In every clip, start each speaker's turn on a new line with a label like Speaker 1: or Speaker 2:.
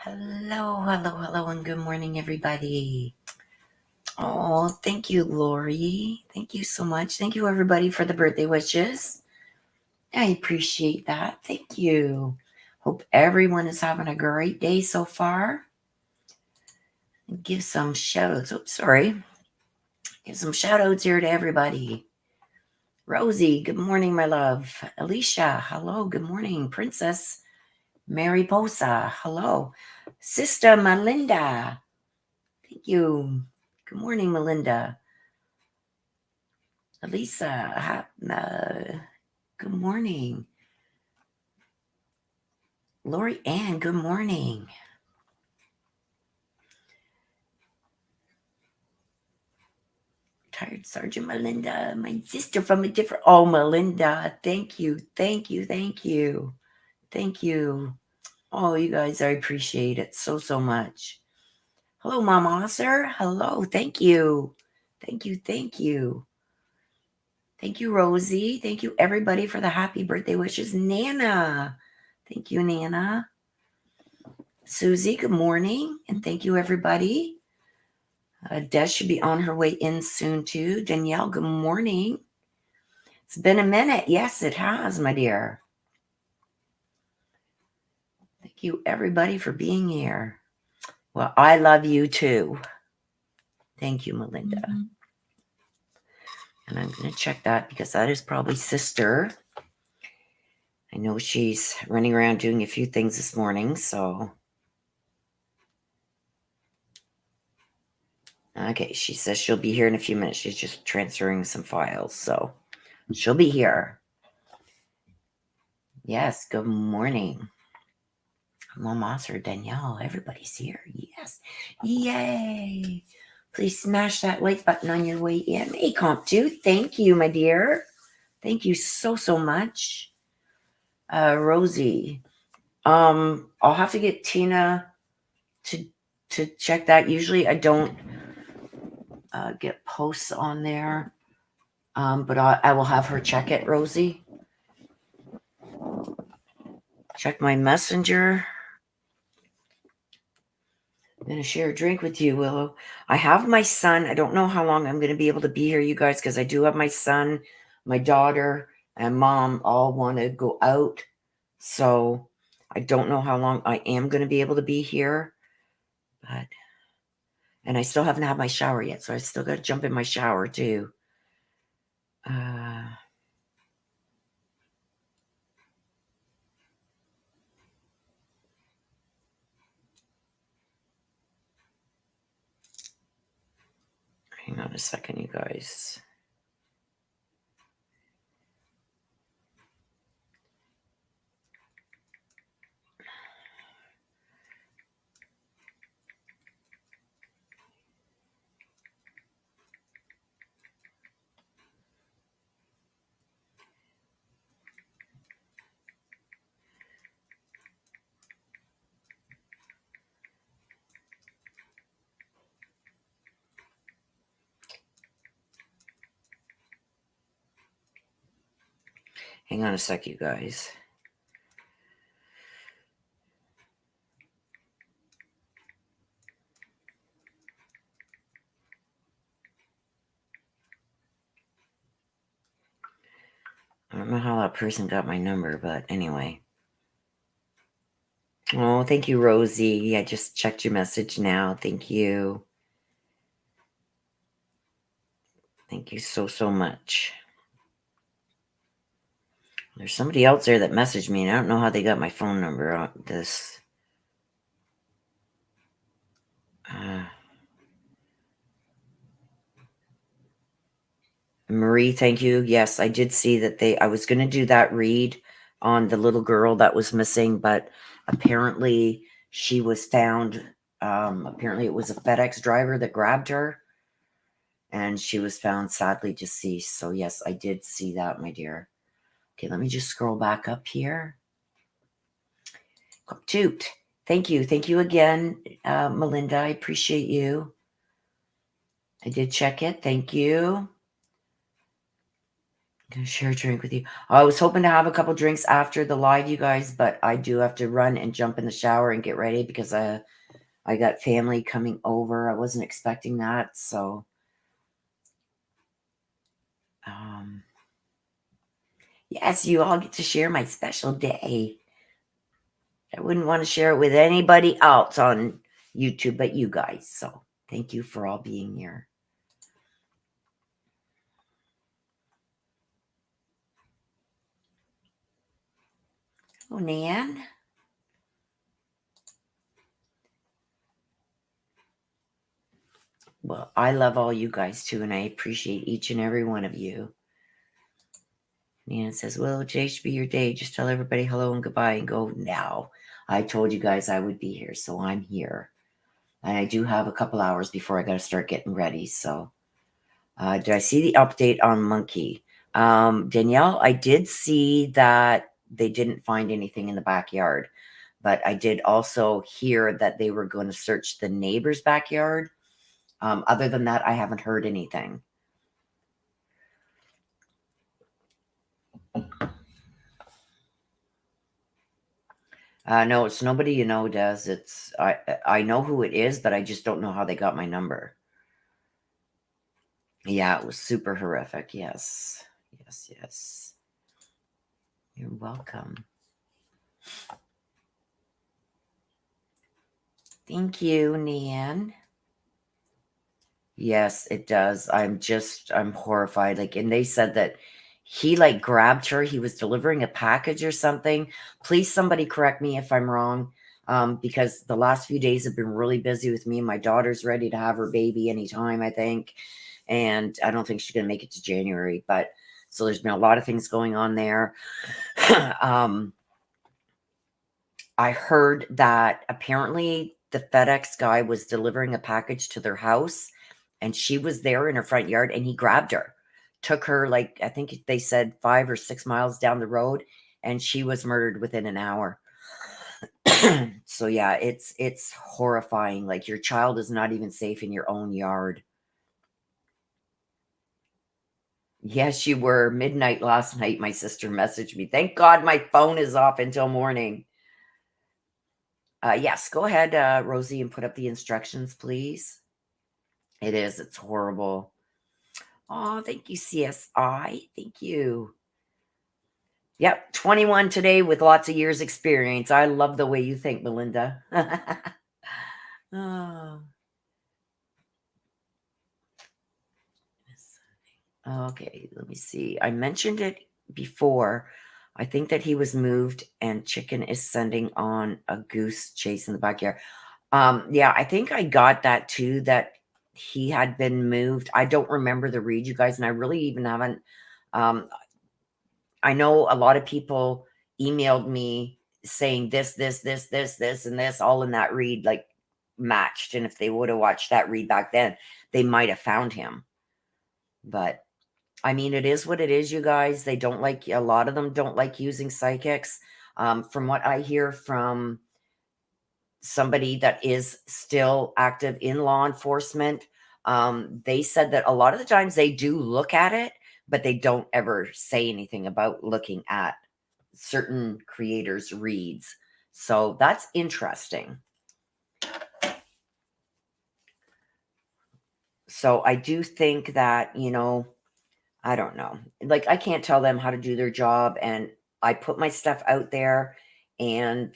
Speaker 1: Hello, hello, hello, and good morning, everybody. Oh, thank you, Lori. Thank you so much. Thank you, everybody, for the birthday wishes. I appreciate that. Thank you. Hope everyone is having a great day so far. And give some shout outs. Oops, sorry. Give some shout outs here to everybody. Rosie, good morning, my love. Alicia, hello, good morning. Princess Mariposa, hello. Sister Melinda, thank you. Good morning, Melinda. Elisa, good morning. Lori Ann, good morning. Retired Sergeant Melinda, my sister from a different. Oh, Melinda, thank you, thank you, thank you, thank you. Oh, you guys, I appreciate it so much. Hello, Mom Osser. Hello, thank you, thank you, thank you. Thank you, Rosie. Thank you, everybody, for the happy birthday wishes. Nana, thank you, Nana. Susie, good morning, and thank you, everybody. Des should be on her way in soon, too. Danielle, good morning. It's been a minute. Yes, it has, my dear. Thank you, everybody, for being here. Well, I love you, too. Thank you, Melinda. Mm-hmm. And I'm going to check that because that is probably sister. I know she's running around doing a few things this morning, so. Okay, she says she'll be here in a few minutes. She's just transferring some files, so she'll be here. Yes, good morning. Mom Osser, Danielle, everybody's here. Yes. Yay. Please smash that like button on your way in. Hey, Comp 2, thank you, my dear. Thank you so much. Rosie, I'll have to get Tina to check that. Usually I don't get posts on there, but I will have her check it, Rosie. Check my messenger. I'm going to share a drink with you, Willow. I have my son. I don't know how long I'm going to be able to be here, you guys, because I do have my son, my daughter, and mom all want to go out. So I don't know how long I am going to be able to be here. And I still haven't had my shower yet, so I still got to jump in my shower, too. Hang on a second, you guys. Hang on a sec, you guys. I don't know how that person got my number, but anyway. Oh, thank you, Rosie. I just checked your message now. Thank you. Thank you so much. There's somebody else there that messaged me, and I don't know how they got my phone number on this. Marie, thank you. Yes, I did see that I was going to do that read on the little girl that was missing, but apparently she was found. Apparently it was a FedEx driver that grabbed her, and she was found sadly deceased. So yes, I did see that, my dear. Okay, let me just scroll back up here. Toot. Thank you. Thank you again, Melinda. I appreciate you. I did check it. Thank you. Gonna share a drink with you. I was hoping to have a couple drinks after the live, you guys, but I do have to run and jump in the shower and get ready because I got family coming over. I wasn't expecting that, so yes, you all get to share my special day. I wouldn't want to share it with anybody else on YouTube but you guys. So thank you for all being here. Oh, Nan. Well, I love all you guys too, and I appreciate each and every one of you. Nan says, well, today should be your day. Just tell everybody hello and goodbye and go now. I told you guys I would be here, so I'm here. And I do have a couple hours before I got to start getting ready. So did I see the update on Monkey? Danielle, I did see that they didn't find anything in the backyard. But I did also hear that they were going to search the neighbor's backyard. Other than that, I haven't heard anything. No, it's nobody you know, Des. It's I know who it is, but I just don't know how they got my number. Yeah, it was super horrific. Yes. Yes, yes. You're welcome. Thank you, Nan. Yes, it does. I'm horrified. Like, and they said that he like grabbed her. He was delivering a package or something. Please, somebody correct me if I'm wrong. Because the last few days have been really busy with me. My daughter's ready to have her baby anytime, I think. And I don't think she's going to make it to January. But so there's been a lot of things going on there. I heard that apparently the FedEx guy was delivering a package to their house and she was there in her front yard and he grabbed her, took her like, I think they said 5 or 6 miles down the road and she was murdered within an hour. So yeah, it's horrifying. Like your child is not even safe in your own yard. Yes, you were. Midnight last night, my sister messaged me. Thank God my phone is off until morning. Yes, go ahead, Rosie, and put up the instructions, please. It is. It's horrible. Oh, thank you, CSI. Thank you. Yep, 21 today with lots of years experience. I love the way you think, Melinda. Oh. Okay, let me see. I mentioned it before. I think that he was moved and Chicken is sending on a goose chase in the backyard. Yeah, I think I got that too, that he had been moved. I don't remember the read, you guys, and I really even haven't. Um, I know a lot of people emailed me saying this, and this, all in that read, like matched. And if they would have watched that read back then, they might have found him. But I mean, it is what it is, you guys. They don't like, a lot of them don't like using psychics. From what I hear from somebody that is still active in law enforcement, they said that a lot of the times they do look at it, but they don't ever say anything about looking at certain creators' reads. So that's interesting. So I do think that, I don't know. Like, I can't tell them how to do their job. And I put my stuff out there. And,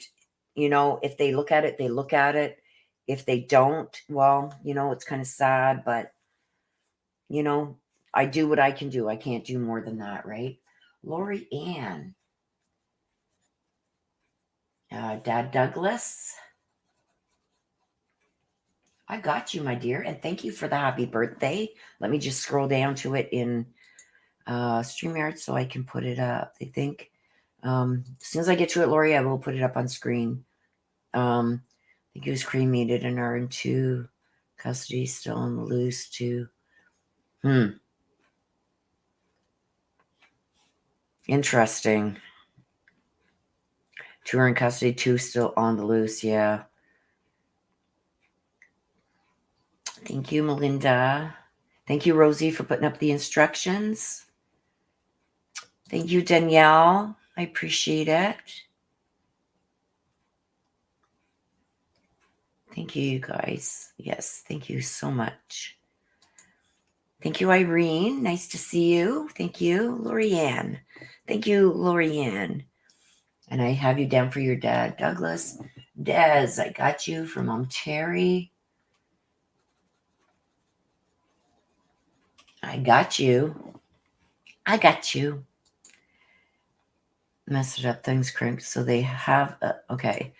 Speaker 1: if they look at it, they look at it. If they don't, well, it's kind of sad. But, I do what I can do. I can't do more than that, right? Lori Ann. Dad Douglas. I got you, my dear. And thank you for the happy birthday. Let me just scroll down to it in StreamYard so I can put it up. They think as soon as I get to it, Lori, I will put it up on screen. I think he was cremated and are in two custody, still on the loose too. Interesting. Two are in custody, two still on the loose. Yeah. Thank you, Melinda. Thank you, Rosie, for putting up the instructions. Thank you, Danielle. I appreciate it. Thank you, you guys. Yes, thank you so much. Thank you, Irene. Nice to see you. Thank you, Lorianne. Thank you, Lorianne. And I have you down for your dad, Douglas. Des, I got you from Mom Terry. I got you. I got you. Messed it up. Things cranked. So they have, okay.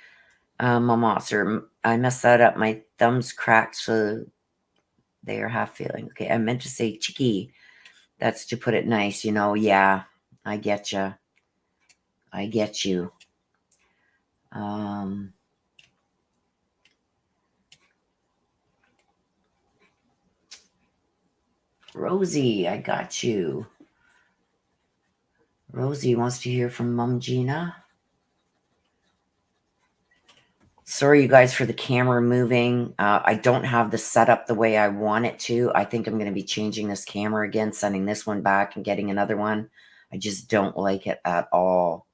Speaker 1: Mama, sir, I messed that up. My thumb's cracked, so they are half feeling. Okay, I meant to say chicky. That's to put it nice, you know. Yeah, I get you. I get you. Rosie, I got you. Rosie wants to hear from Mom Gina. Sorry, you guys, for the camera moving. I don't have the setup the way I want it to. I think I'm going to be changing this camera again, sending this one back and getting another one. I just don't like it at all.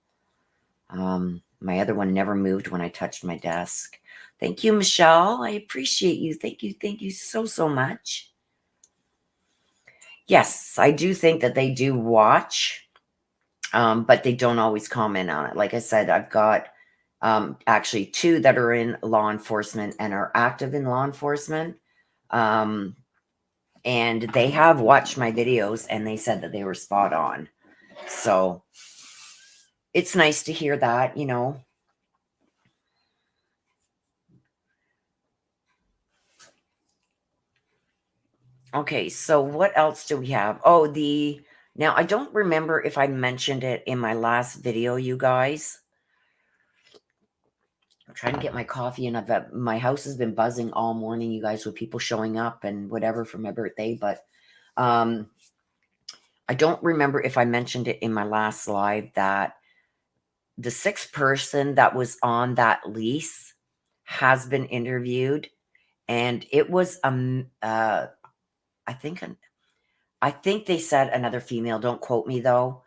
Speaker 1: My other one never moved when I touched my desk. Thank you, Michelle. I appreciate you. Thank you. Thank you so, so much. Yes, I do think that they do watch, but they don't always comment on it. Like I said, I've got actually 2 that are in law enforcement and are active in law enforcement. And they have watched my videos and they said that they were spot on. So it's nice to hear that, you know. Okay, so what else do we have? Oh, now I don't remember if I mentioned it in my last video, you guys. I'm trying to get my coffee and my house has been buzzing all morning, you guys, with people showing up and whatever for my birthday. But I don't remember if I mentioned it in my last live that the 6th person that was on that lease has been interviewed, and it was I think they said another female. Don't quote me though.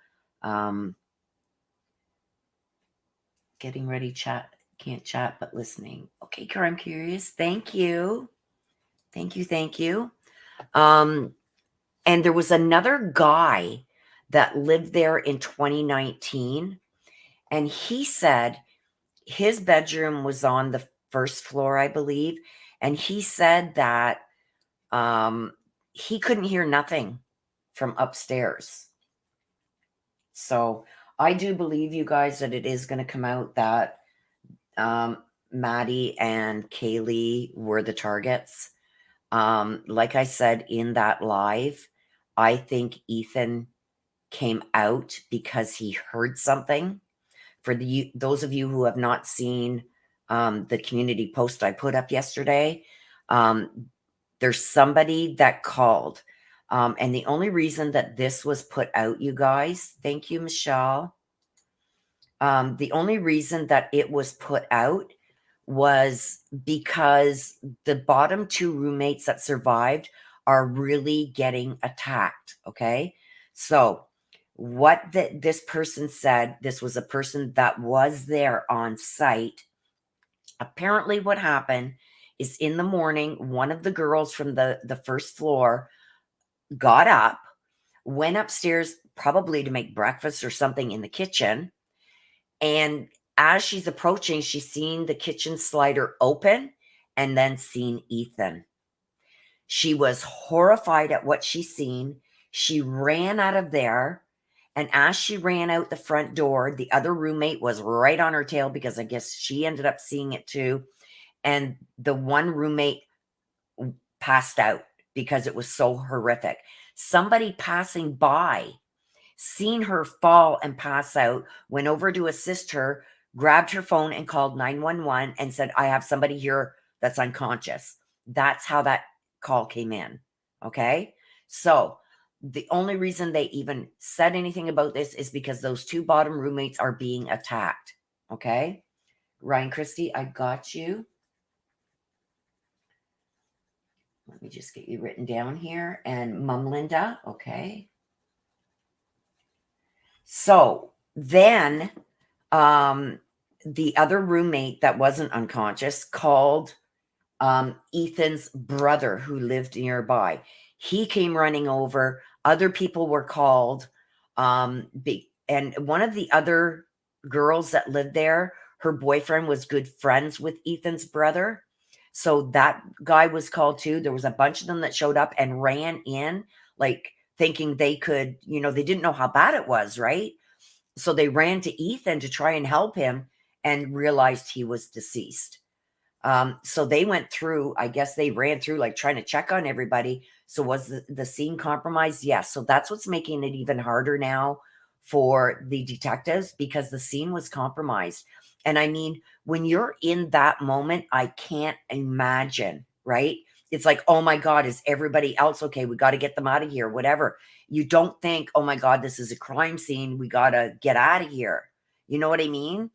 Speaker 1: Getting ready, chat. Can't chat, but listening. Okay, Kara, I'm curious. Thank you. Thank you. Thank you. And there was another guy that lived there in 2019. And he said his bedroom was on the 1st floor, I believe. And he said that he couldn't hear nothing from upstairs. So I do believe, you guys, that it is going to come out that Maddie and Kaylee were the targets. Like I said in that live, I think Ethan came out because he heard something. For those of you who have not seen the community post I put up yesterday, there's somebody that called. And the only reason that this was put out, you guys, thank you, Michelle. The only reason that it was put out was because the bottom 2 roommates that survived are really getting attacked. Okay. So what this person said, this was a person that was there on site. Apparently what happened is in the morning, one of the girls from the 1st floor got up, went upstairs probably to make breakfast or something in the kitchen. And as she's approaching, she's seen the kitchen slider open and then seen Ethan. She was horrified at what she's seen. She ran out of there. And as she ran out the front door, the other roommate was right on her tail because I guess she ended up seeing it too. And the one roommate passed out because it was so horrific. Somebody passing by seen her fall and pass out, went over to assist her, grabbed her phone and called 911 and said, I have somebody here that's unconscious. That's how that call came in. Okay. So the only reason they even said anything about this is because those 2 bottom roommates are being attacked. Okay. Ryan Christie, I got you. Let me just get you written down here. And Mom Linda. Okay. So then the other roommate that wasn't unconscious called Ethan's brother who lived nearby. He came running over. Other people were called. And one of the other girls that lived there, her boyfriend was good friends with Ethan's brother. So that guy was called too. There was a bunch of them that showed up and ran in, like thinking they could, they didn't know how bad it was, right? So they ran to Ethan to try and help him and realized he was deceased. So they went through, I guess they ran through like trying to check on everybody. So was the scene compromised? Yes. So that's what's making it even harder now for the detectives because the scene was compromised. And I mean, when you're in that moment, I can't imagine, right? It's like, oh my God, is everybody else okay? We got to get them out of here, whatever. You don't think, oh my God, this is a crime scene. We got to get out of here. You know what I mean?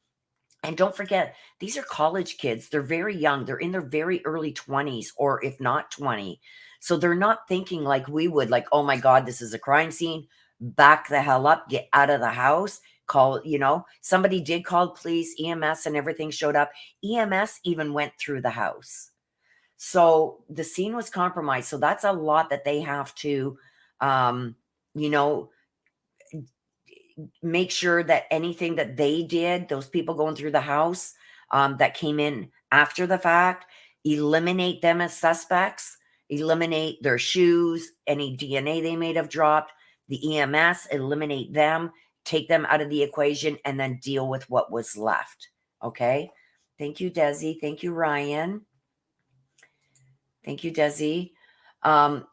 Speaker 1: And don't forget, these are college kids. They're very young. They're in their very early 20s, or if not 20. So they're not thinking like we would, like, oh my God, this is a crime scene. Back the hell up, get out of the house. Call, somebody did call police, EMS, and everything showed up. EMS even went through the house. So the scene was compromised. So that's a lot that they have to, you know, make sure that anything that they did, those people going through the house that came in after the fact, eliminate them as suspects, eliminate their shoes, any DNA they may have dropped, the EMS, eliminate them, take them out of the equation, and then deal with what was left. Okay. Thank you, Desi. Thank you, Ryan. Thank you, Desi.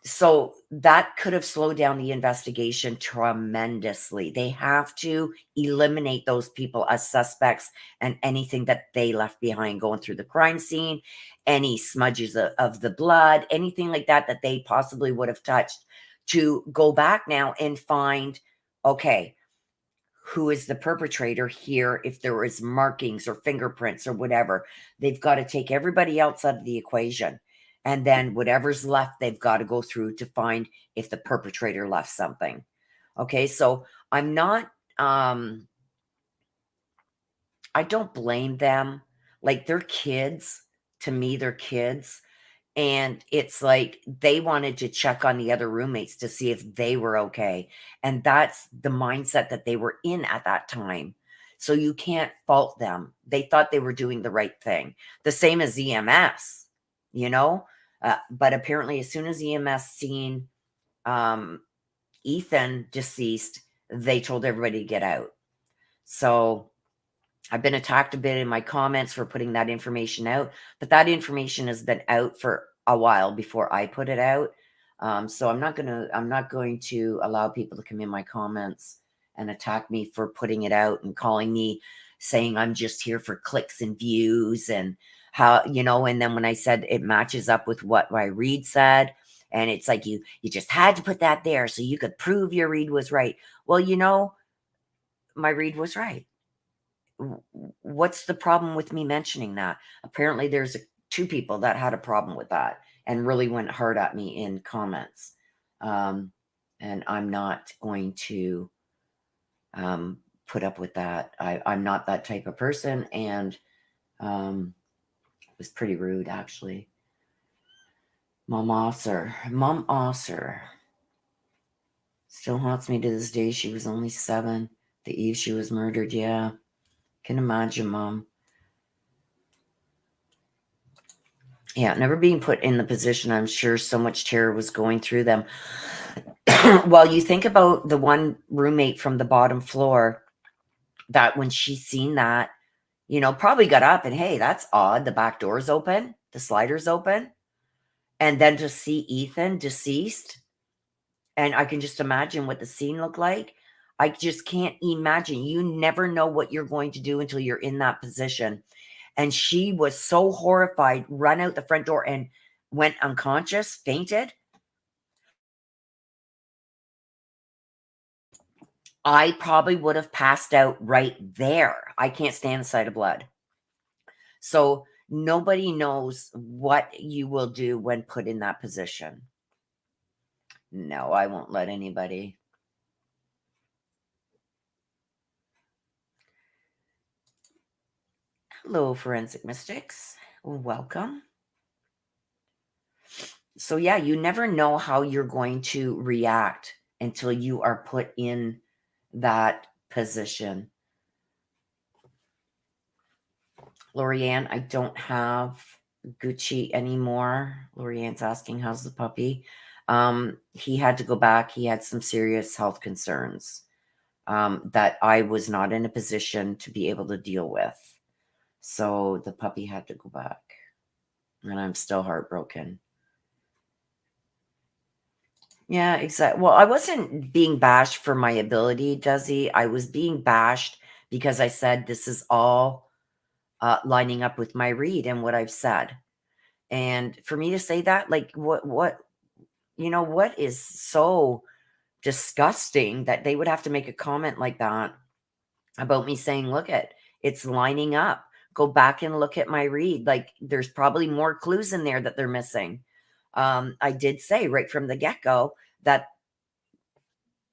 Speaker 1: So that could have slowed down the investigation tremendously. They have to eliminate those people as suspects and anything that they left behind going through the crime scene, any smudges of the blood, anything like that that they possibly would have touched, to go back now and find, okay, who is the perpetrator here? If there is markings or fingerprints or whatever, they've got to take everybody else out of the equation. And then whatever's left, they've got to go through to find if the perpetrator left something. Okay, so I'm not, I don't blame them. Like, they're kids. To me, they're kids. And it's like they wanted to check on the other roommates to see if they were okay. And that's the mindset that they were in at that time. So you can't fault them. They thought they were doing the right thing. The same as EMS, you know? But apparently, as soon as EMS seen um, Ethan deceased, they told everybody to get out. So I've been attacked a bit in my comments for putting that information out, but that information has been out for a while before I put it out. So I'm not going to allow people to come in my comments and attack me for putting it out and calling me saying I'm just here for clicks and views and how, and then when I said it matches up with what my read said, and it's like you just had to put that there so you could prove your read was right. Well, my read was right. What's the problem with me mentioning that? Apparently, there's two people that had a problem with that and really went hard at me in comments. And I'm not going to put up with that. I'm not that type of person, and it was pretty rude, actually. Mom Osser still haunts me to this day. She was only 7 the eve she was murdered. Yeah, can imagine, Mom. Yeah, never being put in the position, I'm sure so much terror was going through them. Well, you think about the one roommate from the bottom floor that when she seen that, probably got up and, hey, that's odd. The back door's open, the slider's open. And then to see Ethan deceased, and I can just imagine what the scene looked like. I just can't imagine. You never know what you're going to do until you're in that position. And she was so horrified, run out the front door and went unconscious, fainted. I probably would have passed out right there. I can't stand the sight of blood. So nobody knows what you will do when put in that position. No, I won't let anybody. Hello, Forensic Mystics. Welcome. So, yeah, you never know how you're going to react until you are put in that position. Lorianne, I don't have Gucci anymore. Lorianne's asking, how's the puppy? He had to go back. He had some serious health concerns that I was not in a position to be able to deal with. So the puppy had to go back. And I'm still heartbroken. Yeah, exactly. Well, I wasn't being bashed for my ability, Desi. I was being bashed because I said this is all lining up with my read and what I've said. And for me to say that, like, what is so disgusting that they would have to make a comment like that about me saying, look it's lining up. Go back and look at my read. Like, there's probably more clues in there that they're missing. I did say right from the get-go that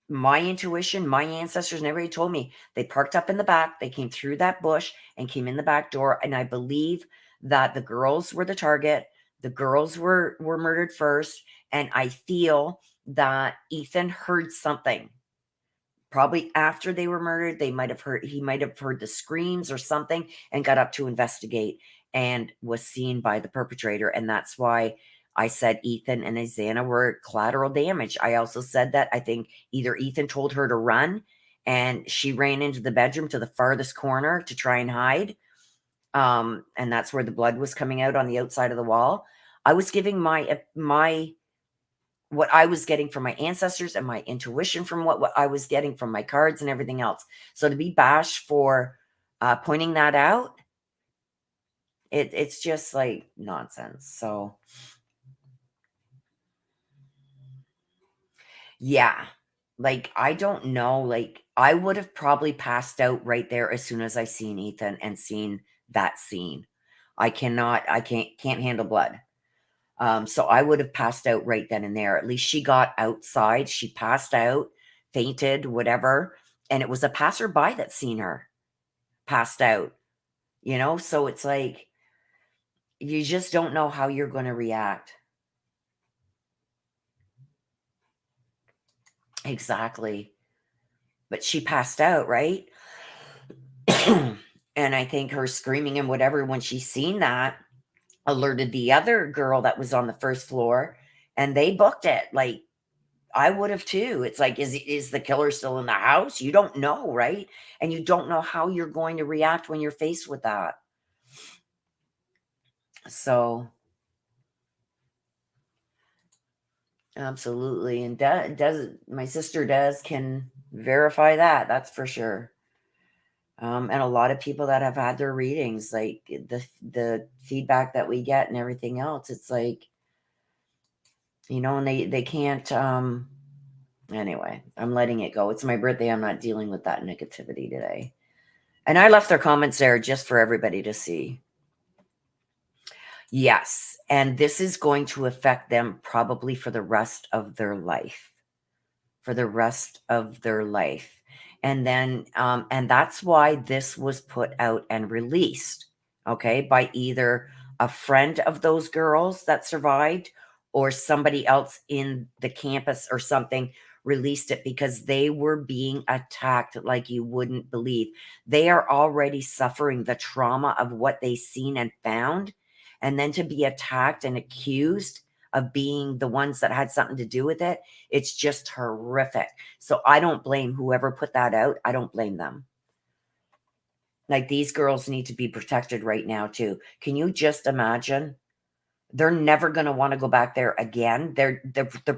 Speaker 1: my intuition, my ancestors, and everybody told me they parked up in the back. They came through that bush and came in the back door. And I believe that the girls were the target. The girls were murdered first. And I feel that Ethan heard something. Probably after they were murdered, he might have heard the screams or something and got up to investigate and was seen by the perpetrator. And that's why I said Ethan and Azana were collateral damage. I also said that I think either Ethan told her to run and she ran into the bedroom to the farthest corner to try and hide. And that's where the blood was coming out on the outside of the wall. I was giving my what I was getting from my ancestors and my intuition from what I was getting from my cards and everything else. So to be bashed for pointing that out, it's just like nonsense. So yeah, like I don't know, like I would have probably passed out right there as soon as I seen Ethan and seen that scene. I can't handle blood. So I would have passed out right then and there. At least she got outside. She passed out, fainted, whatever. And it was a passerby that seen her passed out. So it's like, you just don't know how you're going to react. Exactly. But she passed out, right? And I think her screaming and whatever, when she seen that, alerted the other girl that was on the first floor and they booked it. Like, I would have too. It's like, is the killer still in the house? You don't know, right? And you don't know how you're going to react when you're faced with that. So, absolutely. And does my sister does can verify that. That's for sure. And a lot of people that have had their readings, like the feedback that we get and everything else, it's like, and they can't. Anyway, I'm letting it go. It's my birthday. I'm not dealing with that negativity today. And I left their comments there just for everybody to see. Yes. And this is going to affect them probably for the rest of their life. For the rest of their life. And then, and that's why this was put out and released, okay, by either a friend of those girls that survived or somebody else in the campus or something released it because they were being attacked like you wouldn't believe. They are already suffering the trauma of what they seen and found. And then to be attacked and accused of being the ones that had something to do with it, it's just horrific. So I don't blame whoever put that out. I don't blame them. Like, these girls need to be protected right now too. Can you just imagine? They're never going to want to go back there again. They're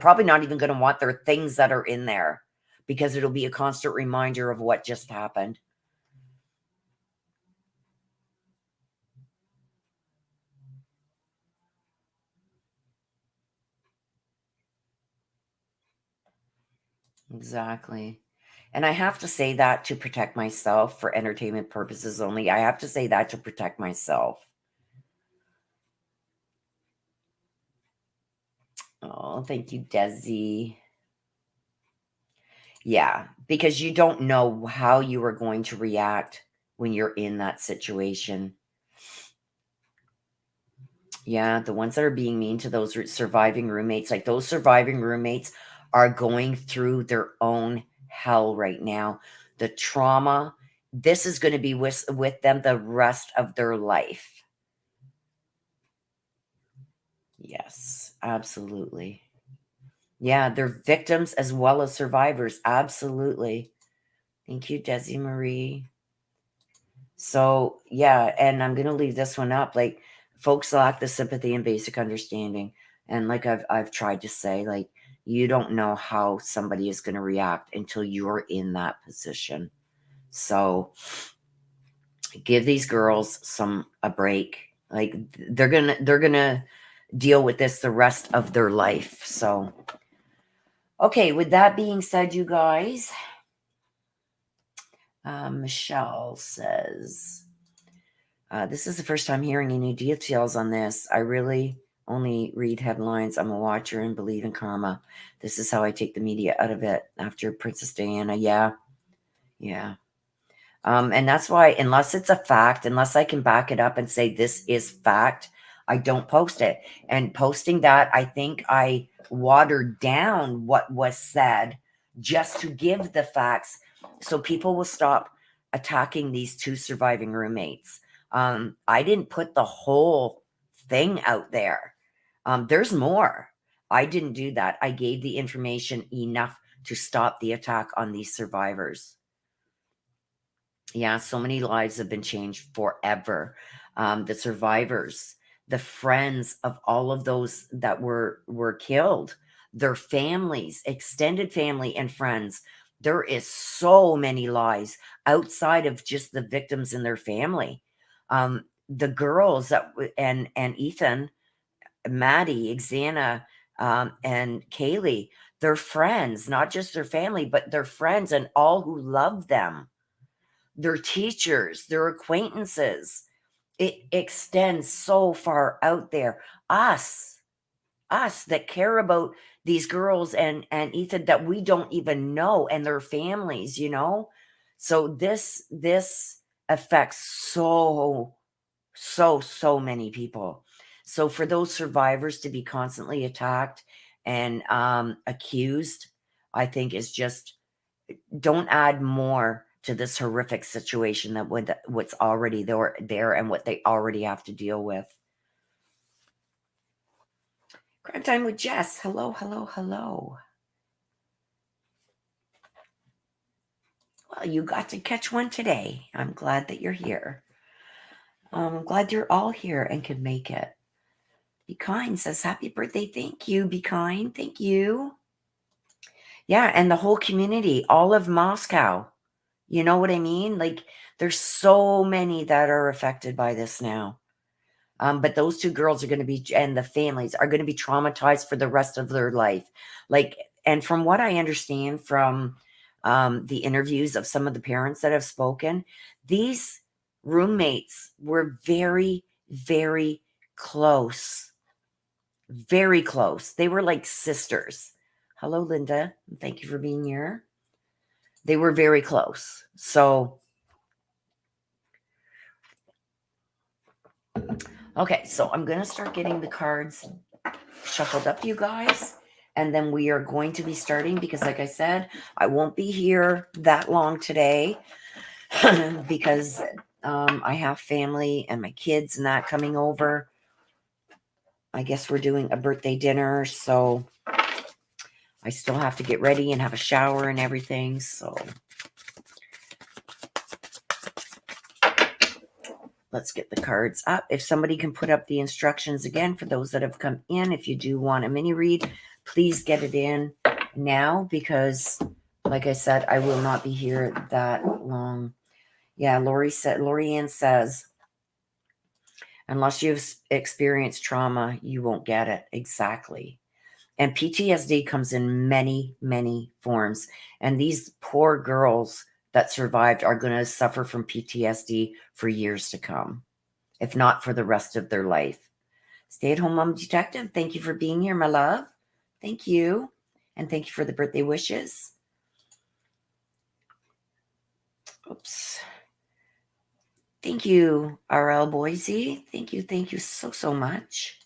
Speaker 1: probably not even going to want their things that are in there because it'll be a constant reminder of what just happened. Exactly. And I have to say that to protect myself for entertainment purposes only. I have to say that to protect myself. Oh, thank you, Desi. Yeah, because you don't know how you are going to react when you're in that situation. Yeah, the ones that are being mean to those surviving roommates, like those surviving roommates are going through their own hell right now. The trauma, this is going to be with them the rest of their life. Yes, absolutely. Yeah, they're victims as well as survivors. Absolutely. Thank you, Desi Marie. So, yeah, and I'm going to leave this one up. Like, folks lack the sympathy and basic understanding. And like I've tried to say, like, you don't know how somebody is going to react until you're in that position. So, give these girls a break. Like, they're going to deal with this the rest of their life. So, okay, with that being said, you guys, Michelle says, this is the first time hearing any details on this. I really only read headlines. I'm a watcher and believe in karma. This is how I take the media out of it after Princess Diana. Yeah. Yeah. And that's why, unless it's a fact, unless I can back it up and say this is fact, I don't post it. And posting that, I think I watered down what was said just to give the facts so people will stop attacking these two surviving roommates. I didn't put the whole thing out there. There's more. I didn't do that. I gave the information enough to stop the attack on these survivors. Yeah, so many lives have been changed forever. The survivors, the friends of all of those that were killed, their families, extended family and friends. There is so many lies outside of just the victims and their family. The girls and Ethan, Maddie, Xana, and Kaylee, their friends, not just their family, but their friends and all who love them, their teachers, their acquaintances. It extends so far out there. Us that care about these girls and Ethan that we don't even know, and their families, So this affects so many people. So for those survivors to be constantly attacked and accused, I think is just, don't add more to this horrific situation that what's already there and what they already have to deal with. Crime Time with Jess. Hello, hello, hello. Well, you got to catch one today. I'm glad that you're here. I'm glad you're all here and can make it. Be Kind says, happy birthday. Thank you. Be Kind. Thank you. Yeah, and the whole community, all of Moscow. You know what I mean? Like, there's so many that are affected by this now. But those two girls are going to be, and the families are going to be traumatized for the rest of their life. Like, and from what I understand from the interviews of some of the parents that have spoken, these roommates were very, very close. Very close. They were like sisters. Hello, Linda. Thank you for being here. They were very close. So, okay, so I'm going to start getting the cards shuffled up, you guys. And then we are going to be starting because, like I said, I won't be here that long today because I have family and my kids and that coming over. I guess we're doing a birthday dinner, so I still have to get ready and have a shower and everything. So let's get the cards up. If somebody can put up the instructions again for those that have come in, if you do want a mini read, please get it in now because, like I said, I will not be here that long. Yeah, Lori Ann says, unless you've experienced trauma, you won't get it. Exactly. And PTSD comes in many, many forms. And these poor girls that survived are going to suffer from PTSD for years to come, if not for the rest of their life. Stay-at-home mom detective, thank you for being here, my love. Thank you. And thank you for the birthday wishes. Oops. Thank you, RL Boise. Thank you so much.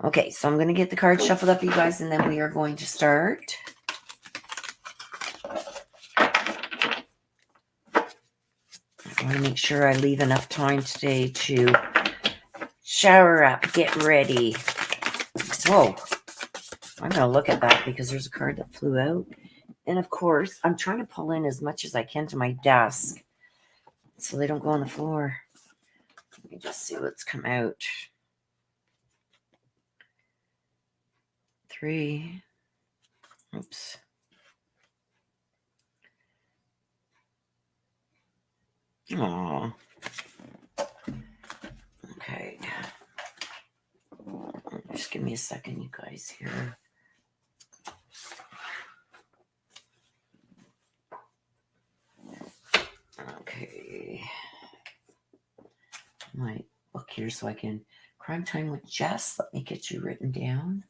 Speaker 1: Okay, so I'm going to get the cards shuffled up, you guys, and then we are going to start. I want to make sure I leave enough time today to shower up, get ready. So, I'm going to look at that because there's a card that flew out. And of course, I'm trying to pull in as much as I can to my desk so they don't go on the floor. Let me just see what's come out. 3. Oops. Aw. Okay. Just give me a second, you guys, here. Okay. My book here so I can... Crime Time with Jess. Let me get you written down.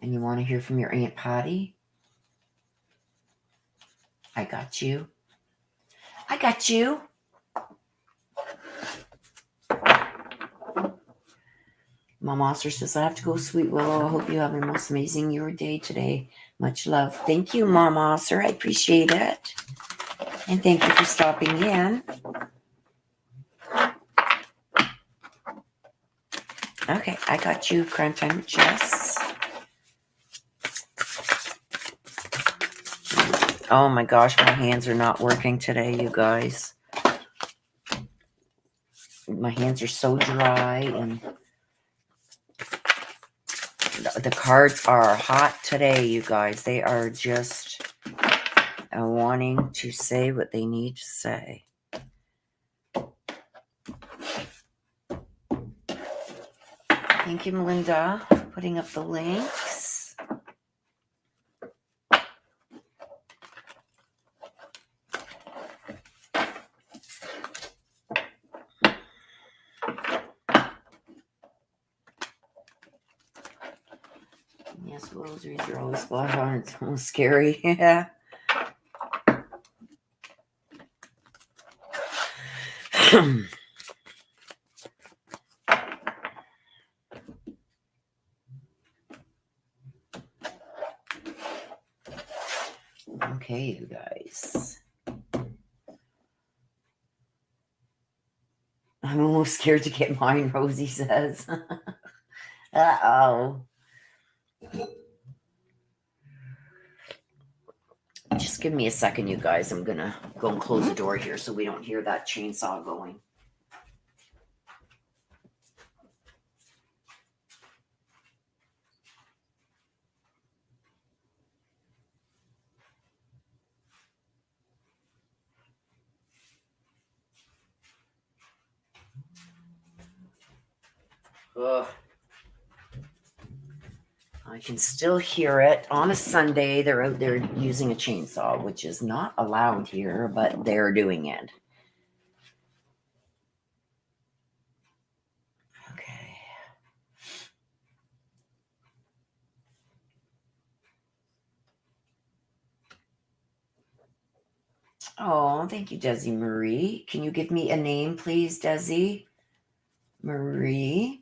Speaker 1: And you want to hear from your Aunt Patty? I got you. I got you. Mom Oster says, I have to go, Sweet Willow. I hope you have a most amazing your day today. Much love. Thank you, Mom Oster. I appreciate it. And thank you for stopping in. Okay, I got you. Crime Time with Jess. Oh my gosh, my hands are not working today, you guys. My hands are so dry and the cards are hot today, you guys. They are just wanting to say what they need to say. Thank you, Melinda, for putting up the links. Yes, rosaries are always spot on. It's almost scary. Yeah. Okay, you guys. I'm almost scared to get mine, Rosie says. Uh-oh. Just give me a second, you guys. I'm going to go and close the door here so we don't hear that chainsaw going. Ugh. I can still hear it. On a Sunday, they're out there using a chainsaw, which is not allowed here, but they're doing it. Okay. Oh, thank you, Desi Marie. Can you give me a name, please, Desi Marie,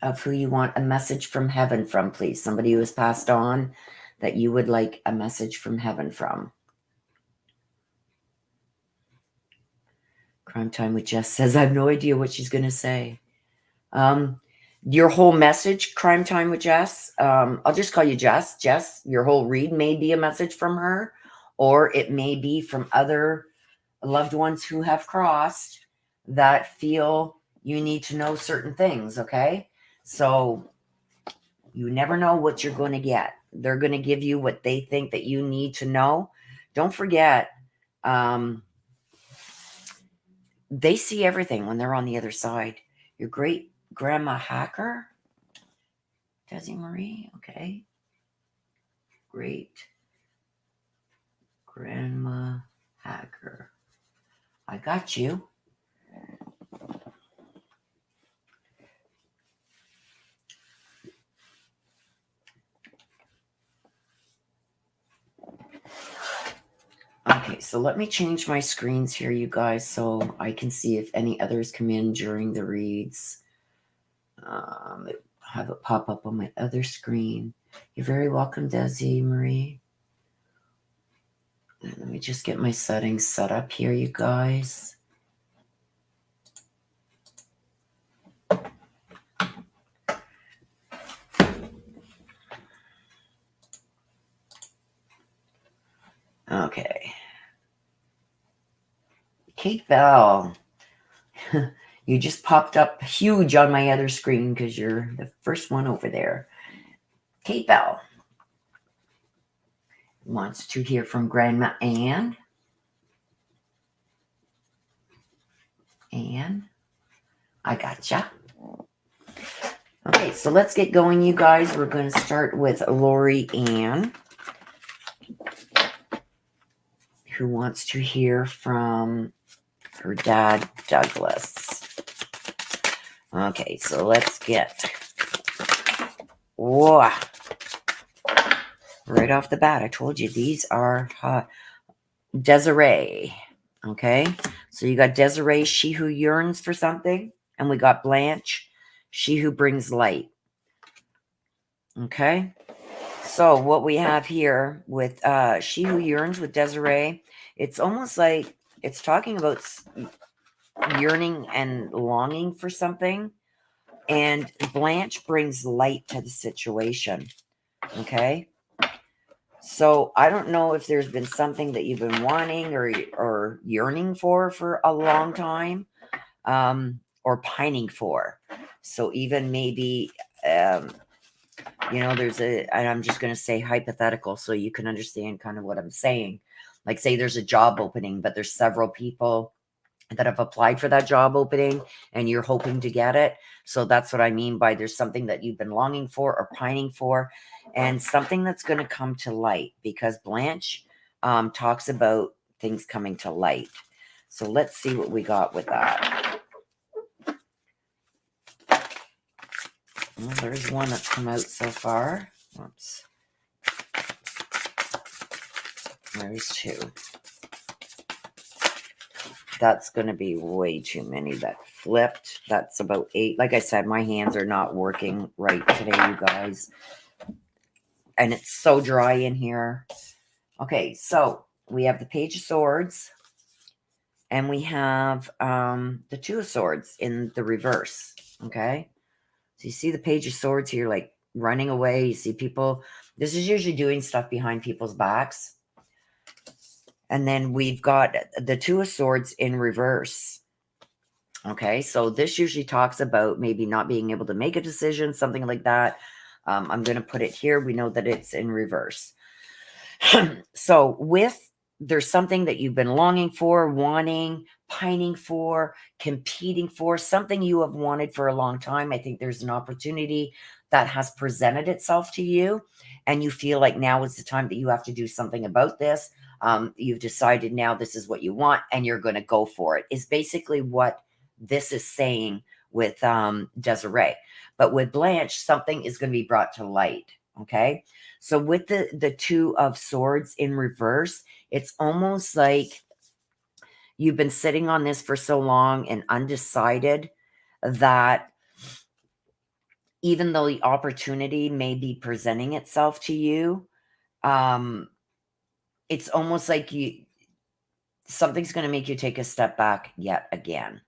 Speaker 1: of who you want a message from heaven from, please? Somebody who has passed on that you would like a message from heaven from. Crime Time with Jess says, I have no idea what she's going to say. Your whole message, Crime Time with Jess, I'll just call you Jess. Jess, your whole read may be a message from her, or it may be from other loved ones who have crossed that feel you need to know certain things, okay? So you never know what you're going to get. They're going to give you what they think that you need to know. Don't forget, they see everything when they're on the other side. Your great grandma hacker, Desi Marie, okay. Great grandma hacker. I got you. so let me change my screens here, you guys, so I can see if any others come in during the reads. Have it pop up on my other screen. You're very welcome, Desi Marie. And let me just get my settings set up here, you guys. Okay. Kate Bell. You just popped up huge on my other screen because you're the first one over there. Kate Bell wants to hear from Grandma Anne. Anne, I gotcha. Okay, so let's get going, you guys. We're going to start with Lori Ann, who wants to hear from her dad, Douglas. Okay, so let's get... Whoa. Right off the bat, I told you these are Desiree. Okay, so you got Desiree, she who yearns for something, and we got Blanche, she who brings light. Okay, so what we have here with she who yearns with Desiree, it's almost like it's talking about yearning and longing for something, and Blanche brings light to the situation. Okay, so I don't know if there's been something that you've been wanting or yearning for a long time, or pining for. So even maybe, there's and I'm just going to say hypothetical so you can understand kind of what I'm saying. Like, say there's a job opening, but there's several people that have applied for that job opening and you're hoping to get it. So that's what I mean by there's something that you've been longing for or pining for, and something that's going to come to light, because Blanche talks about things coming to light. So let's see what we got with that. Well, there's one that's come out so far. Whoops. There's two. That's going to be way too many that flipped. That's about 8. Like I said, my hands are not working right today, you guys. And it's so dry in here. Okay, so we have the Page of Swords. And we have the Two of Swords in the reverse. Okay. So you see the Page of Swords here, like running away. You see people. This is usually doing stuff behind people's backs. And then we've got the Two of Swords in reverse. Okay, so this usually talks about maybe not being able to make a decision, something like that. I'm going to put it here. We know that it's in reverse. So there's something that you've been longing for, wanting, pining for, competing for, something you have wanted for a long time. I think there's an opportunity that has presented itself to you, and you feel like now is the time that you have to do something about this. You've decided now this is what you want, and you're going to go for it, is basically what this is saying with Desiree. But with Blanche, something is going to be brought to light. Okay. So with the Two of Swords in reverse, it's almost like you've been sitting on this for so long and undecided that even though the opportunity may be presenting itself to you, it's almost like something's going to make you take a step back yet again.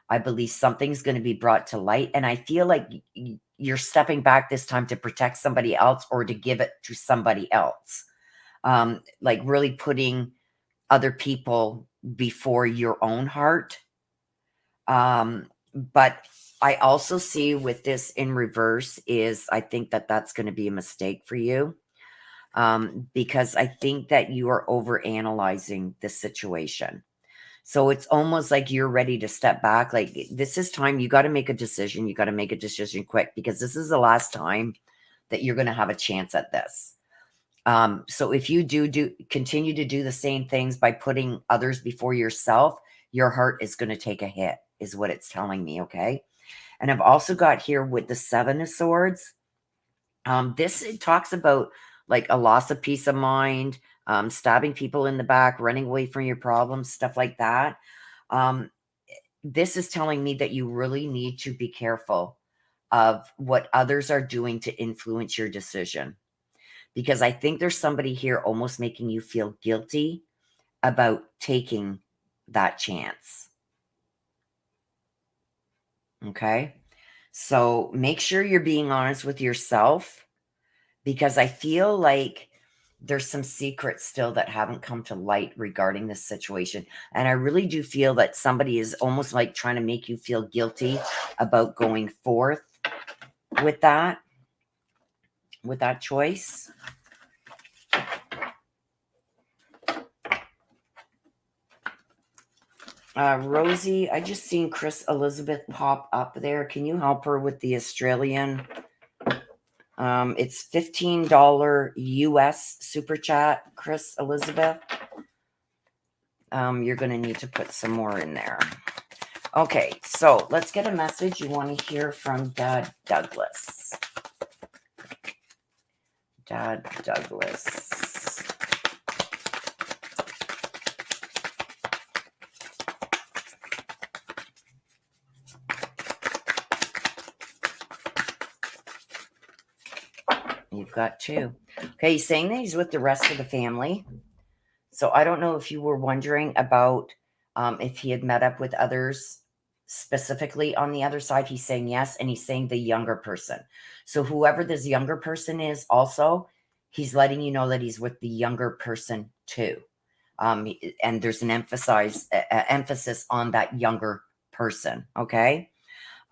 Speaker 1: I believe something's going to be brought to light. And I feel like you're stepping back this time to protect somebody else or to give it to somebody else. Like really putting other people before your own heart. But I also see with this in reverse is I think that that's going to be a mistake for you. Because I think that you are overanalyzing the situation. So it's almost like you're ready to step back. Like, this is time. You got to make a decision. You got to make a decision quick, because this is the last time that you're going to have a chance at this. So if you continue to do the same things by putting others before yourself, your heart is going to take a hit, is what it's telling me. Okay. And I've also got here with the Seven of Swords. It talks about like a loss of peace of mind, stabbing people in the back, running away from your problems, stuff like that. This is telling me that you really need to be careful of what others are doing to influence your decision. Because I think there's somebody here almost making you feel guilty about taking that chance. Okay? So make sure you're being honest with yourself, because I feel like there's some secrets still that haven't come to light regarding this situation. And I really do feel that somebody is almost like trying to make you feel guilty about going forth with that choice. Rosie, I just seen Chris Elizabeth pop up there. Can you help her with the Australian? It's $15 US super chat, Chris Elizabeth. You're going to need to put some more in there. Okay, so let's get a message you want to hear from Dad Douglas. Dad Douglas. You've got two. Okay, he's saying that he's with the rest of the family. So I don't know if you were wondering about if he had met up with others specifically on the other side. He's saying yes, and he's saying the younger person. So whoever this younger person is also, he's letting you know that he's with the younger person too. And there's an emphasis on that younger person, okay?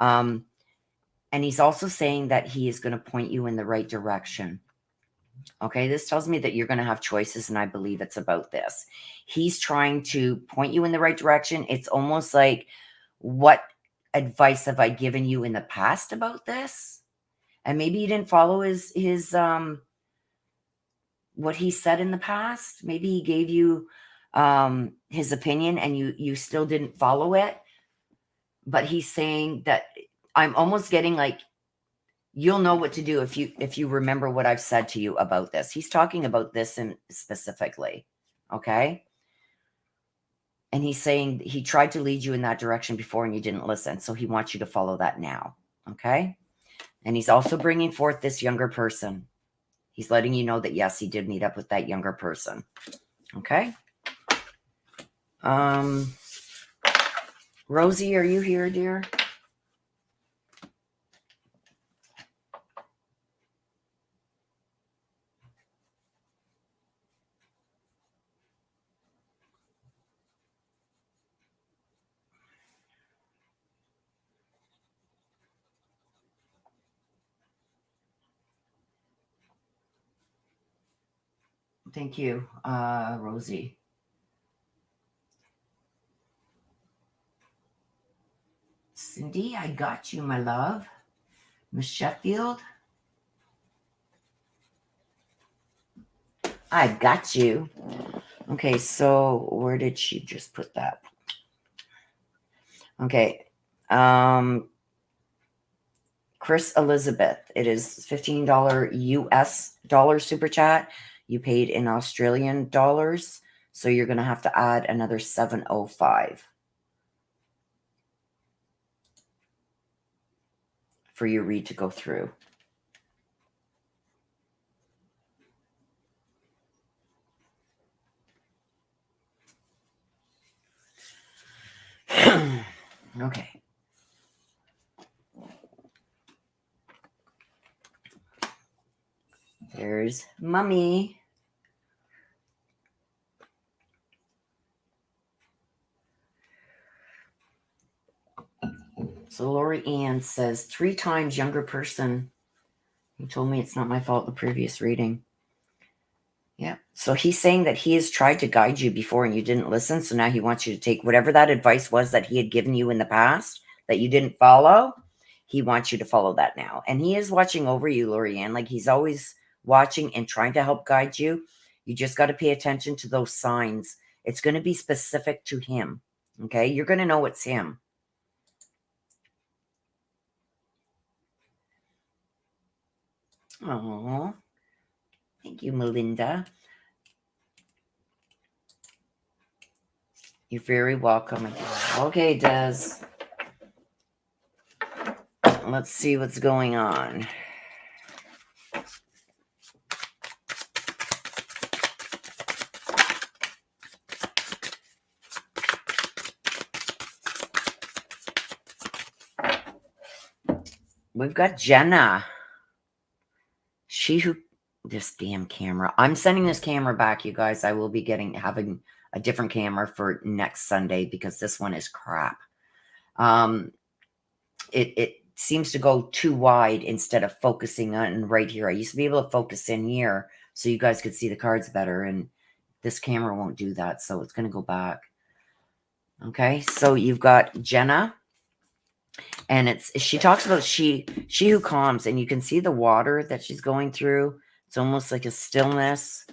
Speaker 1: And he's also saying that he is going to point you in the right direction. Okay, this tells me that you're going to have choices, and I believe it's about this. He's trying to point you in the right direction. It's almost like, what advice have I given you in the past about this? And maybe you didn't follow his what he said in the past. Maybe he gave you his opinion and you still didn't follow it. But he's saying that, I'm almost getting like, you'll know what to do if you remember what I've said to you about this. He's talking about this specifically, okay? And he's saying he tried to lead you in that direction before and you didn't listen, so he wants you to follow that now, okay? And he's also bringing forth this younger person. He's letting you know that, yes, he did meet up with that younger person, okay? Rosie, are you here, dear? Thank you, Rosie. Cindy, I got you, my love. Miss Sheffield, I got you. Okay, so where did she just put that? Okay. Chris Elizabeth, it is $15 US dollar super chat. You paid in Australian dollars, so you're going to have to add another $7.05 for your read to go through. Okay. There's Mummy. So Lori Ann says, 3 times younger person. He told me it's not my fault, the previous reading. Yeah. So he's saying that he has tried to guide you before and you didn't listen. So now he wants you to take whatever that advice was that he had given you in the past that you didn't follow. He wants you to follow that now. And he is watching over you, Lorianne. Like, he's always watching and trying to help guide you. You just got to pay attention to those signs. It's going to be specific to him. Okay. You're going to know it's him. Oh, thank you, Melinda. You're very welcome again. Okay, Des. Let's see what's going on. We've got Jenna. She who... This damn camera. I'm sending this camera back, you guys. I will be having a different camera for next Sunday because this one is crap. It seems to go too wide instead of focusing on right here. I used to be able to focus in here so you guys could see the cards better, and this camera won't do that, so it's going to go back. Okay, so you've got Jenna, and she talks about she who calms, and you can see the water that she's going through. It's almost like a stillness.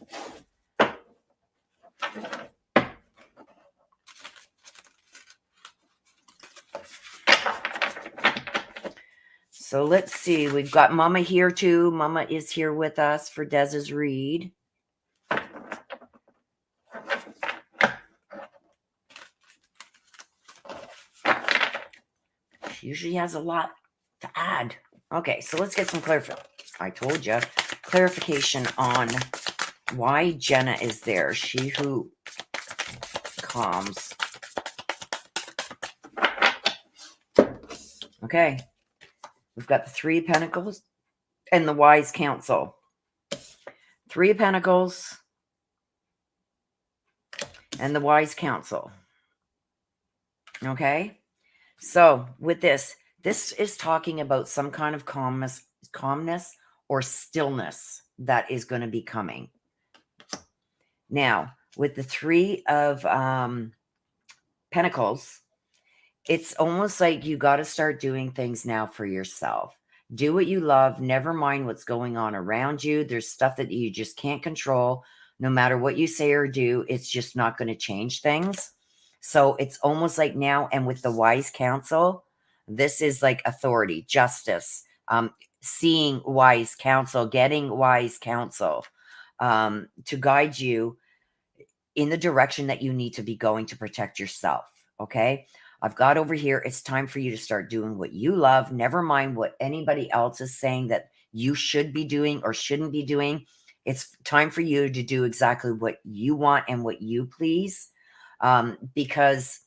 Speaker 1: So let's see. We've got Mama here too. Mama is here with us for Dez's read. She usually has a lot to add. Okay, so let's get some clarification. I told you. Clarification on why Jenna is there. She who calms. Okay. We've got the Three of Pentacles and the Wise Counsel. Three of Pentacles and the Wise Counsel. Okay. So with this is talking about some kind of calmness or stillness that is going to be coming. Now, with the Three of Pentacles, it's almost like you got to start doing things now for yourself. Do what you love. Never mind what's going on around you. There's stuff that you just can't control. No matter what you say or do, it's just not going to change things. So it's almost like now, and with the Wise Counsel, this is like authority, justice, seeing wise counsel, getting wise counsel to guide you in the direction that you need to be going to protect yourself. Okay. I've got over here, it's time for you to start doing what you love. Never mind what anybody else is saying that you should be doing or shouldn't be doing. It's time for you to do exactly what you want and what you please, because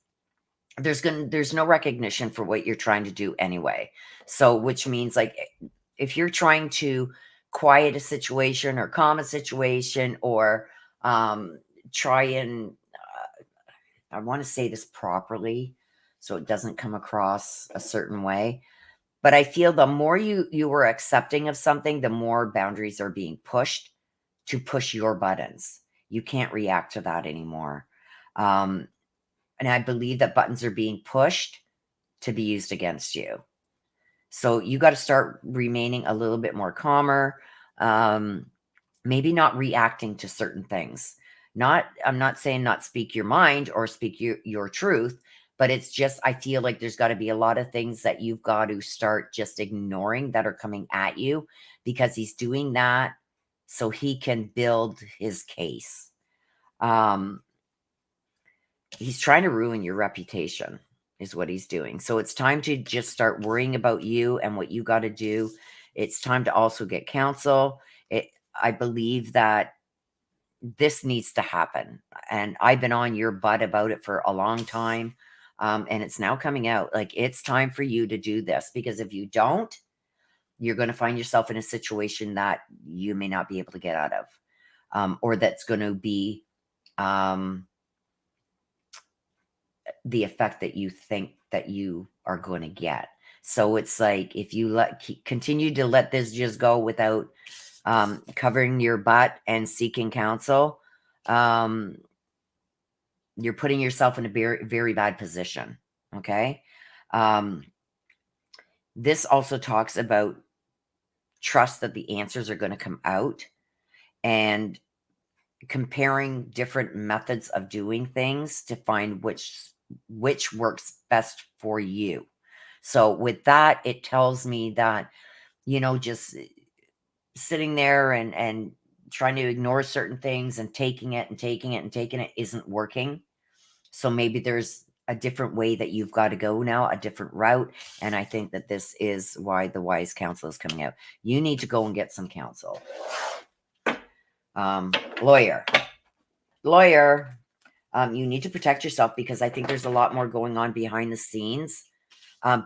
Speaker 1: there's no recognition for what you're trying to do anyway. So, which means like if you're trying to quiet a situation or calm a situation or try and I want to say this properly so it doesn't come across a certain way. But I feel the more you are accepting of something, the more boundaries are being pushed to push your buttons. You can't react to that anymore. And I believe that buttons are being pushed to be used against you. So you got to start remaining a little bit more calmer. Maybe not reacting to certain things. I'm not saying not speak your mind or speak your truth, but it's just, I feel like there's got to be a lot of things that you've got to start just ignoring that are coming at you, because he's doing that so he can build his case. He's trying to ruin your reputation is what he's doing. So it's time to just start worrying about you and what you got to do. It's time to also get counsel. I believe that this needs to happen. And I've been on your butt about it for a long time. And it's now coming out. Like, it's time for you to do this, because if you don't, you're going to find yourself in a situation that you may not be able to get out of, or that's going to be the effect that you think that you are going to get. So it's like, if you continue to let this just go without covering your butt and seeking counsel, you're putting yourself in a very, very bad position. Okay. This also talks about trust that the answers are going to come out, and comparing different methods of doing things to find which works best for you. So with that, it tells me that, just sitting there and trying to ignore certain things and taking it isn't working. So maybe there's a different way that you've got to go now, a different route. And I think that this is why the wise counsel is coming out. You need to go and get some counsel. Lawyer. You need to protect yourself, because I think there's a lot more going on behind the scenes,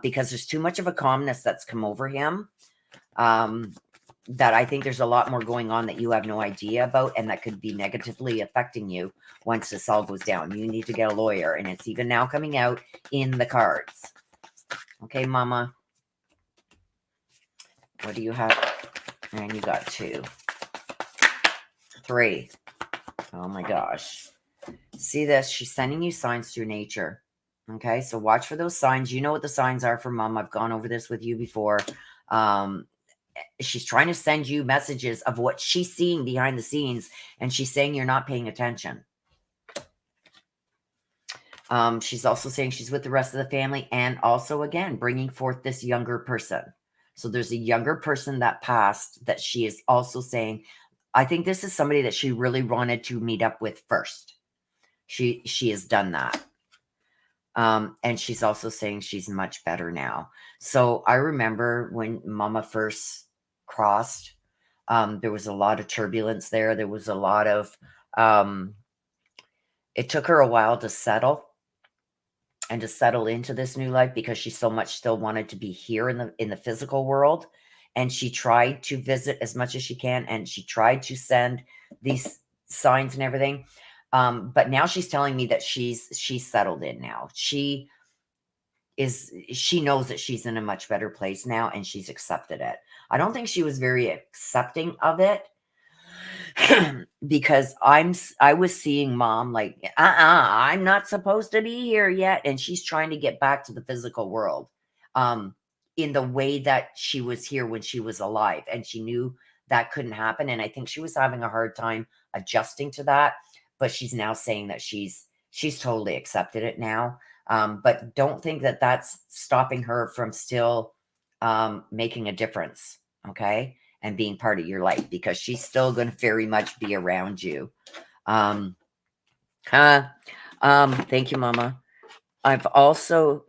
Speaker 1: because there's too much of a calmness that's come over him. That I think there's a lot more going on that you have no idea about, and that could be negatively affecting you once this all goes down. You need to get a lawyer, and it's even now coming out in the cards. Okay, Mama. What do you have? And you got 2. 3. Oh my gosh. See this? She's sending you signs through nature. Okay, so watch for those signs. You know what the signs are for Mom. I've gone over this with you before. She's trying to send you messages of what she's seeing behind the scenes, and she's saying you're not paying attention. She's also saying she's with the rest of the family, and also, again, bringing forth this younger person. So there's a younger person that passed that she is also saying, I think this is somebody that she really wanted to meet up with first. She has done that. And she's also saying she's much better now. So I remember when Mama first crossed, there was a lot of turbulence there. There was a lot of, it took her a while to settle and to settle into this new life, because she so much still wanted to be here in the physical world. And she tried to visit as much as she can, and she tried to send these signs and everything. But now she's telling me that she's settled in now. She knows that she's in a much better place now, and she's accepted it. I don't think she was very accepting of it, because I was seeing Mom like, I'm not supposed to be here yet. And she's trying to get back to the physical world, in the way that she was here when she was alive. And she knew that couldn't happen. And I think she was having a hard time adjusting to that, but she's now saying that she's totally accepted it now. But don't think that that's stopping her from still, making a difference. Okay. And being part of your life, because she's still going to very much be around you. Thank you, Mama. I've also,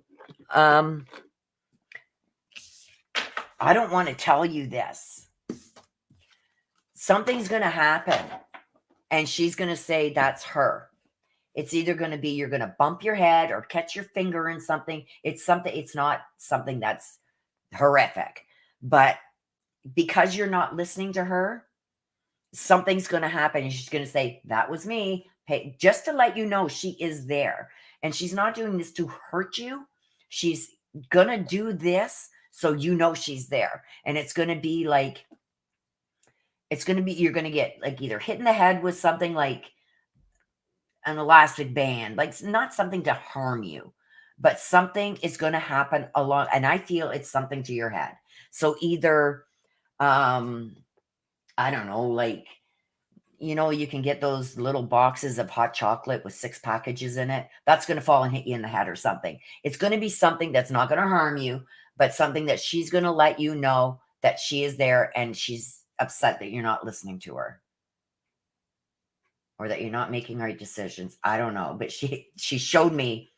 Speaker 1: I don't want to tell you this. Something's going to happen, and she's going to say that's her. It's either going to be you're going to bump your head or catch your finger in something. It's not something that's horrific, but because you're not listening to her, something's going to happen, and she's going to say, that was me. Hey, just to let you know, she is there, and she's not doing this to hurt you. She's going to do this so you know she's there. And it's going to be like, you're going to get like either hit in the head with something like an elastic band, like not something to harm you, but something is going to happen along. And I feel it's something to your head. So either, I don't know, like, you can get those little boxes of hot chocolate with 6 packages in it. That's going to fall and hit you in the head or something. It's going to be something that's not going to harm you, but something that she's going to let you know that she is there, and she's upset that you're not listening to her, or that you're not making right decisions. I don't know, but she showed me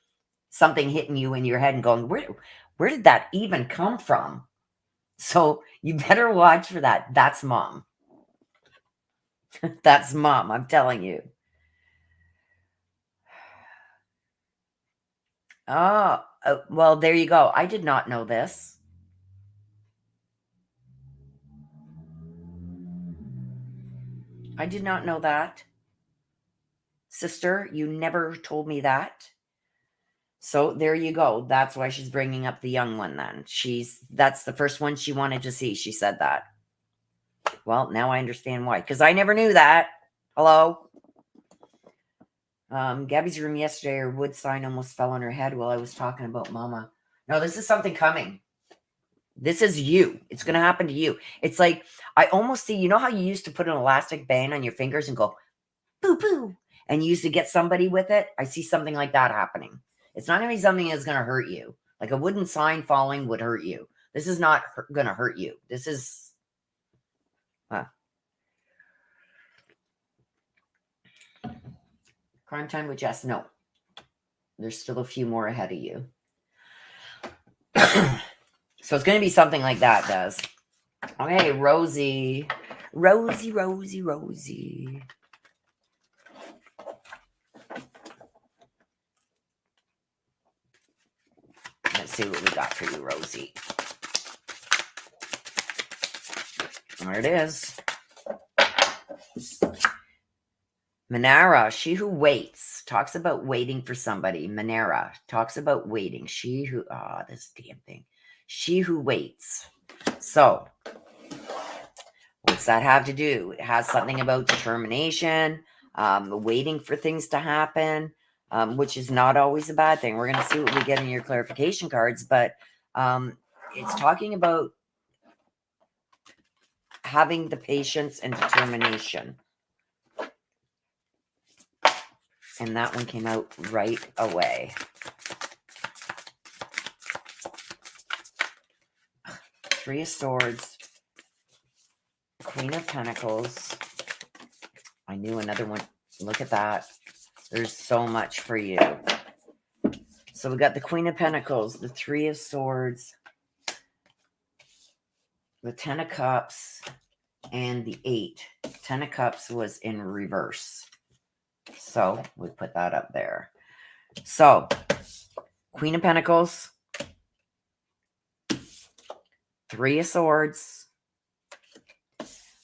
Speaker 1: something hitting you in your head and going, where did that even come from? So you better watch for that. That's Mom. That's Mom, I'm telling you. Oh, well, there you go. I did not know this. I did not know that. Sister, you never told me that. So there you go. That's why she's bringing up the young one then. That's the first one she wanted to see. She said that. Well, now I understand why, because I never knew that. Hello? Gabby's room yesterday, her wood sign almost fell on her head while I was talking about Mama. No, this is something coming. This is you. It's going to happen to you. It's like, I almost see, you know how you used to put an elastic band on your fingers and go, boo, boo, and you used to get somebody with it? I see something like that happening. It's not going to be something that's going to hurt you. Like a wooden sign falling would hurt you. This is not going to hurt you. This is... Crime time with Jess? No. There's still a few more ahead of you. So it's going to be something like that, Des. Okay, Rosie. Rosie, Rosie, Rosie. Let's see what we got for you, Rosie. There it is. Manara, she who waits, talks about waiting for somebody. Manara talks about waiting. She who, this damn thing. She who waits. So, what's that have to do? It has something about determination, waiting for things to happen, which is not always a bad thing. We're going to see what we get in your clarification cards, but it's talking about having the patience and determination. And that one came out right away. Three of Swords, Queen of Pentacles. I knew another one. Look at that. There's so much for you. So we got the Queen of Pentacles, the Three of Swords, the Ten of Cups, and the 8. 10 of Cups was in reverse. So we put that up there. So, Queen of Pentacles, Three of Swords.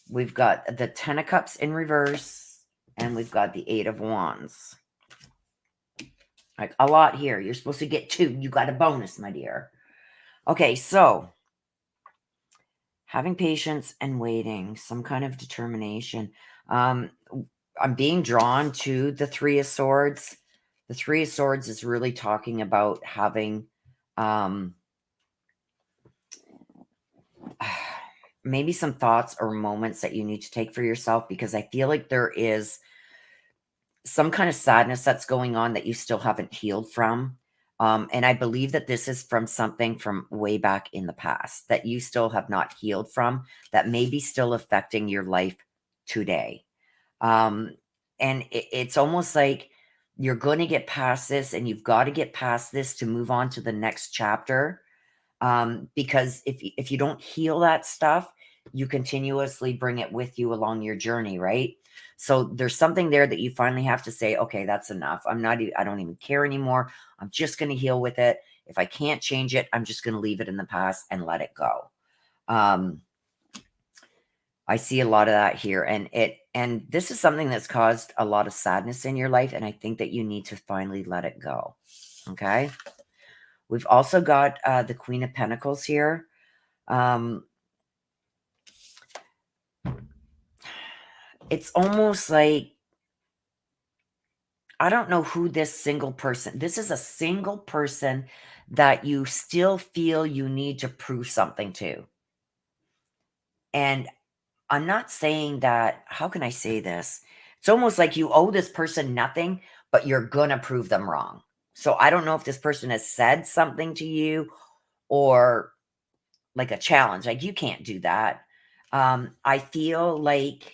Speaker 1: We've got the 10 of Cups in reverse. And we've got the 8 of Wands. Like a lot here. You're supposed to get 2. You got a bonus, my dear. Okay, so having patience and waiting, some kind of determination. I'm being drawn to the Three of Swords. The Three of Swords is really talking about having maybe some thoughts or moments that you need to take for yourself, because I feel like there is some kind of sadness that's going on that you still haven't healed from. And I believe that this is from something from way back in the past that you still have not healed from, that may be still affecting your life today. And it's almost like you're going to get past this, and you've got to get past this to move on to the next chapter. Because if you don't heal that stuff, you continuously bring it with you along your journey, right? So there's something there that you finally have to say, okay, that's enough. I don't even care anymore. I'm just going to heal with it. If I can't change it, I'm just going to leave it in the past and let it go. I see a lot of that here, and this is something that's caused a lot of sadness in your life, and I think that you need to finally let it go. Okay. We've also got the Queen of Pentacles here. It's almost like, I don't know who this single person, this is a single person that you still feel you need to prove something to. And I'm not saying that, how can I say this? It's almost like you owe this person nothing, but you're going to prove them wrong. So I don't know if this person has said something to you, or like a challenge, like you can't do that. I feel like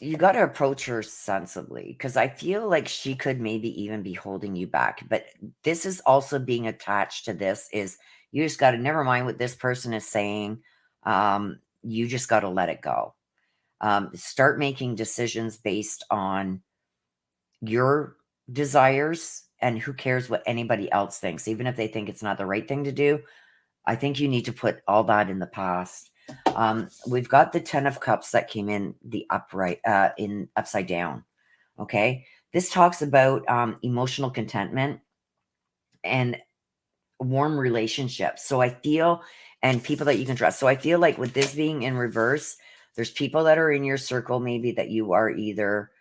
Speaker 1: you got to approach her sensibly, because I feel like she could maybe even be holding you back. But this is also being attached to this, is you just got to, never mind what this person is saying. You just got to let it go. Start making decisions based on your desires, and who cares what anybody else thinks, even if they think it's not the right thing to do. I think you need to put all that in the past. We've got the 10 of Cups that came in the upright, in upside down. Okay. This talks about emotional contentment and warm relationships. So I feel, and people that you can trust. So I feel like with this being in reverse, there's people that are in your circle, maybe that you are either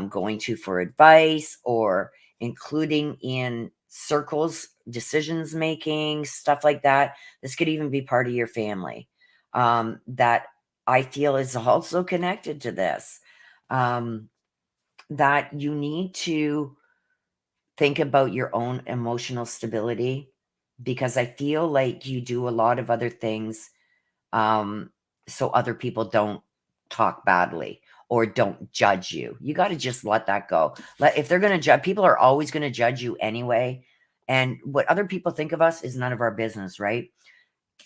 Speaker 1: going to for advice, or including in circles, decisions making, stuff like that. This could even be part of your family, that I feel is also connected to this, that you need to think about your own emotional stability, because I feel like you do a lot of other things so other people don't talk badly, or don't judge you. You got to just let that go. If they're going to judge, people are always going to judge you anyway. And what other people think of us is none of our business, right?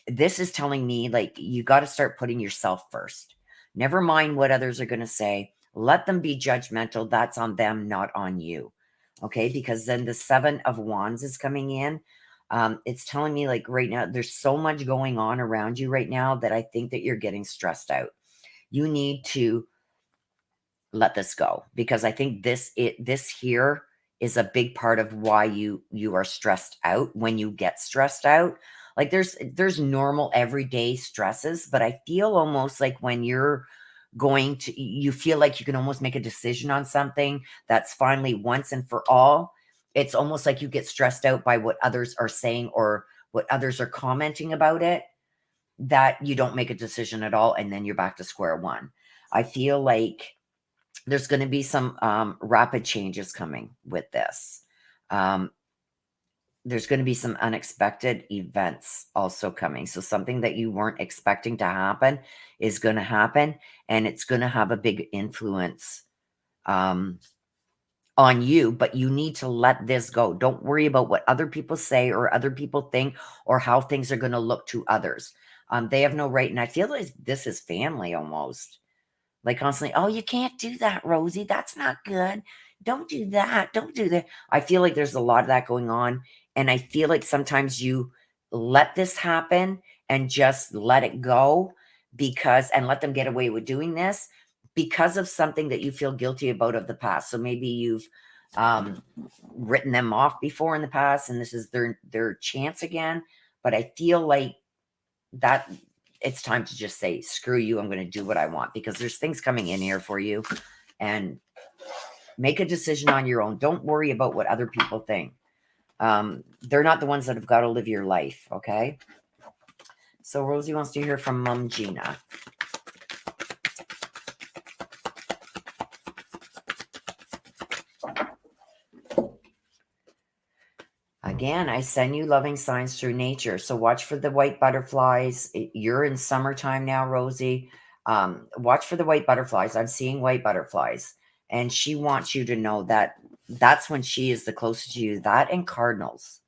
Speaker 1: This is telling me, like, you got to start putting yourself first. Never mind what others are going to say. Let them be judgmental. That's on them, not on you. Okay, because then the 7 of Wands is coming in. It's telling me, like, right now, there's so much going on around you right now that I think that you're getting stressed out. You need to let this go, because I think this here is a big part of why you are stressed out. When you get stressed out, like, there's normal everyday stresses, but I feel almost like when you're going to, you feel like you can almost make a decision on something that's finally once and for all. It's almost like you get stressed out by what others are saying or what others are commenting about it, that you don't make a decision at all, and then you're back to square one. I feel like there's going to be some rapid changes coming with this. There's going to be some unexpected events also coming. So something that you weren't expecting to happen is going to happen, and it's going to have a big influence on you, but you need to let this go. Don't worry about what other people say or other people think or how things are going to look to others. They have no right. And I feel like this is family almost. Like, constantly, oh, you can't do that, Rosie. That's not good. Don't do that. Don't do that. I feel like there's a lot of that going on. And I feel like sometimes you let this happen and just let it go, and let them get away with doing this because of something that you feel guilty about of the past. So maybe you've written them off before in the past, and this is their chance again. But I feel like that it's time to just say, screw you, I'm going to do what I want, because there's things coming in here for you, and make a decision on your own. Don't worry about what other people think. They're not the ones that have got to live your life. Okay. So Rosie wants to hear from Mom Gina. Again, I send you loving signs through nature. So watch for the white butterflies. You're in summertime now, Rosie. Watch for the white butterflies. I'm seeing white butterflies. And she wants you to know that that's when she is the closest to you. That and cardinals.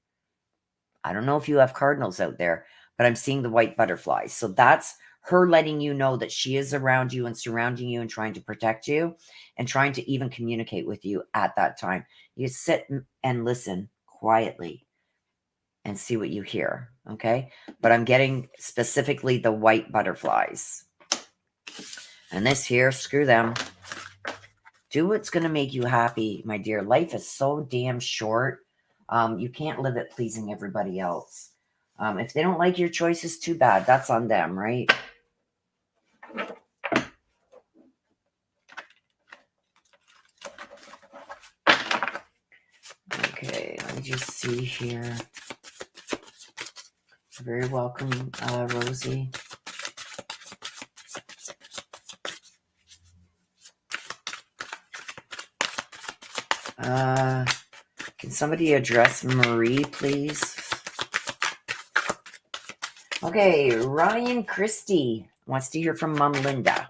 Speaker 1: I don't know if you have cardinals out there, but I'm seeing the white butterflies. So that's her letting you know that she is around you and surrounding you and trying to protect you and trying to even communicate with you at that time. You sit and listen quietly and see what you hear. Okay. But I'm getting specifically the white butterflies. And this here, screw them. Do what's going to make you happy, my dear. Life is so damn short. You can't live it pleasing everybody else. If they don't like your choices, too bad. That's on them, right? Okay, let me just see here. You're very welcome, Rosie. Can somebody address Marie, please? Okay, Ryan Christie wants to hear from Mom Linda.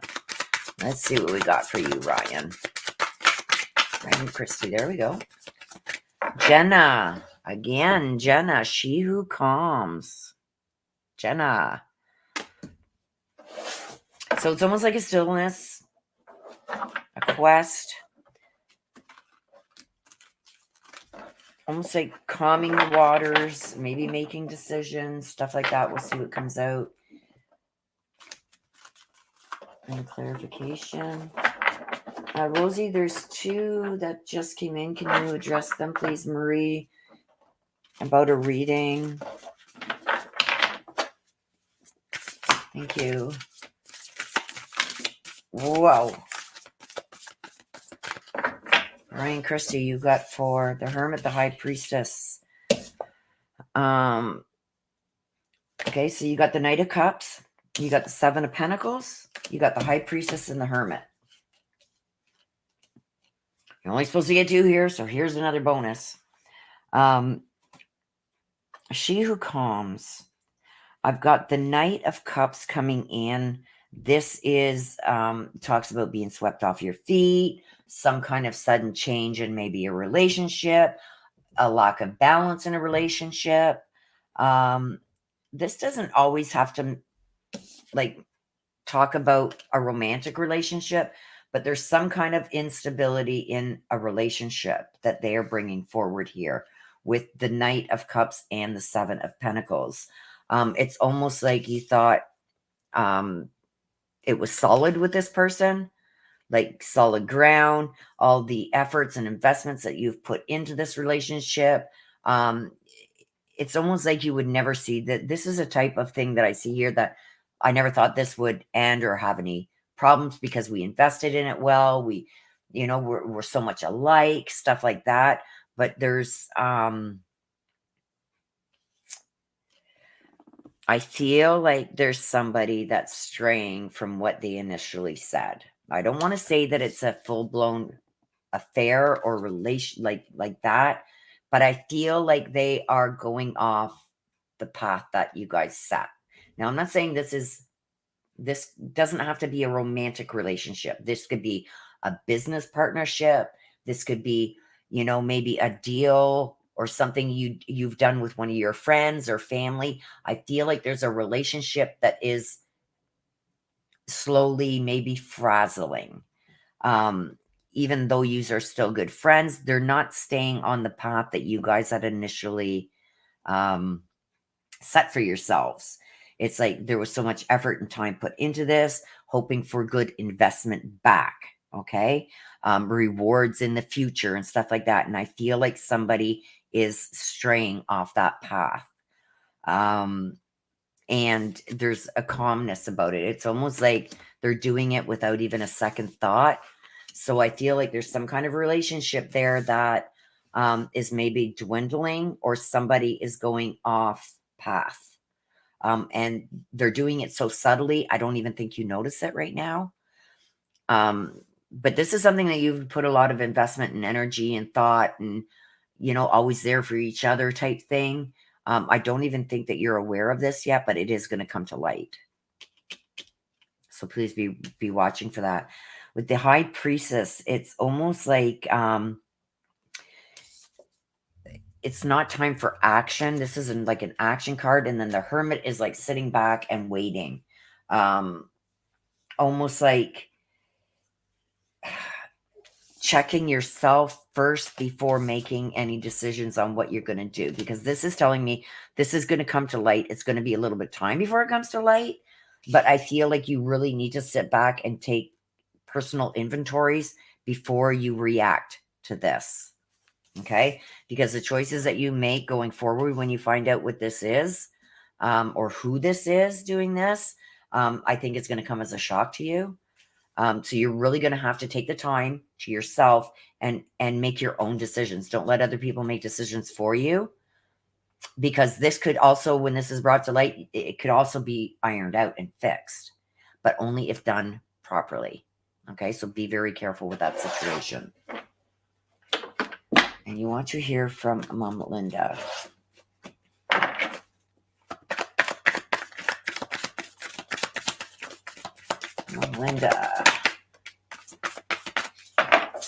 Speaker 1: Let's see what we got for you, Ryan. Ryan Christie, there we go. Jenna, again, Jenna, she who calms. Jenna. So it's almost like a stillness, a quest. Almost like calming the waters, maybe making decisions, stuff like that. We'll see what comes out. And clarification. Rosie, there's 2 that just came in. Can you address them, please, Marie? About a reading. Thank you. Whoa. Ryan Christie, you got 4. The Hermit, the High Priestess. Okay, so you got the Knight of Cups. You got the 7 of Pentacles. You got the High Priestess and the Hermit. You're only supposed to get 2 here, so here's another bonus. She who calms. I've got the Knight of Cups coming in. This is talks about being swept off your feet, some kind of sudden change in maybe a relationship, a lack of balance in a relationship. This doesn't always have to like talk about a romantic relationship, but there's some kind of instability in a relationship that they are bringing forward here with the Knight of Cups and the Seven of Pentacles. It's almost like you thought it was solid with this person, like solid ground, all the efforts and investments that you've put into this relationship. Um, it's almost like you would never see that. This is a type of thing that I see here that I never thought this would end or have any problems because we invested in it well. We're so much alike, stuff like that. But there's, I feel like there's somebody that's straying from what they initially said. I don't want to say that it's a full blown affair or relation like that, but I feel like they are going off the path that you guys set. Now, I'm not saying this doesn't have to be a romantic relationship. This could be a business partnership. This could be, maybe a deal or something you've done with one of your friends or family. I feel like there's a relationship that is slowly maybe frazzling. Um, Even though you are still good friends, they're not staying on the path that you guys had initially set for yourselves. It's like there was so much effort and time put into this, hoping for good investment back. Okay. Rewards in the future and stuff like that. And I feel like somebody is straying off that path. And there's a calmness about it. It's almost like they're doing it without even a second thought. So I feel like there's some kind of relationship there that is maybe dwindling, or somebody is going off path. And they're doing it so subtly, I don't even think you notice it right now. But this is something that you've put a lot of investment and energy and thought and, always there for each other type thing. I don't even think that you're aware of this yet, but it is going to come to light. So please be watching for that. With the High Priestess, it's almost like it's not time for action. This isn't like an action card. And then the Hermit is like sitting back and waiting. Almost like checking yourself first before making any decisions on what you're going to do, because this is telling me this is going to come to light. It's going to be a little bit time before it comes to light, but I feel like you really need to sit back and take personal inventories before you react to this. Okay, because the choices that you make going forward, when you find out what this is, or who this is doing this, I think it's going to come as a shock to you. So you're really going to have to take the time to yourself and make your own decisions. Don't let other people make decisions for you, because this could also, when this is brought to light, it could also be ironed out and fixed, but only if done properly. Okay, so be very careful with that situation. And you want to hear from Mom Linda. Mom Linda.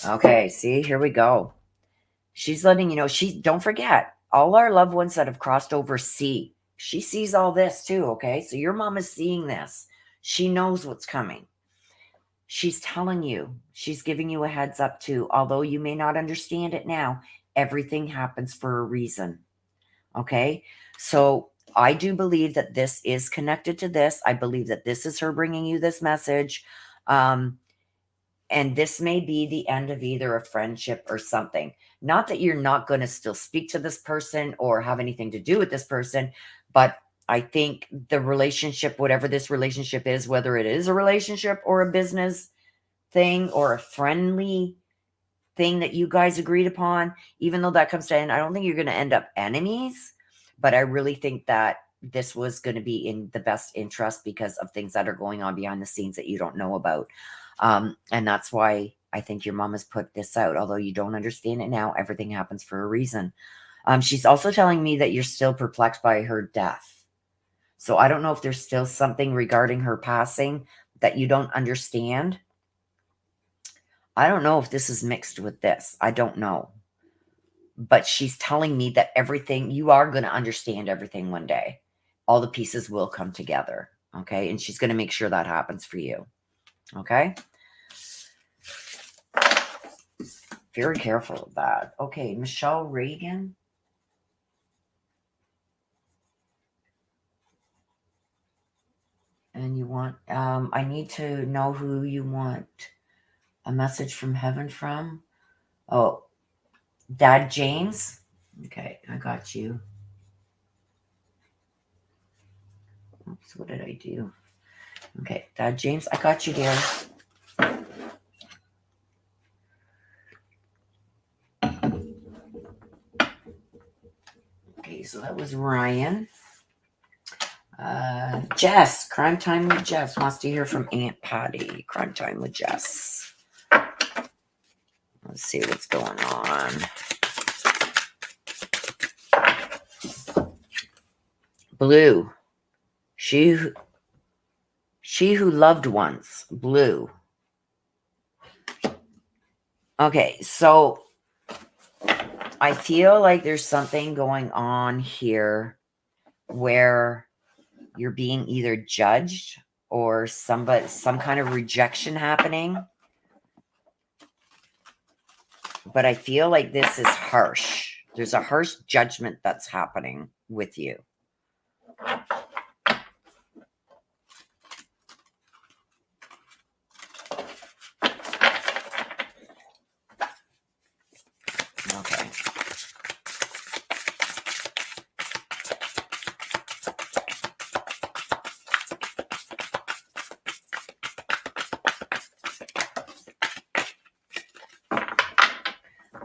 Speaker 1: Okay, see, here we go. She's letting you know, don't forget, all our loved ones that have crossed over see. She sees all this too, okay? So your mom is seeing this. She knows what's coming. She's telling you, she's giving you a heads up too. Although you may not understand it now, everything happens for a reason. Okay? So I do believe that this is connected to this. I believe that this is her bringing you this message. And this may be the end of either a friendship or something. Not that you're not going to still speak to this person or have anything to do with this person, but I think the relationship, whatever this relationship is, whether it is a relationship or a business thing or a friendly thing that you guys agreed upon, even though that comes to end, I don't think you're going to end up enemies, but I really think that this was going to be in the best interest because of things that are going on behind the scenes that you don't know about. And that's why I think your mom has put this out. Although you don't understand it now, everything happens for a reason. She's also telling me that you're still perplexed by her death. So I don't know if there's still something regarding her passing that you don't understand. I don't know if this is mixed with this. I don't know. But she's telling me that everything, you are going to understand everything one day. All the pieces will come together. Okay. And she's going to make sure that happens for you. Okay. Very careful of that. Okay. Michelle Reagan. And you want, I need to know who you want a message from heaven from. Oh, Dad James. Okay. I got you. Oops, what did I do? Okay, Dad James, I got you, dear. Okay, so that was Ryan. Jess, Crime Time with Jess wants to hear from Aunt Patty. Crime Time with Jess. Let's see what's going on. Blue. She who loved once. Blue. Okay, so I feel like there's something going on here where you're being either judged or some kind of rejection happening. But I feel like this is harsh. There's a harsh judgment that's happening with you. Okay.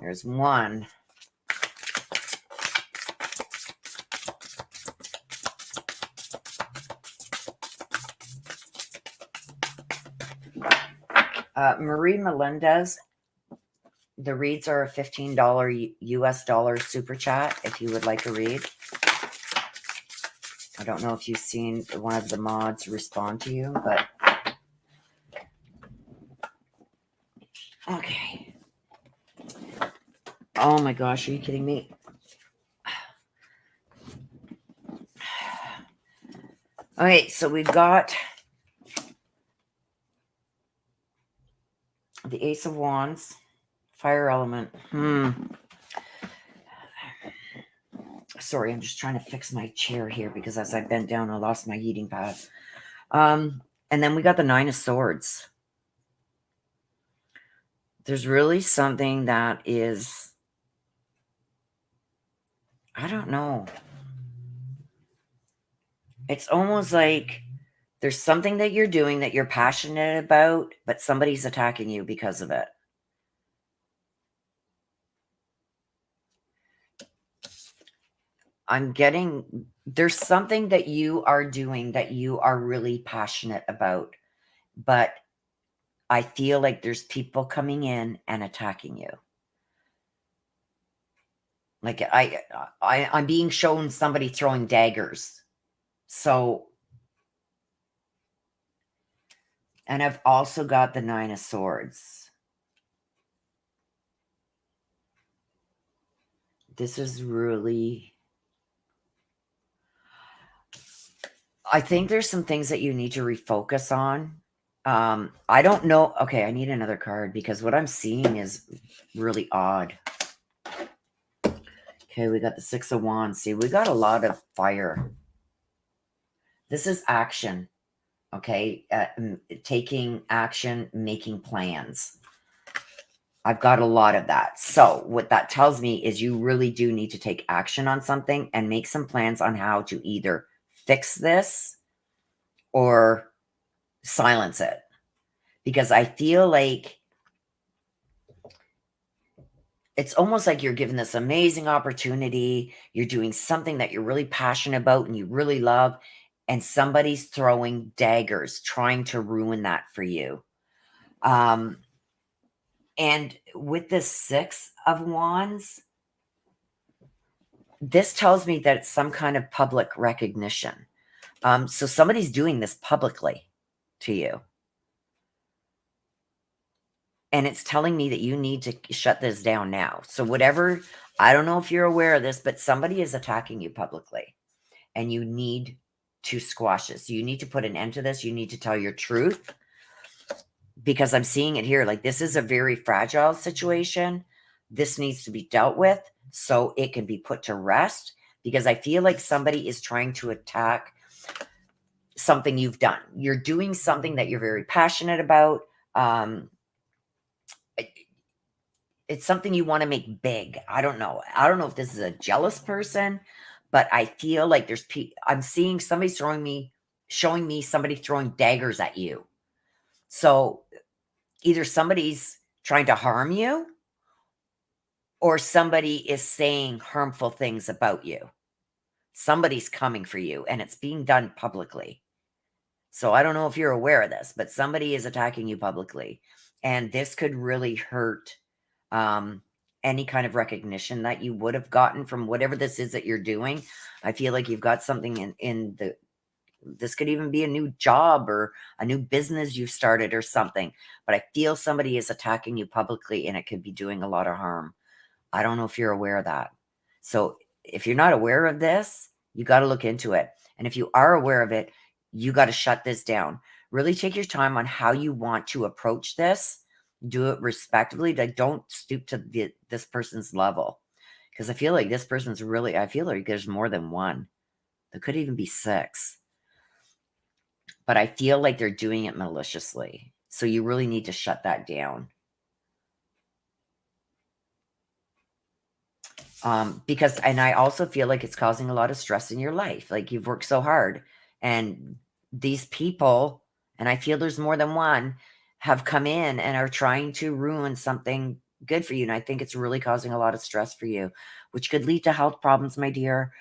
Speaker 1: There's one. Marie Melendez. The reads are a $15 US dollar super chat if you would like a read. I don't know if you've seen one of the mods respond to you, but okay. Oh my gosh, are you kidding me? Okay, so we've got the Ace of Wands, Fire Element. Sorry, I'm just trying to fix my chair here because as I bent down, I lost my heating pad. And then we got the Nine of Swords. There's really something that is, I don't know. It's almost like there's something that you're doing that you're passionate about, but somebody's attacking you because of it. I'm getting, there's something that you are doing that you are really passionate about, but I feel like there's people coming in and attacking you. Like I'm being shown somebody throwing daggers. So, and I've also got the Nine of Swords. This is really, I think there's some things that you need to refocus on. I don't know. Okay, I need another card because what I'm seeing is really odd. Okay, we got the Six of Wands. See, we got a lot of fire. This is action. Okay, taking action, making plans. I've got a lot of that. So what that tells me is you really do need to take action on something and make some plans on how to either fix this or silence it. Because I feel like it's almost like you're given this amazing opportunity. You're doing something that you're really passionate about and you really love. And somebody's throwing daggers, trying to ruin that for you. And with the Six of Wands, this tells me that it's some kind of public recognition. So somebody's doing this publicly to you. And it's telling me that you need to shut this down now. So whatever, I don't know if you're aware of this, but somebody is attacking you publicly and you need to squash this. You need to put an end to this. You need to tell your truth, because I'm seeing it here. Like, this is a very fragile situation. This needs to be dealt with so it can be put to rest, because I feel like somebody is trying to attack something you've done. You're doing something that you're very passionate about. It's something you want to make big. I don't know. I don't know if this is a jealous person, but I feel like I'm seeing somebody showing me somebody throwing daggers at you. So either somebody's trying to harm you or somebody is saying harmful things about you. Somebody's coming for you and it's being done publicly. So I don't know if you're aware of this, but somebody is attacking you publicly. And this could really hurt any kind of recognition that you would have gotten from whatever this is that you're doing. I feel like you've got something this could even be a new job or a new business you've started or something. But I feel somebody is attacking you publicly and it could be doing a lot of harm. I don't know if you're aware of that. So if you're not aware of this, you got to look into it. And if you are aware of it, you got to shut this down. Really take your time on how you want to approach this. Do it respectively. Like, don't stoop to this person's level. Because I feel like this person's I feel like there's more than one. There could even be 6. But I feel like they're doing it maliciously. So you really need to shut that down. Because, and I also feel like it's causing a lot of stress in your life. Like, you've worked so hard and these people, and I feel there's more than one, have come in and are trying to ruin something good for you. And I think it's really causing a lot of stress for you, which could lead to health problems, my dear.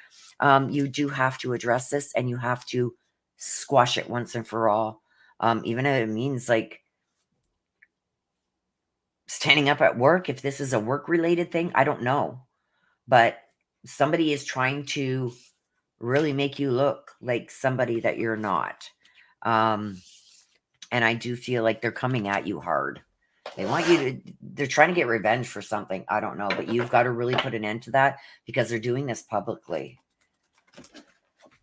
Speaker 1: You do have to address this and you have to squash it once and for all. Even if it means like standing up at work, if this is a work related thing, I don't know. But somebody is trying to really make you look like somebody that you're not. And I do feel like they're coming at you hard. They're trying to get revenge for something. I don't know, but you've got to really put an end to that because they're doing this publicly.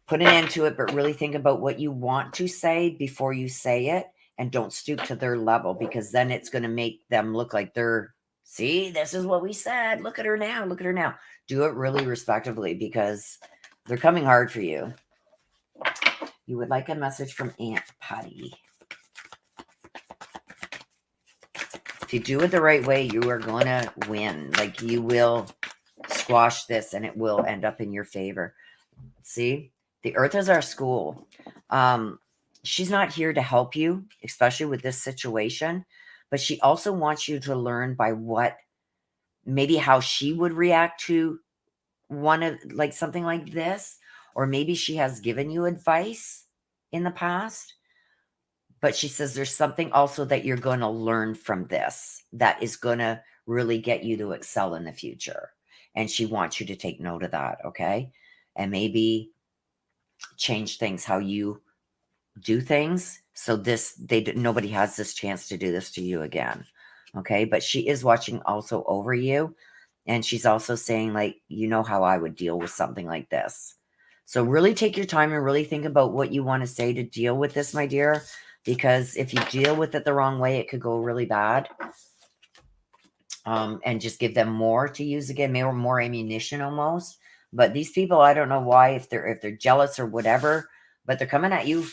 Speaker 1: Put an end to it, but really think about what you want to say before you say it, and don't stoop to their level, because then it's going to make them look like see, this is what we said. Look at her now. Look at her now. Do it really respectively because they're coming hard for you. You would like a message from Aunt Patty. If you do it the right way, you are going to win. Like, you will squash this and it will end up in your favor. See, the earth is our school. She's not here to help you, especially with this situation, but she also wants you to learn by maybe how she would react to something like this, or maybe she has given you advice in the past. But she says there's something also that you're going to learn from this that is going to really get you to excel in the future. And she wants you to take note of that, okay? And maybe change things, how you do things, so nobody has this chance to do this to you again, okay? But she is watching also over you, and she's also saying, like, you know how I would deal with something like this. So really take your time and really think about what you want to say to deal with this, my dear, because if you deal with it the wrong way, it could go really bad. And just give them more to use again, more ammunition almost. But these people, I don't know why, if they're jealous or whatever, but they're coming at you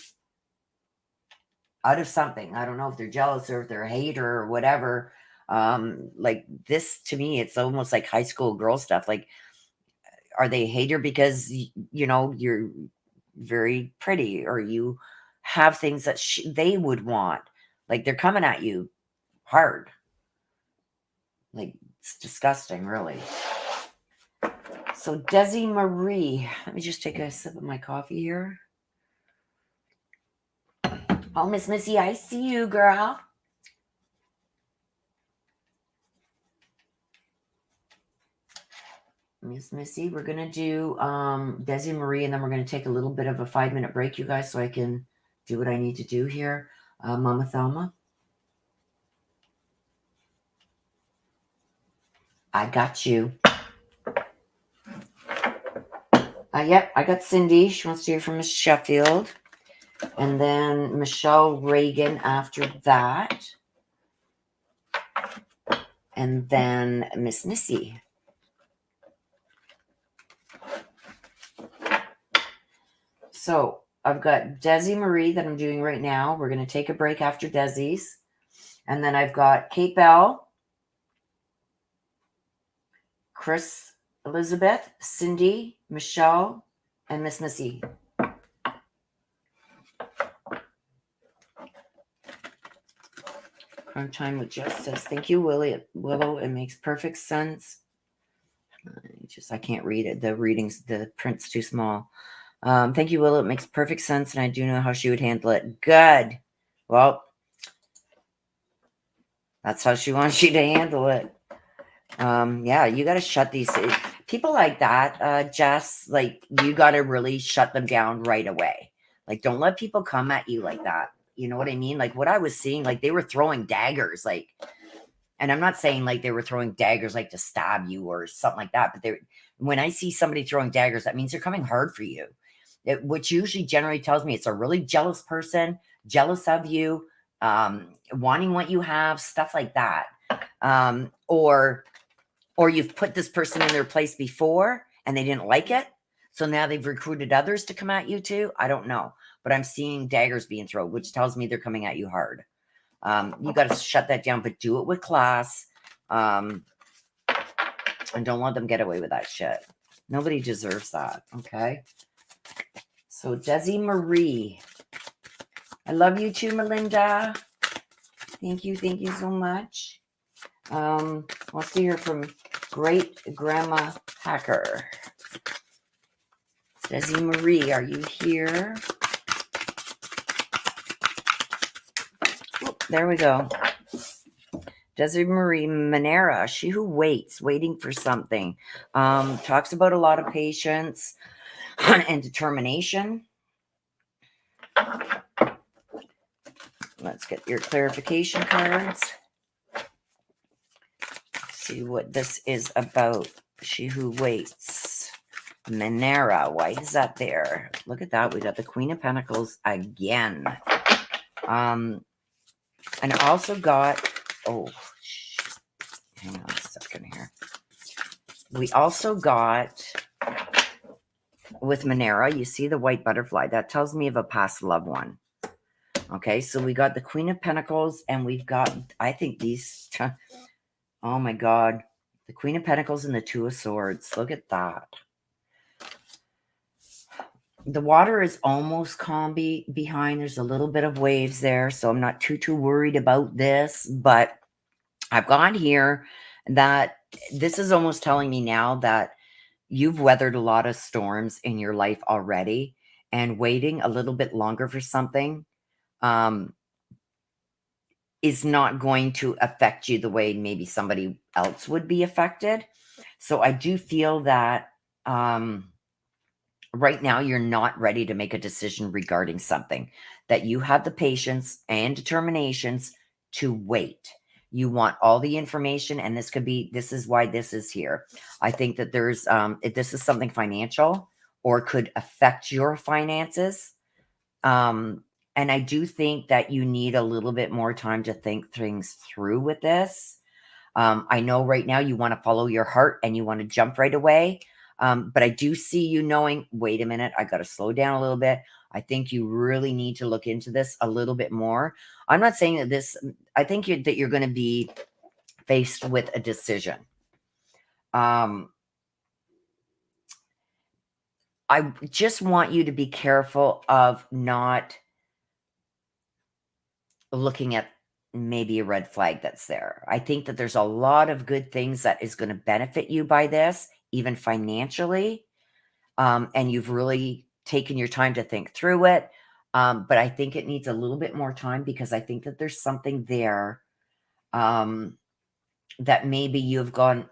Speaker 1: out of something. I don't know if they're jealous or if they're a hater or whatever. Like this, to me, it's almost like high school girl stuff. Like, are they a hater because, you're very pretty or you have things that they would want? Like, they're coming at you hard. Like, it's disgusting, really. So, Desi Marie, let me just take a sip of my coffee here. Oh, Miss Missy, I see you, girl. Miss Missy, we're going to do Desi Marie, and then we're going to take a little bit of a 5-minute break, you guys, so I can do what I need to do here. Mama Thelma. I got you. Yep, I got Cindy. She wants to hear from Miss Sheffield. And then Michelle Reagan after that. And then Miss Missy. So I've got Desi Marie that I'm doing right now. We're going to take a break after Desi's. And then I've got Kate Bell, Chris, Elizabeth, Cindy, Michelle, and Miss Missy. Crime Time with Jess says, thank you, Willow. It makes perfect sense. I can't read it. The print's too small. Thank you, Willow. It makes perfect sense, and I do know how she would handle it. Good. Well, that's how she wants you to handle it. Yeah, you got to shut these people like that, Jess. Like, you got to really shut them down right away. Like, don't let people come at you like that. You know what I mean? Like, what I was seeing, like, they were throwing daggers, like, and I'm not saying like they were throwing daggers like to stab you or something like that, but when I see somebody throwing daggers, that means they're coming hard for you. Which usually generally tells me it's a really jealous person, jealous of you, wanting what you have, stuff like that. Or you've put this person in their place before and they didn't like it. So now they've recruited others to come at you too. I don't know, but I'm seeing daggers being thrown, which tells me they're coming at you hard. You got to shut that down, but do it with class. And don't let them get away with that shit. Nobody deserves that. Okay. So Desi Marie, I love you too, Melinda. Thank you so much. Wants to hear from Great Grandma Hacker. Desi Marie, are you here? Oh, there we go. Desi Marie Manera, she who waits, waiting for something. Talks about a lot of patience and determination. Let's get your clarification cards. See what this is about. She who waits. Manera. Why is that there? Look at that. We got the Queen of Pentacles again. And I also got, hang on a second here. We also got, with Manera, you see the white butterfly. That tells me of a past loved one. Okay, so we got the Queen of Pentacles, and we've got, I think these, oh my God, the Queen of Pentacles and the Two of Swords. Look at that. The water is almost calm behind. There's a little bit of waves there, so I'm not too worried about this. But I've gone here that this is almost telling me now that you've weathered a lot of storms in your life already, and waiting a little bit longer for something is not going to affect you the way maybe somebody else would be affected. So I do feel that right now you're not ready to make a decision regarding something, that you have the patience and determinations to wait. You want all the information, and this is why this is here. I think that there's if this is something financial or could affect your finances. And I do think that you need a little bit more time to think things through with this. I know right now you want to follow your heart and you want to jump right away. But I do see you knowing, wait a minute, I got to slow down a little bit. I think you really need to look into this a little bit more. I'm not saying that I think that you're going to be faced with a decision. I just want you to be careful of not looking at maybe a red flag that's there. I think that there's a lot of good things that is going to benefit you by this, even financially. And you've really taken your time to think through it. But I think it needs a little bit more time, because I think that there's something there that maybe you've gone,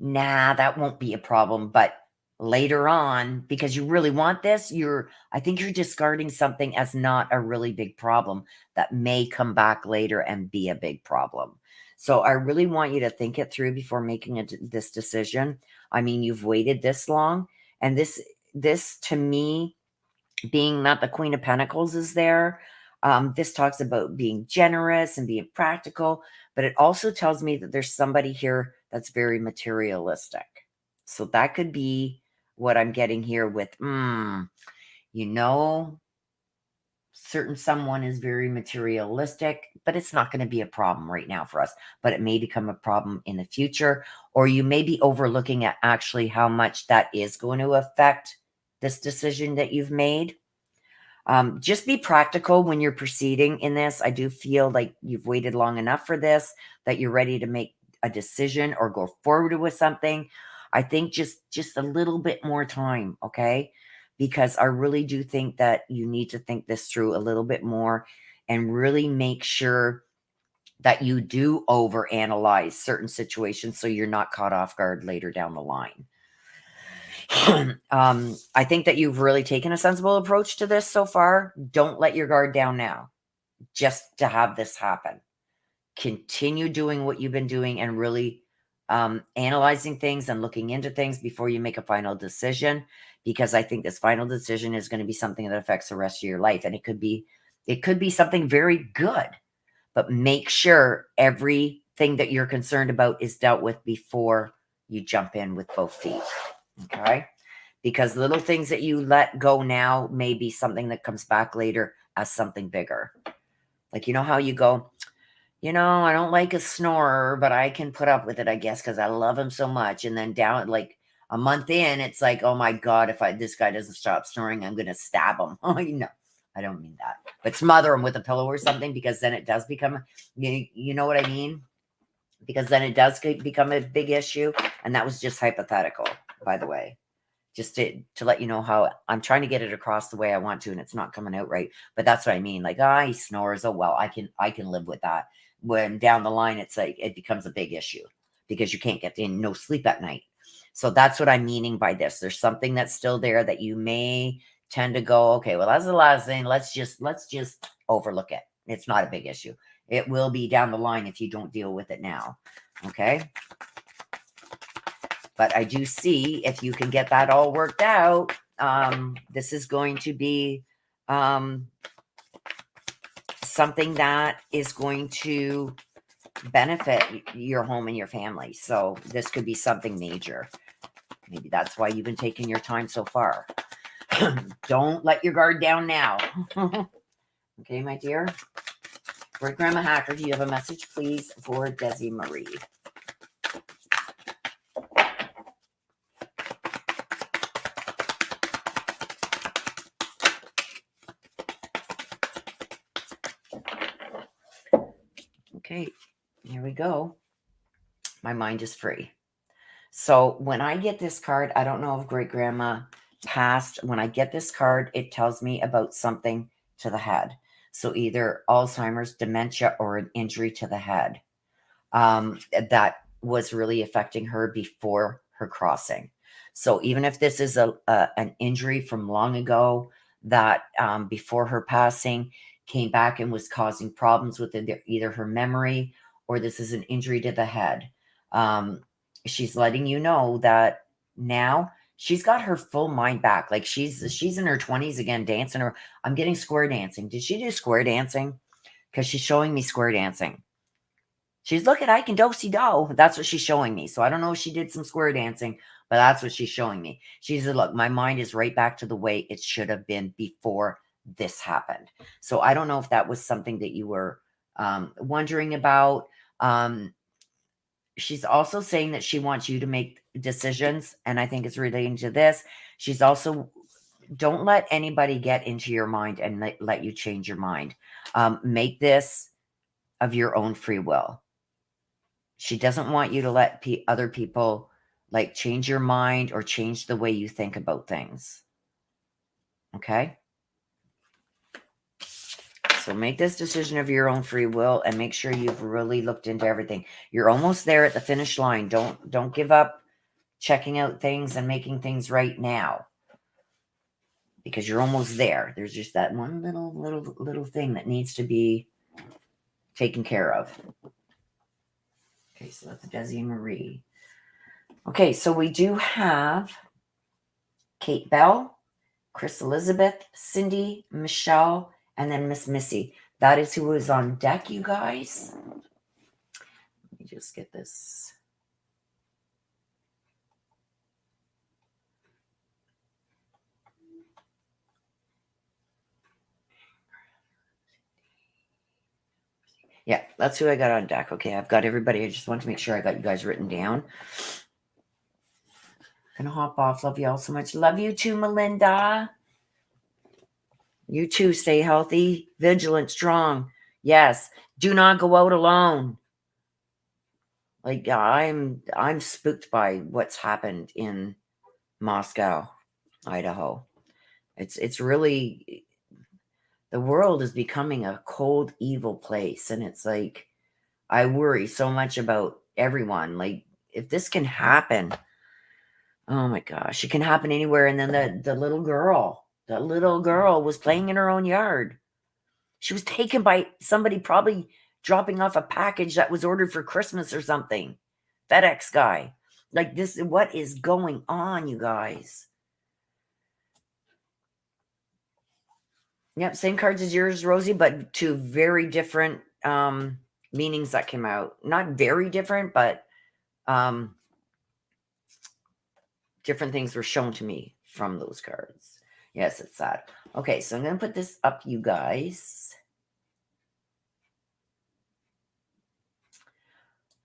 Speaker 1: nah, that won't be a problem. But later on, because you really want this, I think you're discarding something as not a really big problem that may come back later and be a big problem. So I really want you to think it through before making this decision. I mean, you've waited this long, and this to me, being that the Queen of Pentacles is there, this talks about being generous and being practical, but it also tells me that there's somebody here that's very materialistic. So that could be what I'm getting here with, you know, certain someone is very materialistic, but it's not going to be a problem right now for us, but it may become a problem in the future, or you may be overlooking at actually how much that is going to affect this decision that you've made. Just be practical when you're proceeding in this. I do feel like you've waited long enough for this, that you're ready to make a decision or go forward with something. I think just a little bit more time, okay? Because I really do think that you need to think this through a little bit more and really make sure that you do overanalyze certain situations so you're not caught off guard later down the line. I think that you've really taken a sensible approach to this so far. Don't let your guard down now, just to have this happen. Continue doing what you've been doing and really analyzing things and looking into things before you make a final decision, because I think this final decision is going to be something that affects the rest of your life. And it could be something very good, but make sure everything that you're concerned about is dealt with before you jump in with both feet. Okay? Because little things that you let go now may be something that comes back later as something bigger. Like, you know how you go, I don't like a snorer, but I can put up with it, I guess, because I love him so much. And then down like a month in, it's like, oh my God, if this guy doesn't stop snoring, I'm going to stab him. Oh, I don't mean that. But smother him with a pillow or something, because then it does become, you know what I mean? Because then it does become a big issue. And that was just hypothetical, by the way. Just to let you know how I'm trying to get it across the way I want to, and it's not coming out right. But that's what I mean. Like, he snores. Oh, well, I can live with that. When down the line, it's like it becomes a big issue because you can't get no sleep at night. So that's what I'm meaning by this. There's something that's still there that you may tend to go, okay, well, that's the last thing. Let's just overlook it. It's not a big issue. It will be down the line if you don't deal with it now. Okay. But I do see if you can get that all worked out, this is going to be something that is going to benefit your home and your family. So this could be something major. Maybe that's why you've been taking your time so far. Don't let your guard down now. Okay, my dear. Great Grandma Hacker, do you have a message, please, for Desi Marie? Okay, here we go. My mind is free. So when I get this card, I don't know if Great Grandma passed. When I get this card, it tells me about something to the head. So either Alzheimer's, dementia, or an injury to the head that was really affecting her before her crossing. So even if this is an injury from long ago that before her passing came back and was causing problems with either her memory, or this is an injury to the head, she's letting you know that now she's got her full mind back. Like she's in her 20s again, dancing. Or I'm getting square dancing. Did she do square dancing? Because she's showing me square dancing. She's looking, I can do-si-do. That's what she's showing me. So I don't know if she did some square dancing, but that's what she's showing me. She said, look, my mind is right back to the way it should have been before this happened. So I don't know if that was something that you were wondering about. She's also saying that she wants you to make decisions, and I think it's relating to this. She's also, don't let anybody get into your mind and let you change your mind. Make this of your own free will. She doesn't want you to let other people like change your mind or change the way you think about things. Okay? So make this decision of your own free will and make sure you've really looked into everything. You're almost there at the finish line. Don't give up checking out things and making things right now, because you're almost there. There's just that one little thing that needs to be taken care of. Okay, so that's Desi Marie. Okay, so we do have Kate Bell, Chris Elizabeth, Cindy, Michelle, and then Miss Missy. That is who is on deck, you guys. Let me just get this. Yeah, that's who I got on deck. Okay, I've got everybody. I just want to make sure I got you guys written down. Gonna hop off. Love you all so much. Love you too, Melinda. You too. Stay healthy, vigilant, strong. Yes. Do not go out alone. Like I'm spooked by what's happened in Moscow, Idaho. It's really, the world is becoming a cold, evil place, and it's like I worry so much about everyone. Like if this can happen, oh my gosh, it can happen anywhere. And then the little girl, was playing in her own yard. She was taken by somebody probably dropping off a package that was ordered for Christmas or something. FedEx guy. Like this, what is going on, you guys? Yep, same cards as yours, Rosie, but two very different meanings that came out. Not very different, but different things were shown to me from those cards. Yes, it's sad. Okay, so I'm going to put this up, you guys.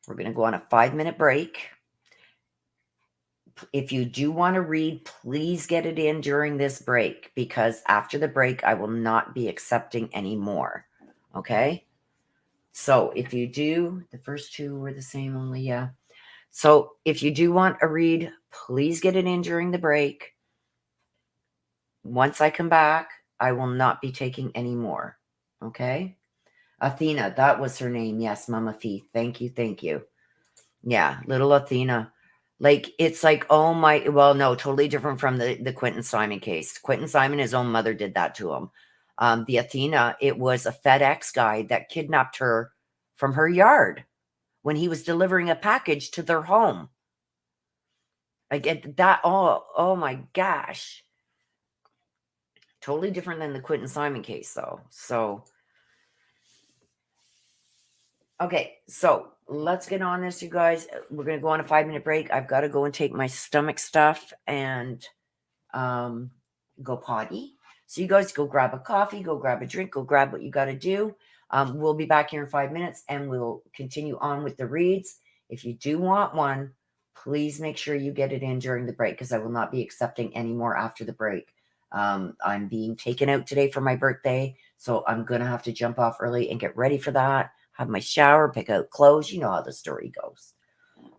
Speaker 1: We're going to go on a 5-minute break. If you do want to read, please get it in during this break, because after the break, I will not be accepting any more. Okay? So if you do, the first two were the same only, yeah. So if you do want a read, please get it in during the break. Once I come back, I will not be taking any more. Okay? Athena, that was her name. Yes, Mama Fee. Thank you. Thank you. Yeah, little Athena. Like, it's like, oh my, well, no, totally different from the Quentin Simon case. Quentin Simon, his own mother did that to him. The Athena, it was a FedEx guy that kidnapped her from her yard when he was delivering a package to their home. I get that. Oh my gosh. Totally different than the Quentin Simon case, though. So, okay, so let's get on this, you guys. We're going to go on a 5-minute break. I've got to go and take my stomach stuff and go potty. So you guys go grab a coffee, go grab a drink, go grab what you got to do. We'll be back here in 5 minutes and we'll continue on with the reads. If you do want one, please make sure you get it in during the break, because I will not be accepting any more after the break. I'm being taken out today for my birthday, so I'm going to have to jump off early and get ready for that. Have my shower, pick out clothes. You know how the story goes.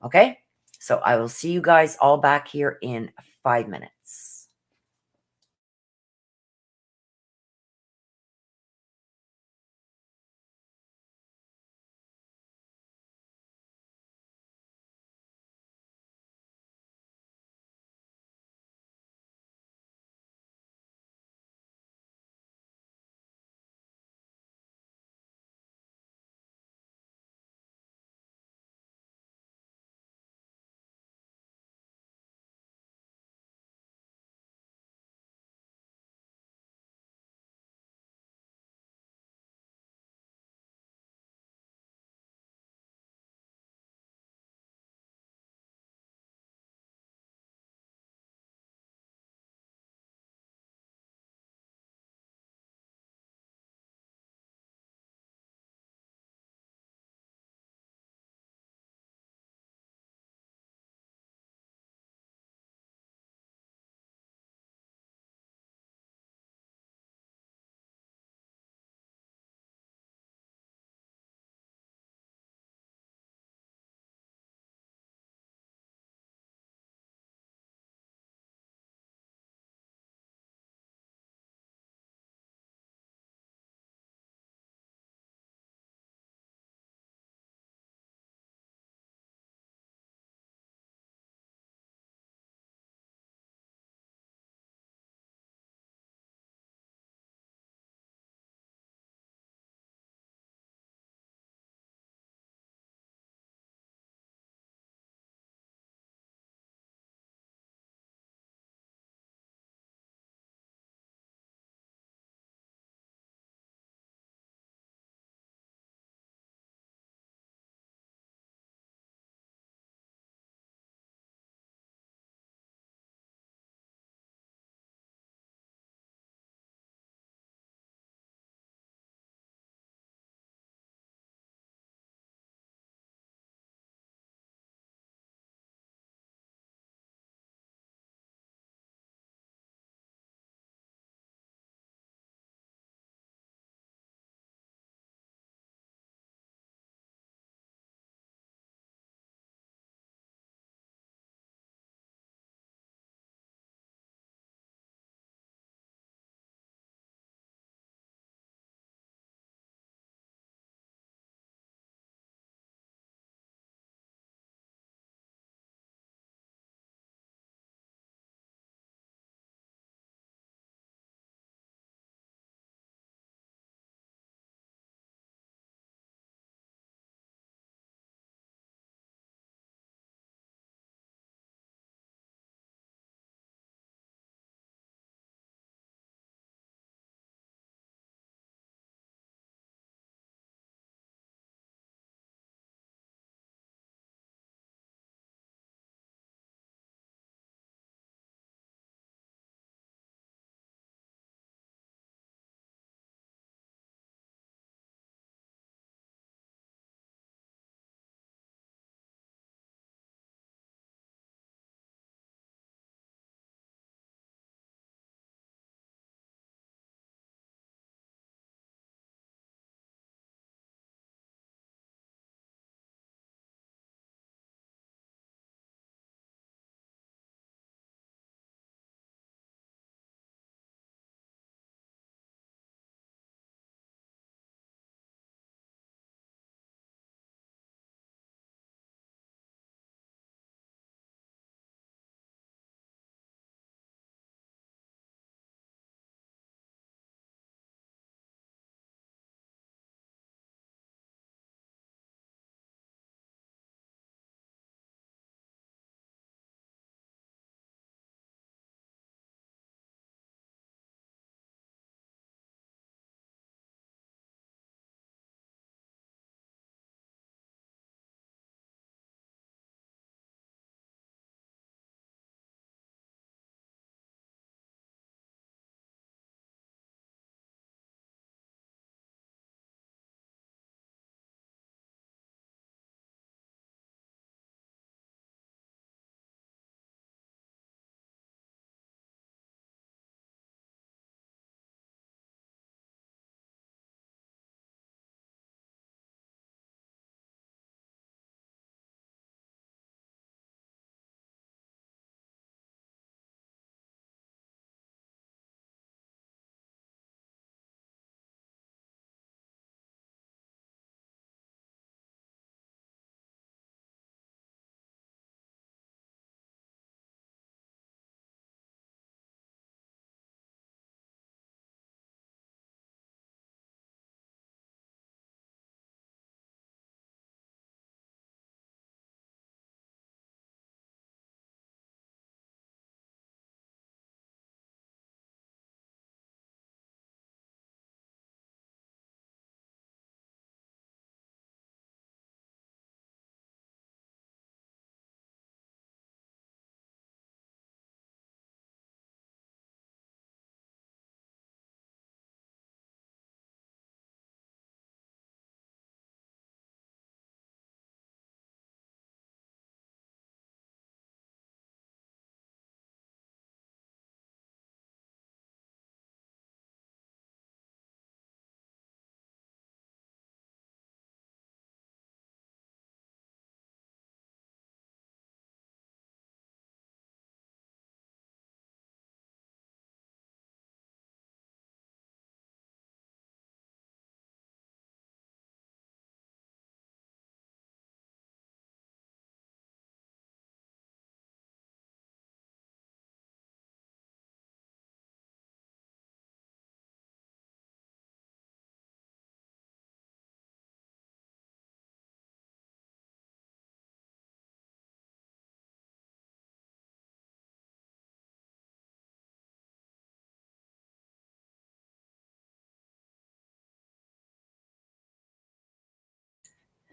Speaker 1: Okay? So I will see you guys all back here in 5 minutes.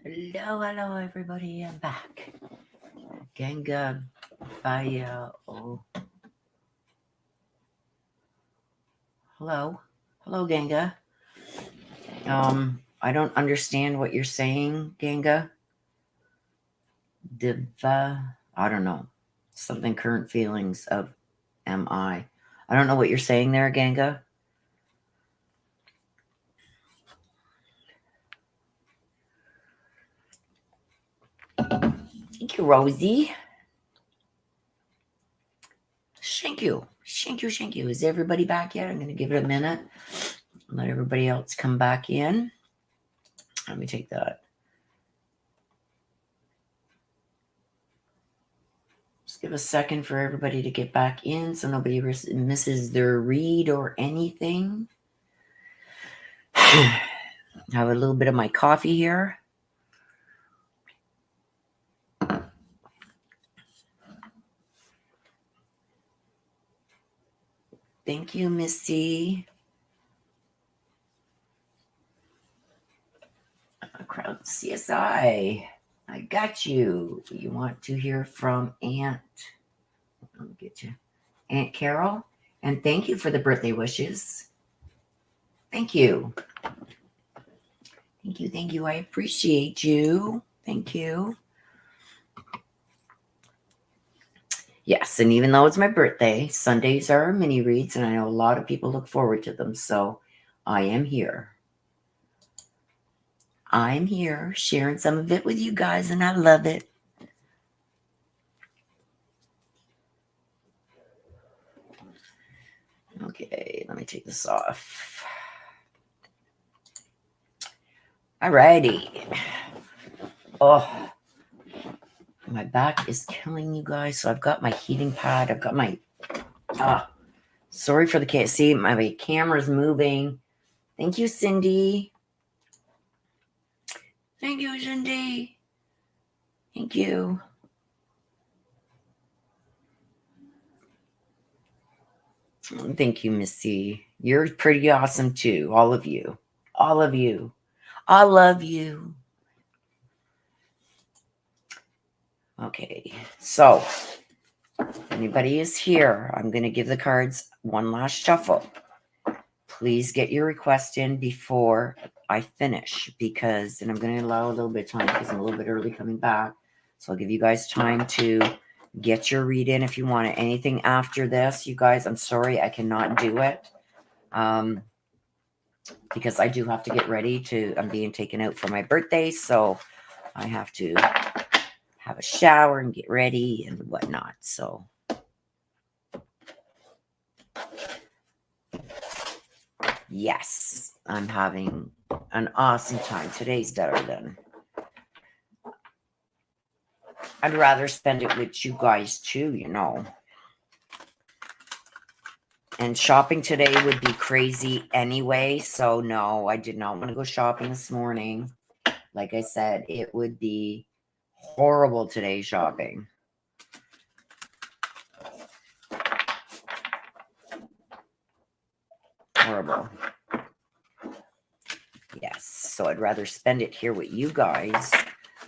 Speaker 1: Hello, everybody. I'm back. Ganga Baya. Oh, hello. Hello, Ganga. I don't understand what you're saying, Ganga. Diva. I don't know. Something current feelings of MI. I don't know what you're saying there, Ganga. Thank you, Rosie. Thank you. Thank you. Is everybody back yet? I'm going to give it a minute. Let everybody else come back in. Let me take that. Just give a second for everybody to get back in so nobody misses their read or anything. Have a little bit of my coffee here. Thank you, Missy. Crowd CSI. I got you. You want to hear from Aunt? Let me get you. Aunt Carol. And thank you for the birthday wishes. Thank you. Thank you. I appreciate you. Thank you. Yes, and even though it's my birthday, Sundays are mini reads, and I know a lot of people look forward to them, so I am here. I'm here sharing some of it with you guys, and I love it. Okay, let me take this off. Alrighty. Oh, my back is killing you guys, so I've got my heating pad. I've got my... sorry for the case. See, my camera's moving. Thank you, Cindy. Thank you, Cindy. Thank you. Thank you, Missy. You're pretty awesome, too. All of you. All of you. I love you. Okay, so if anybody is here, I'm going to give the cards one last shuffle. Please get your request in before I finish, and I'm going to allow a little bit of time because I'm a little bit early coming back. So I'll give you guys time to get your read in if you want it. Anything after this, you guys, I'm sorry I cannot do it because I do have to get ready I'm being taken out for my birthday, so I have to have a shower and get ready and whatnot. So yes, I'm having an awesome time. Today's better than... I'd rather spend it with you guys too, you know. And shopping today would be crazy anyway. So no, I did not want to go shopping this morning. Like I said, it would be horrible today shopping. Horrible. Yes, so I'd rather spend it here with you guys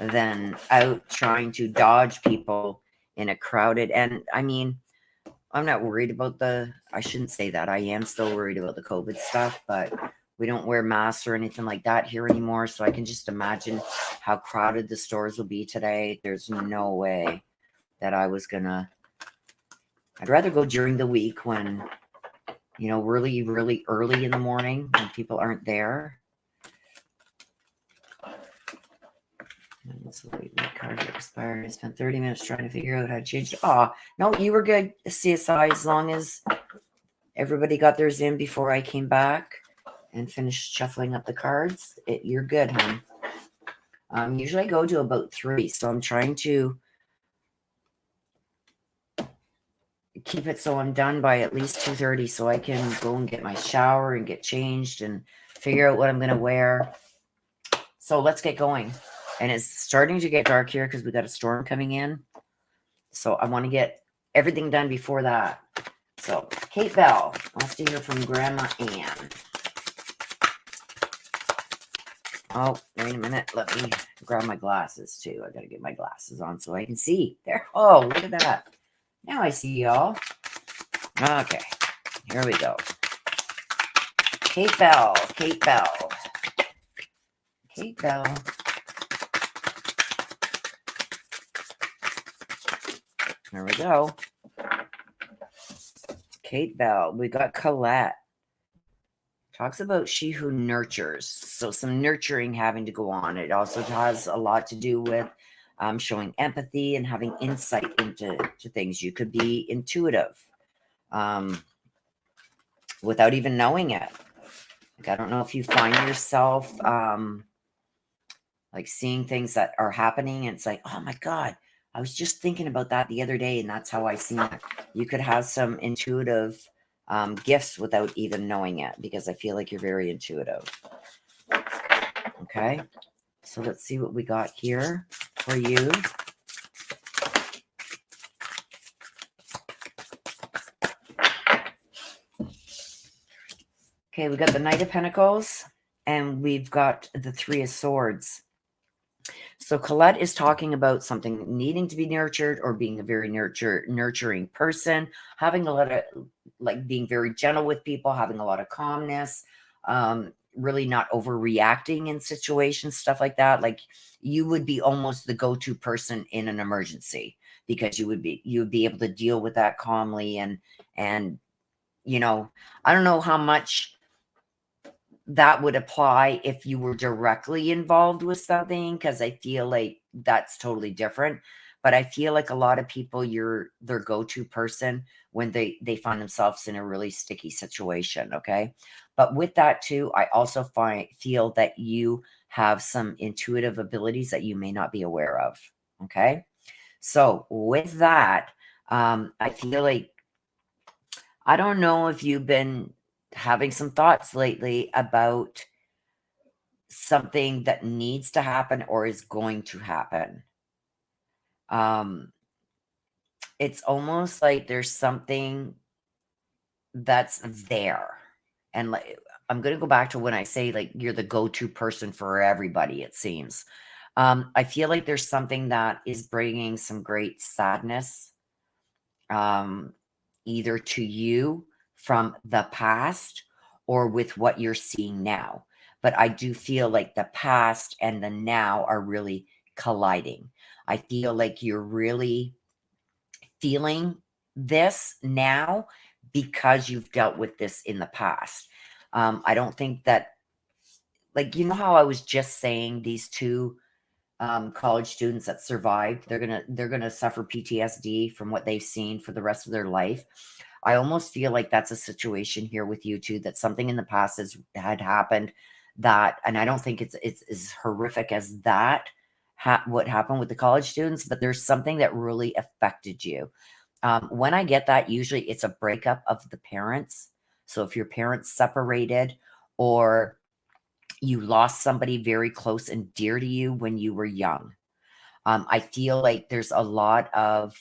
Speaker 1: than out trying to dodge people in a crowded... And I mean, I'm not worried about I shouldn't say that. I am still worried about the COVID stuff, but we don't wear masks or anything like that here anymore. So I can just imagine how crowded the stores will be today. There's no way that I was gonna... I'd rather go during the week when, you know, really, really early in the morning when people aren't there. My card expired. I spent 30 minutes trying to figure out how to change it. Oh, no, you were good, CSI, as long as everybody got theirs in before I came back and finished shuffling up the cards. You're good, hon. Usually I go to about 3, so I'm trying to keep it so I'm done by at least 2:30 so I can go and get my shower and get changed and figure out what I'm going to wear. So let's get going. And it's starting to get dark here because we got a storm coming in. So I want to get everything done before that. So Kate Bell wants to hear from Grandma Ann. Oh, wait a minute. Let me grab my glasses too. I got to get my glasses on so I can see. There. Oh, look at that. Now I see y'all. Okay. Here we go. Kate Bell. Kate Bell. Kate Bell. There we go. Kate Bell. We got Colette. Talks about she who nurtures. So some nurturing having to go on. It also has a lot to do with showing empathy and having insight into things. You could be intuitive without even knowing it. Like, I don't know if you find yourself like seeing things that are happening and it's like, oh my God, I was just thinking about that the other day and that's how I seen it. You could have some intuitive gifts without even knowing it, because I feel like you're very intuitive. Okay, so let's see what we got here for you. Okay, we got the Knight of Pentacles and we've got the Three of Swords. So Colette is talking about something needing to be nurtured or being a very nurturing person, having a lot of, like, being very gentle with people, having a lot of calmness, really not overreacting in situations, stuff like that. Like, you would be almost the go-to person in an emergency because you would be able to deal with that calmly. And you know, I don't know how much that would apply if you were directly involved with something, because I feel like that's totally different. But I feel like a lot of people, you're their go-to person when they find themselves in a really sticky situation. Okay, but with that too, I also feel that you have some intuitive abilities that you may not be aware of. Okay, so with that, I feel like, I don't know if you've been having some thoughts lately about something that needs to happen or is going to happen. It's almost like there's something that's there. And like, I'm going to go back to when I say, like, you're the go-to person for everybody, it seems. I feel like there's something that is bringing some great sadness, either to you from the past or with what you're seeing now. But I do feel like the past and the now are really colliding. I feel like you're really feeling this now because you've dealt with this in the past. I don't think that, like, you know how I was just saying these two college students that survived, they're gonna suffer PTSD from what they've seen for the rest of their life. I almost feel like that's a situation here with you too, that something in the past had happened that, and I don't think it's as horrific as that, what happened with the college students, but there's something that really affected you. When I get that, usually it's a breakup of the parents. So if your parents separated, or you lost somebody very close and dear to you when you were young. I feel like there's a lot of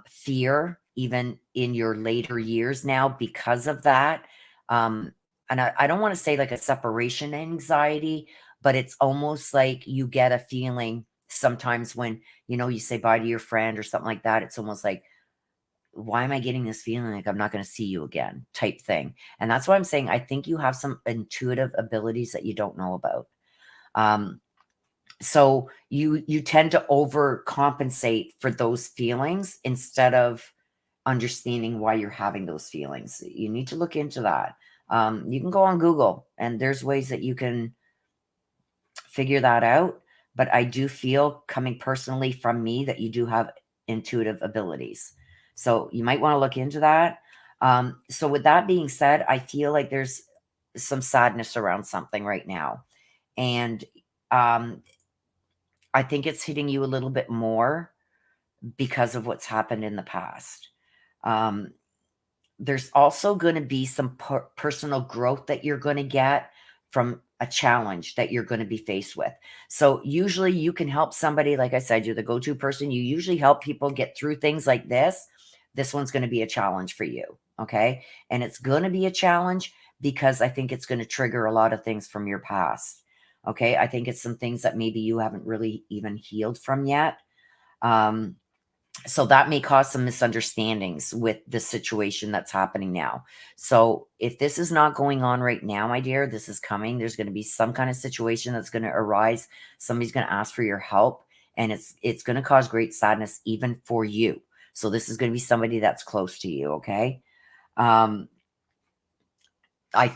Speaker 1: fear, even in your later years now, because of that. And I don't want to say like a separation anxiety, but it's almost like you get a feeling sometimes when, you say bye to your friend or something like that. It's almost like, why am I getting this feeling like I'm not going to see you again type thing? And that's why I'm saying I think you have some intuitive abilities that you don't know about. So you tend to overcompensate for those feelings instead of understanding why you're having those feelings. You need to look into that. You can go on Google and there's ways that you can figure that out. But I do feel, coming personally from me, that you do have intuitive abilities. So you might want to look into that. So with that being said, I feel like there's some sadness around something right now. And I think it's hitting you a little bit more because of what's happened in the past. There's also going to be some personal growth that you're going to get from a challenge that you're going to be faced with. So usually you can help somebody. Like I said, you're the go-to person. You usually help people get through things like this. This one's going to be a challenge for you. Okay. And it's going to be a challenge because I think it's going to trigger a lot of things from your past. Okay. I think it's some things that maybe you haven't really even healed from yet. So that may cause some misunderstandings with the situation that's happening now. So if this is not going on right now, my dear, this is coming. There's going to be some kind of situation that's going to arise. Somebody's going to ask for your help, and it's going to cause great sadness even for you. So this is going to be somebody that's close to you, okay? I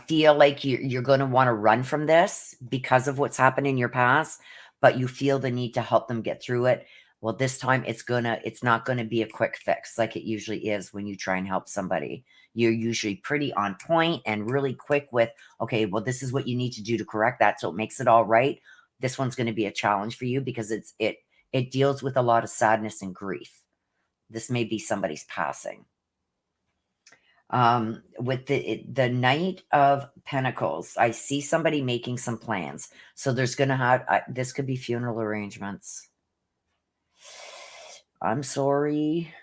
Speaker 1: feel like you're going to want to run from this because of what's happened in your past, but you feel the need to help them get through it. Well, this time it's not going to be a quick fix like it usually is when you try and help somebody. You're usually pretty on point and really quick with, okay, well, this is what you need to do to correct that, so it makes it all right. This one's going to be a challenge for you because it deals with a lot of sadness and grief. This may be somebody's passing. With the Knight of Pentacles, I see somebody making some plans. So there's going to have, this could be funeral arrangements. I'm sorry.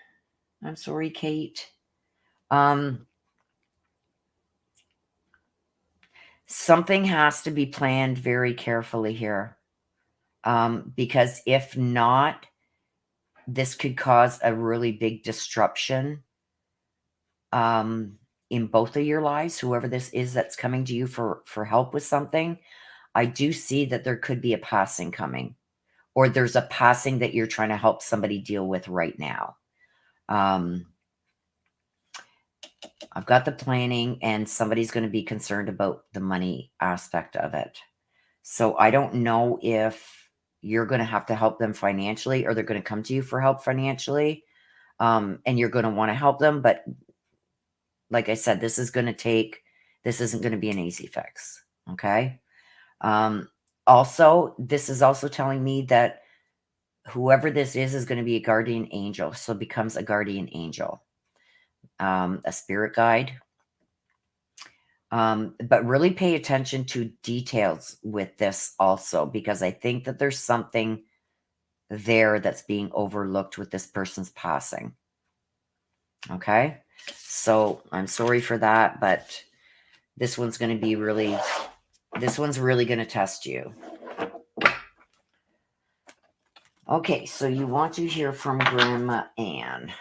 Speaker 1: I'm sorry, Kate. Something has to be planned very carefully here. Because if not, this could cause a really big disruption in both of your lives, whoever this is that's coming to you for help with something. I do see that there could be a passing coming, or there's a passing that you're trying to help somebody deal with right now. I've got the planning, and somebody's going to be concerned about the money aspect of it. So I don't know if you're going to have to help them financially, or they're going to come to you for help financially. And you're going to want to help them. But like I said, this isn't going to be an easy fix. Okay. Also, this is also telling me that whoever this is going to be a guardian angel. So it becomes a guardian angel, a spirit guide. But really pay attention to details with this also, because I think that there's something there that's being overlooked with this person's passing. Okay. So I'm sorry for that, but this one's going to be really going to test you. Okay, so you want to hear from Grandma Ann.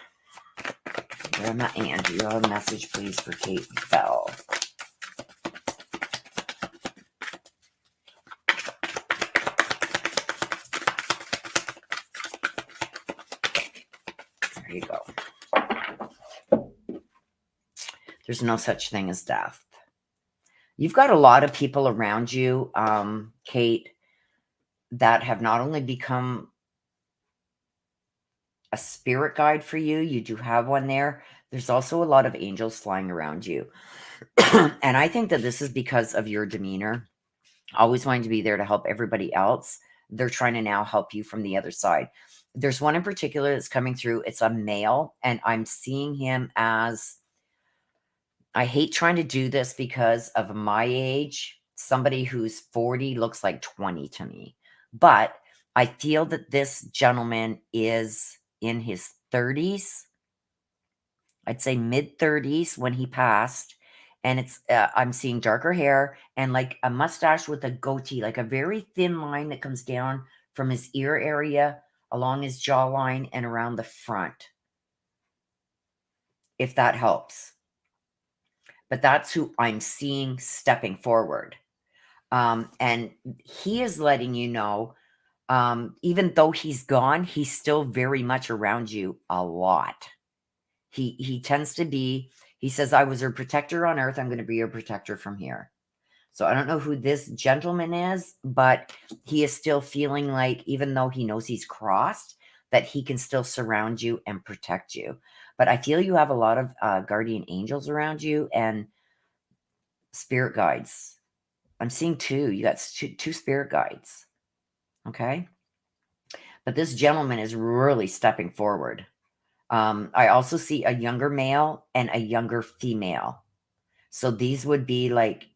Speaker 1: Grandma Ann, do you have a message, please, for Kate Bell? There you go. There's no such thing as death. You've got a lot of people around you, Kate, that have not only become a spirit guide for you. You do have one there. There's also a lot of angels flying around you. And I think that this is because of your demeanor, always wanting to be there to help everybody else. They're trying to now help you from the other side. There's one in particular that's coming through. It's a male, and I'm seeing him as, I hate trying to do this because of my age. Somebody who's 40 looks like 20 to me. But I feel that this gentleman is in his 30s. I'd say mid 30s when he passed. And it's, I'm seeing darker hair and like a mustache with a goatee, like a very thin line that comes down from his ear area along his jawline and around the front, if that helps. But that's who I'm seeing stepping forward. And he is letting you know, even though he's gone, he's still very much around you a lot. He tends to be, he says, I was your protector on earth. I'm going to be your protector from here. So I don't know who this gentleman is, but he is still feeling like, even though he knows he's crossed, that he can still surround you and protect you. But I feel you have a lot of guardian angels around you and spirit guides. I'm seeing two. You got two spirit guides. Okay. But this gentleman is really stepping forward. I also see a younger male and a younger female. So these would be like,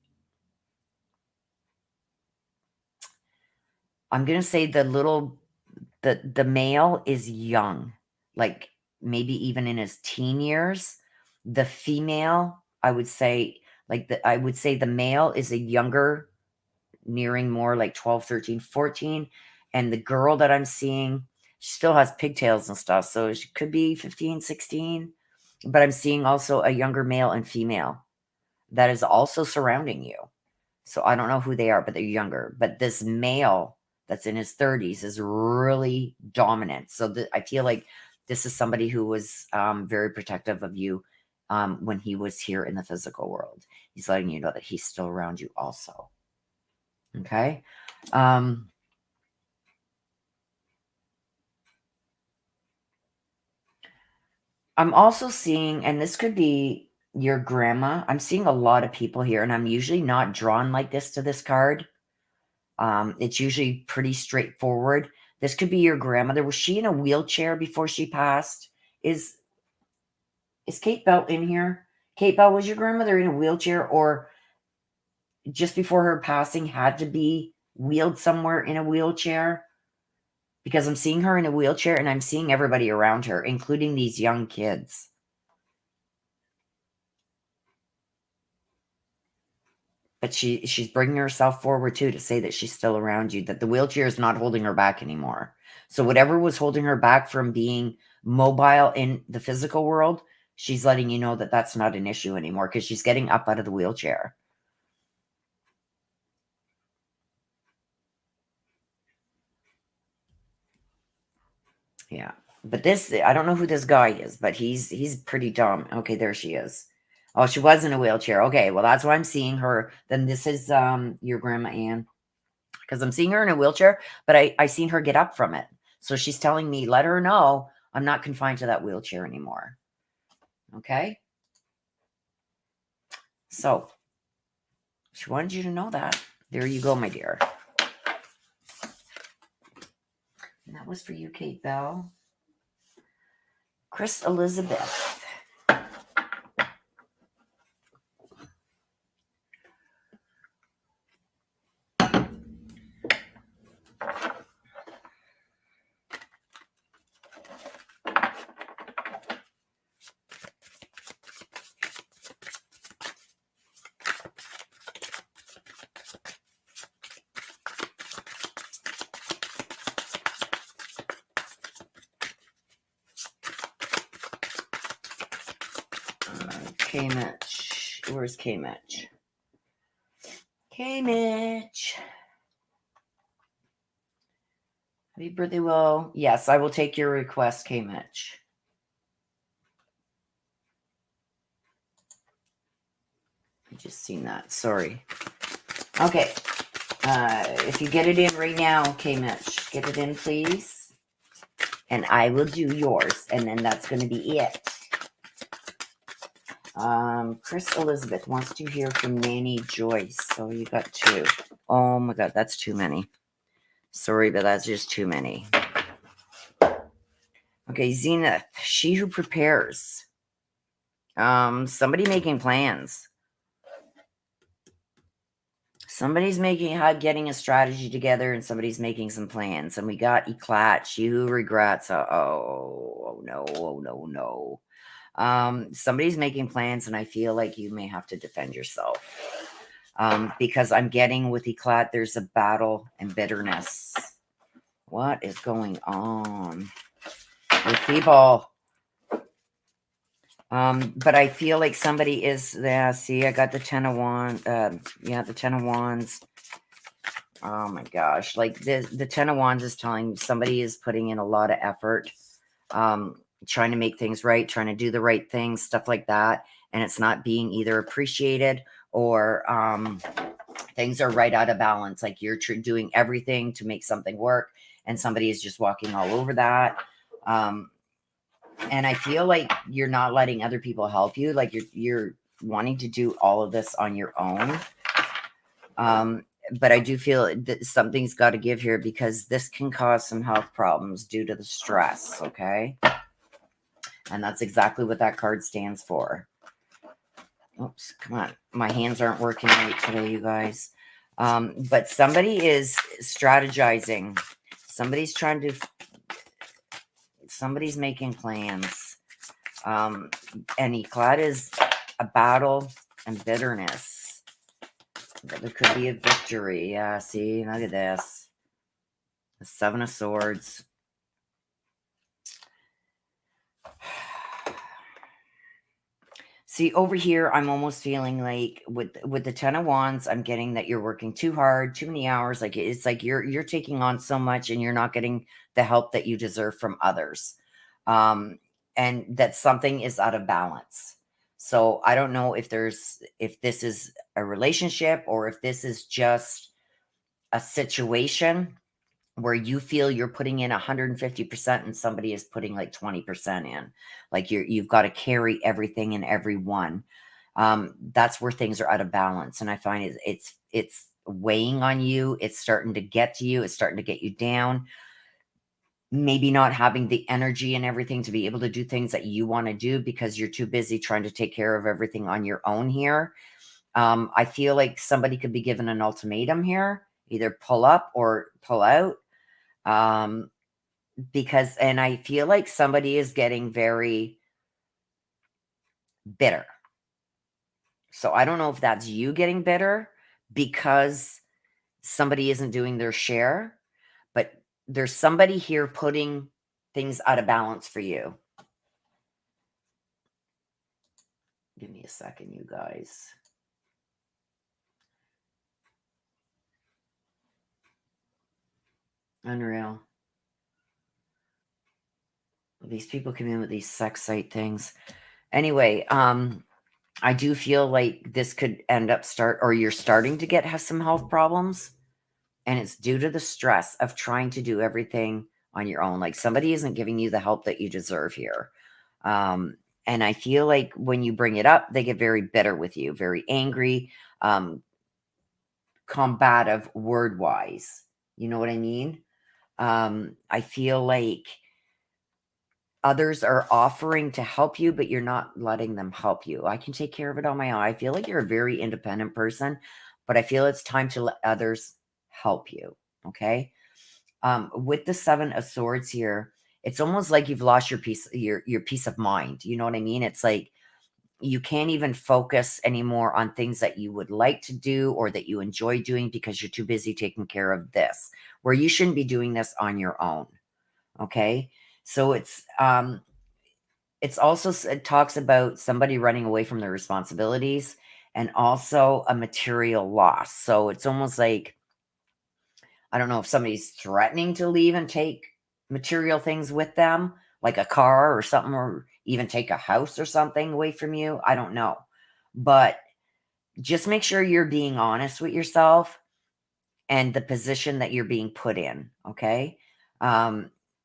Speaker 1: I'm going to say the male is young, like maybe even in his teen years. The female, I would say the male is a younger nearing more like 12, 13, 14. And the girl that I'm seeing, she still has pigtails and stuff. So she could be 15, 16. But I'm seeing also a younger male and female that is also surrounding you. So I don't know who they are, but they're younger. But this male that's in his 30s is really dominant. So I feel like this is somebody who was very protective of you when he was here in the physical world. He's letting you know that he's still around you also. Okay. I'm also seeing, and this could be your grandma. I'm seeing a lot of people here, and I'm usually not drawn like this to this card. It's usually pretty straightforward. This could be your grandmother. Was she in a wheelchair before she passed? Is Kate Bell in here? Kate Bell, was your grandmother in a wheelchair, or just before her passing had to be wheeled somewhere in a wheelchair? Because I'm seeing her in a wheelchair, and I'm seeing everybody around her, including these young kids. But she's bringing herself forward too to say that she's still around you, that the wheelchair is not holding her back anymore. So whatever was holding her back from being mobile in the physical world, she's letting you know that that's not an issue anymore, because she's getting up out of the wheelchair. Yeah. But this, I don't know who this guy is, but he's pretty dumb. Okay, there she is. Oh, she was in a wheelchair. Okay, well, that's why I'm seeing her. Then this is your grandma Ann. Because I'm seeing her in a wheelchair, but I seen her get up from it. So she's telling me, let her know I'm not confined to that wheelchair anymore. Okay? So she wanted you to know that. There you go, my dear. And that was for you, Kate Bell. Chris Elizabeth. K-Mitch. Where's K-Mitch? K-Mitch. Happy birthday, Will. Yes, I will take your request, K-Mitch. I just seen that. Sorry. Okay. If you get it in right now, K-Mitch, get it in, please. And I will do yours. And then that's going to be it. Chris Elizabeth wants to hear from Nanny Joyce. So you got two. Oh my God, that's too many. Sorry, but that's just too many. Okay, Zenith, she who prepares. Somebody making plans. Somebody's getting a strategy together, and somebody's making some plans. And we got Eclat, she who regrets. Oh no. Somebody's making plans, and I feel like you may have to defend yourself. Because I'm getting with Eclat, there's a battle and bitterness. What is going on with people? But I feel like somebody is there. See, I got the 10 of Wands. The 10 of Wands. Oh my gosh. Like the 10 of Wands is telling somebody is putting in a lot of effort, trying to make things right, trying to do the right things, stuff like that. And it's not being either appreciated or things are right out of balance. Like you're doing everything to make something work, and somebody is just walking all over that. And I feel like you're not letting other people help you. Like you're wanting to do all of this on your own. But I do feel that something's got to give here, because this can cause some health problems due to the stress. Okay. And that's exactly what that card stands for. Oops, come on. My hands aren't working right today, you guys. But somebody is strategizing. Somebody's making plans. And Eclat is a battle and bitterness. But there could be a victory. Yeah, see, look at this. The Seven of Swords. See, over here, I'm almost feeling like with the Ten of Wands, I'm getting that you're working too hard, too many hours. Like it's like you're taking on so much and you're not getting the help that you deserve from others. And that something is out of balance. So I don't know if this is a relationship or if this is just a situation where you feel you're putting in 150% and somebody is putting like 20% in. Like you've got to carry everything and everyone. That's where things are out of balance. And I find it's weighing on you. It's starting to get to you. It's starting to get you down. Maybe not having the energy and everything to be able to do things that you want to do because you're too busy trying to take care of everything on your own here. I feel like somebody could be given an ultimatum here, either pull up or pull out. Because, and I feel like somebody is getting very bitter. So I don't know if that's you getting bitter because somebody isn't doing their share, but there's somebody here putting things out of balance for you. Give me a second, you guys. Unreal. These people come in with these sex site things. Anyway, I do feel like this could end up you're starting to have some health problems, and it's due to the stress of trying to do everything on your own. Like somebody isn't giving you the help that you deserve here. And I feel like when you bring it up, they get very bitter with you, very angry, combative word wise. You know what I mean? I feel like others are offering to help you, but you're not letting them help you. I can take care of it on my own. I feel like you're a very independent person, but I feel it's time to let others help you. Okay. With the Seven of Swords here, it's almost like you've lost your peace of mind. You know what I mean? It's like you can't even focus anymore on things that you would like to do or that you enjoy doing because you're too busy taking care of this, where you shouldn't be doing this on your own. Okay. So it's also, it talks about somebody running away from their responsibilities and also a material loss. So it's almost like, I don't know if somebody's threatening to leave and take material things with them, like a car or something, or even take a house or something away from you. I don't know. But just make sure you're being honest with yourself and the position that you're being put in. Okay.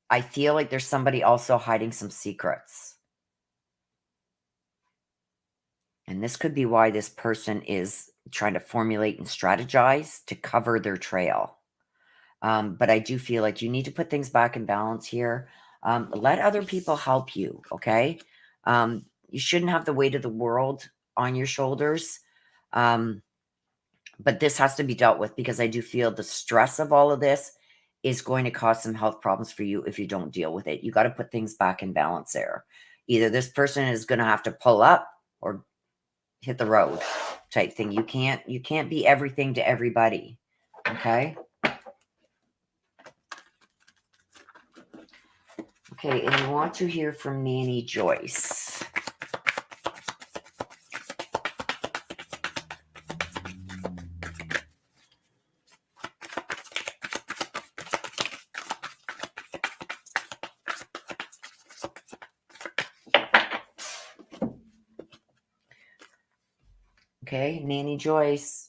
Speaker 1: I feel like there's somebody also hiding some secrets. And this could be why this person is trying to formulate and strategize to cover their trail. But I do feel like you need to put things back in balance here. Let other people help you, okay? You shouldn't have the weight of the world on your shoulders. But this has to be dealt with because I do feel the stress of all of this is going to cause some health problems for you if you don't deal with it. You got to put things back in balance there. Either this person is going to have to pull up or hit the road type thing. You can't be everything to everybody. Okay. Okay, and you want to hear from Nanny Joyce. Okay, Nanny Joyce.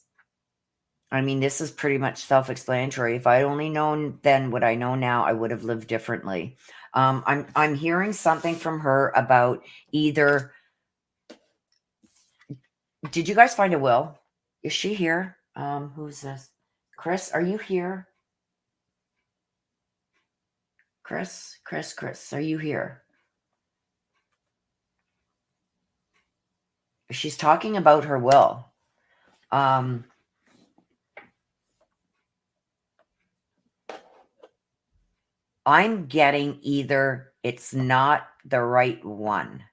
Speaker 1: I mean, this is pretty much self-explanatory. If I'd only known then what I know now, I would have lived differently. I'm hearing something from her about either. Did you guys find a will? Is she here? Who's this? Chris, are you here? Chris, are you here? She's talking about her will. I'm getting either it's not the right one.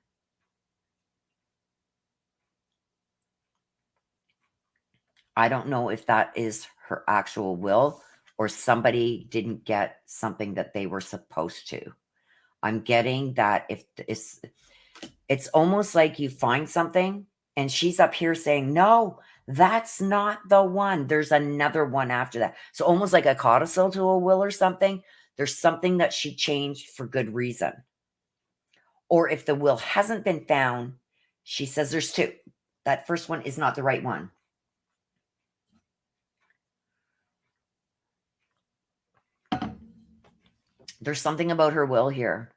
Speaker 1: I don't know if that is her actual will or somebody didn't get something that they were supposed to. I'm getting that if it's almost like you find something and she's up here saying, no, that's not the one. There's another one after that. So almost like a codicil to a will or something. There's something that she changed for good reason. Or if the will hasn't been found, she says there's two. That first one is not the right one. There's something about her will here.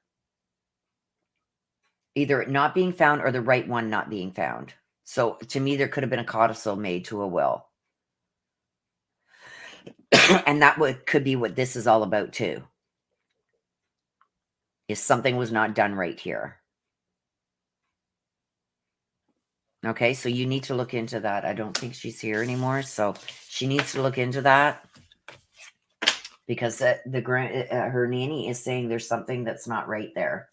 Speaker 1: Either it not being found or the right one not being found. So to me, there could have been a codicil made to a will. And that could be what this is all about too. Is something was not done right here. Okay, so you need to look into that. I don't think she's here anymore, so she needs to look into that. Because her nanny is saying there's something that's not right there.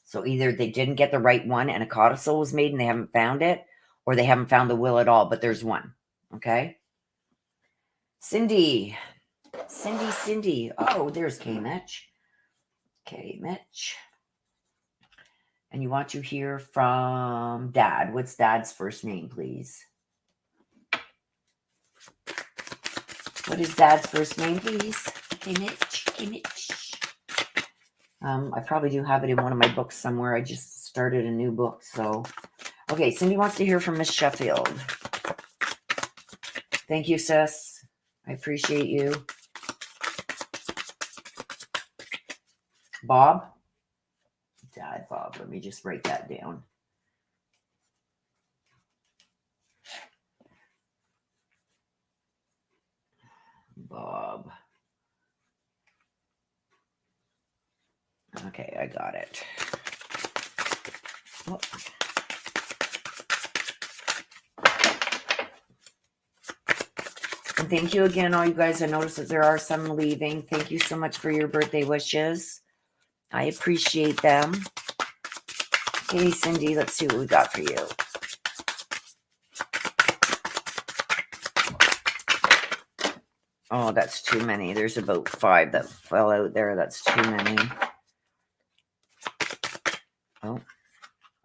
Speaker 1: So either they didn't get the right one and a codicil was made and they haven't found it, or they haven't found the will at all, but there's one. Okay? Cindy. Oh, there's K. Mitch. Okay, Mitch. And you want to hear from Dad. What's Dad's first name, please? What is Dad's first name, please? K. Mitch. I probably do have it in one of my books somewhere. I just started a new book, so. Okay, Cindy wants to hear from Miss Sheffield. Thank you, sis. I appreciate you. Bob? Dad, Bob. Let me just write that down. Bob. Okay, I got it. Oh. And thank you again, all you guys. I noticed that there are some leaving. Thank you so much for your birthday wishes. I appreciate them. Okay, Cindy, let's see what we got for you. Oh, that's too many. There's about 5 that fell out there. That's too many.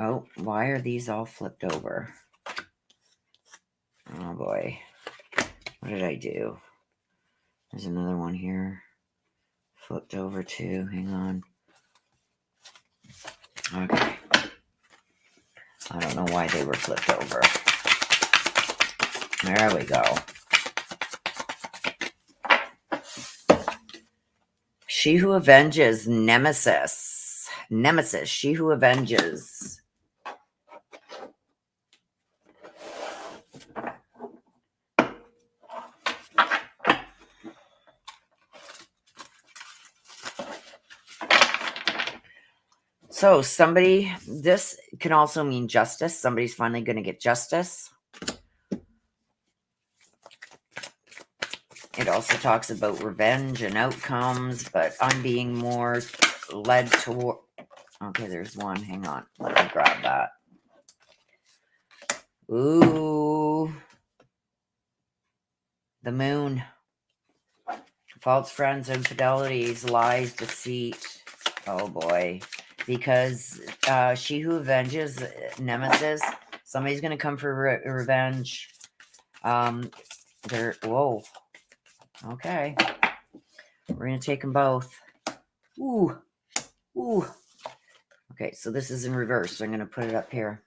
Speaker 1: Oh, why are these all flipped over? Oh, boy. What did I do? There's another one here. Flipped over too. Hang on. Okay. I don't know why they were flipped over. There we go. She who avenges, nemesis. Nemesis, she who avenges. So somebody, this can also mean justice. Somebody's finally going to get justice. It also talks about revenge and outcomes, but I'm being more led toward... Okay, there's one. Hang on. Let me grab that. Ooh. The moon. False friends, infidelities, lies, deceit. Oh, boy. Because she who avenges, nemesis, somebody's going to come for revenge. Whoa. Okay. We're going to take them both. Ooh. Okay, so this is in reverse. So I'm going to put it up here.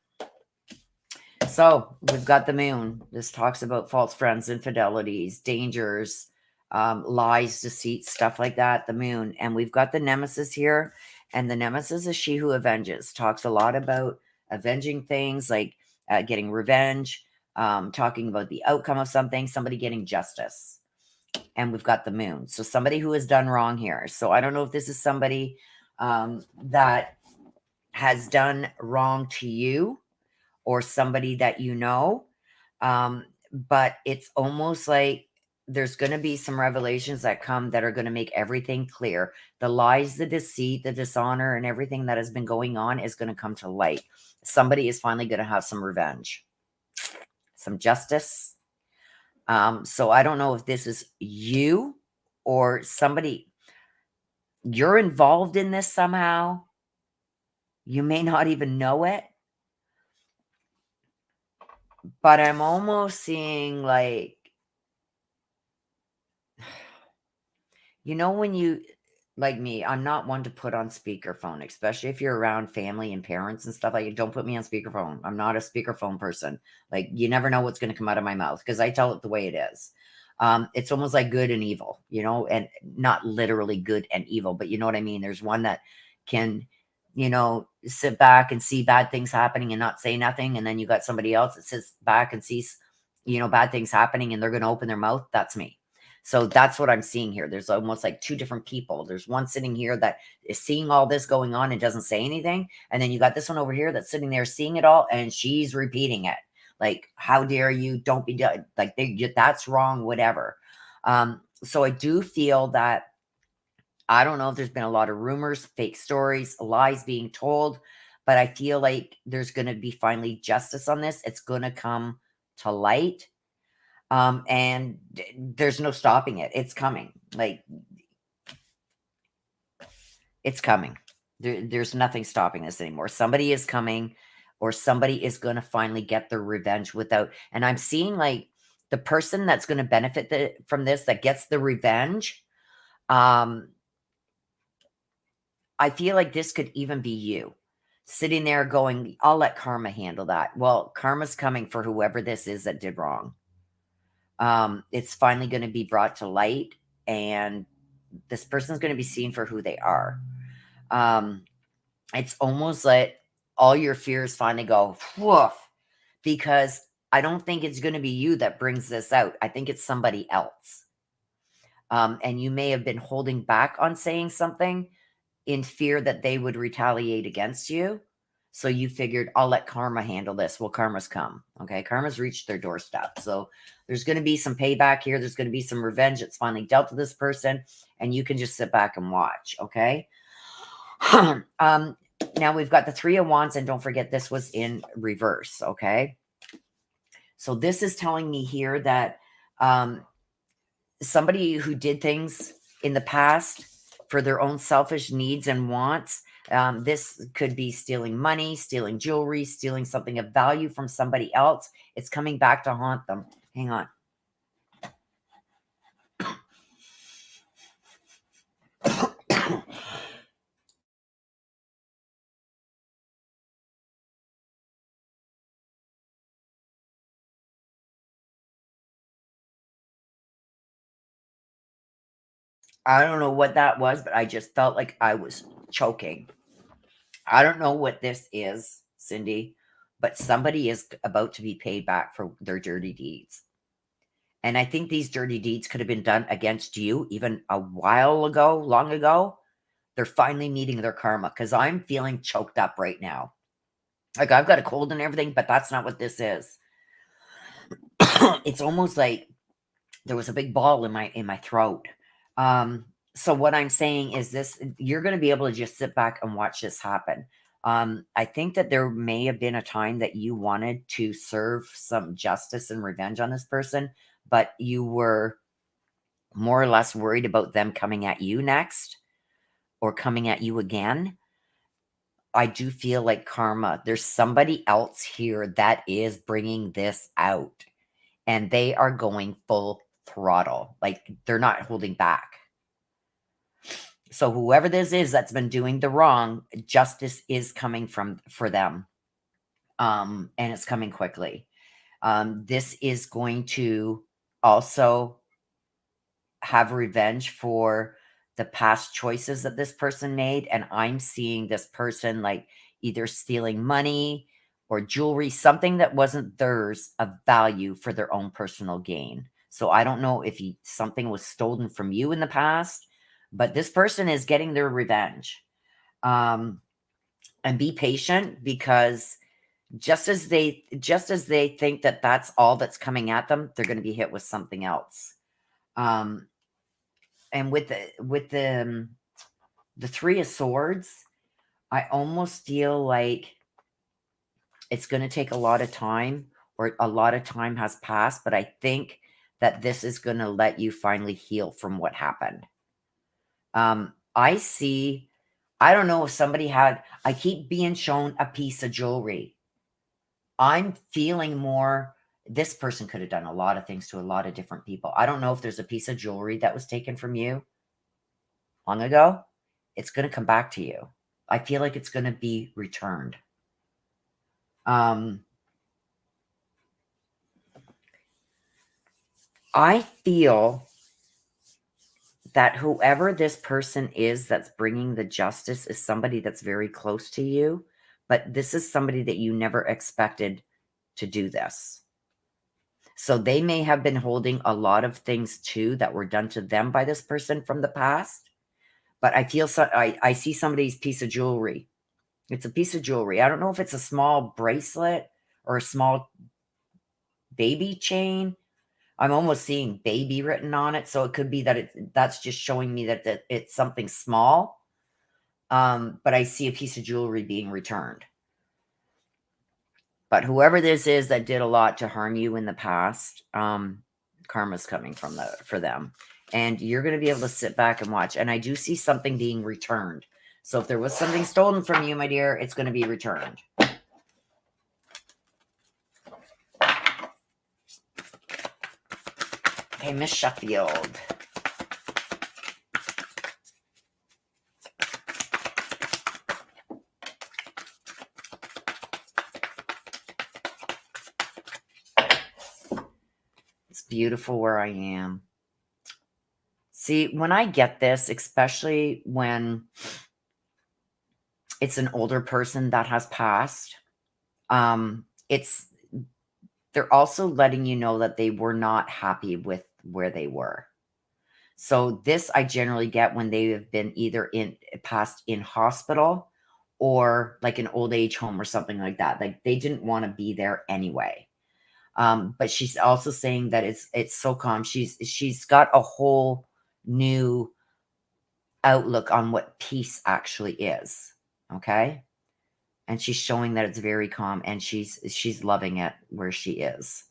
Speaker 1: So we've got the moon. This talks about false friends, infidelities, dangers, lies, deceit, stuff like that. The moon. And we've got the nemesis here. And the nemesis is she who avenges. Talks a lot about avenging things, like getting revenge, talking about the outcome of something, somebody getting justice. And we've got the moon. So somebody who has done wrong here. So I don't know if this is somebody that has done wrong to you or somebody that you know. But it's almost like there's going to be some revelations that come that are going to make everything clear. The lies, the deceit, the dishonor, and everything that has been going on is going to come to light. Somebody is finally going to have some revenge, some justice. So I don't know if this is you or somebody, you're involved in this somehow. You may not even know it, but I'm almost seeing like, when you, like me, I'm not one to put on speakerphone, especially if you're around family and parents and stuff. Like, don't put me on speakerphone. I'm not a speakerphone person. Like, you never know what's going to come out of my mouth because I tell it the way it is. It's almost like good and evil, and not literally good and evil, but you know what I mean? There's one that can, sit back and see bad things happening and not say nothing. And then you got somebody else that sits back and sees, bad things happening and they're going to open their mouth. That's me. So that's what I'm seeing here. There's almost like two different people. There's one sitting here that is seeing all this going on and doesn't say anything. And then you got this one over here that's sitting there seeing it all and she's repeating it. Like, how dare you? Don't be done. Like, that's wrong, whatever. So I do feel that, I don't know if there's been a lot of rumors, fake stories, lies being told, but I feel like there's going to be finally justice on this. It's going to come to light. And there's no stopping it. It's coming. Like, it's coming. There's nothing stopping this anymore. Somebody is coming, or somebody is going to finally get their revenge without. And I'm seeing like the person that's going to benefit from this, that gets the revenge. I feel like this could even be you sitting there going, I'll let karma handle that. Well, karma's coming for whoever this is that did wrong. It's finally going to be brought to light, and this person's going to be seen for who they are. It's almost like all your fears finally go woof, because I don't think it's going to be you that brings this out. I think it's somebody else. And you may have been holding back on saying something in fear that they would retaliate against you. So you figured, I'll let karma handle this. Well, karma's come. Okay. Karma's reached their doorstep. So there's going to be some payback here. There's going to be some revenge that's finally dealt to this person. And you can just sit back and watch. Okay. Now we've got the Three of Wands. And don't forget, this was in reverse. Okay. So this is telling me here that somebody who did things in the past for their own selfish needs and wants. This could be stealing money, stealing jewelry, stealing something of value from somebody else. It's coming back to haunt them. Hang on. I don't know what that was, but I just felt like I was choking. I don't know what this is, Cindy, but somebody is about to be paid back for their dirty deeds. And I think these dirty deeds could have been done against you even a while ago, long ago. They're finally meeting their karma, because I'm feeling choked up right now. Like, I've got a cold and everything, but that's not what this is. It's almost like there was a big ball in my throat. So what I'm saying is this: you're going to be able to just sit back and watch this happen. I think that there may have been a time that you wanted to serve some justice and revenge on this person, but you were more or less worried about them coming at you next or coming at you again. I do feel like karma, there's somebody else here that is bringing this out, and they are going full throttle. Like, they're not holding back. So whoever this is that's been doing the wrong, justice is coming for them. And it's coming quickly. This is going to also have revenge for the past choices that this person made. And I'm seeing this person like either stealing money or jewelry, something that wasn't theirs of value for their own personal gain. So I don't know if something was stolen from you in the past, but this person is getting their revenge. And be patient, because just as they think that that's all that's coming at them, they're going to be hit with something else. And with the Three of Swords, I almost feel like it's going to take a lot of time, or a lot of time has passed, but I think that this is going to let you finally heal from what happened. I see, I don't know if somebody had, I keep being shown a piece of jewelry. I'm feeling more, this person could have done a lot of things to a lot of different people. I don't know if there's a piece of jewelry that was taken from you long ago. It's going to come back to you. I feel like it's going to be returned. I feel that whoever this person is that's bringing the justice is somebody that's very close to you, but this is somebody that you never expected to do this. So they may have been holding a lot of things too that were done to them by this person from the past. But I feel I see somebody's piece of jewelry. It's a piece of jewelry. I don't know if it's a small bracelet or a small baby chain. I'm almost seeing baby written on it. So it could be that that's just showing me that it's something small. But I see a piece of jewelry being returned. But whoever this is that did a lot to harm you in the past, karma's coming for them. And you're going to be able to sit back and watch. And I do see something being returned. So if there was something stolen from you, my dear, it's going to be returned. Okay, Miss Sheffield. It's beautiful where I am. See, when I get this, especially when it's an older person that has passed, they're also letting you know that they were not happy with where they were. So this I generally get when they have been either passed in hospital or like an old age home or something like that. Like they didn't want to be there anyway. But she's also saying that it's so calm. She's got a whole new outlook on what peace actually is. Okay. And she's showing that it's very calm and she's loving it where she is.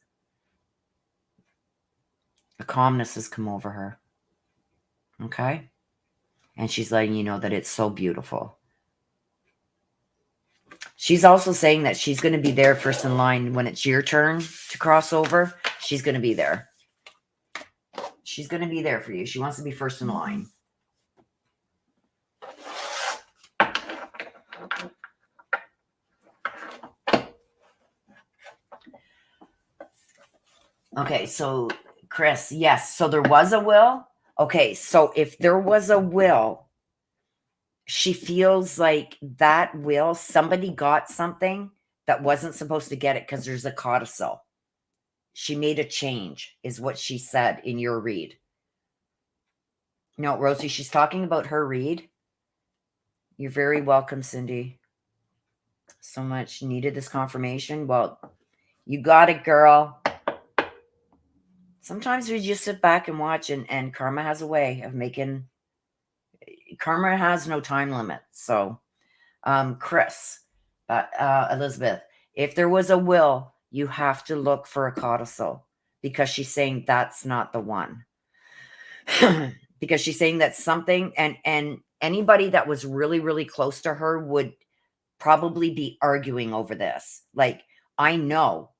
Speaker 1: A calmness has come over her. Okay. And she's letting you know that it's so beautiful. She's also saying that she's going to be there first in line when it's your turn to cross over. She's going to be there. She's going to be there for you. She wants to be first in line. Okay, so Chris, yes. So there was a will. Okay, so if there was a will, she feels like that will, somebody got something that wasn't supposed to get it because there's a codicil. She made a change, is what she said in your read. No, Rosie, she's talking about her read. You're very welcome, Cindy. So much needed this confirmation. Well, you got it, girl. Sometimes we just sit back and watch, and karma has a way of making... Karma has no time limit. So, Chris, Elizabeth, if there was a will, you have to look for a codicil because she's saying that's not the one. Because she's saying that something, and anybody that was really, really close to her would probably be arguing over this. Like, I know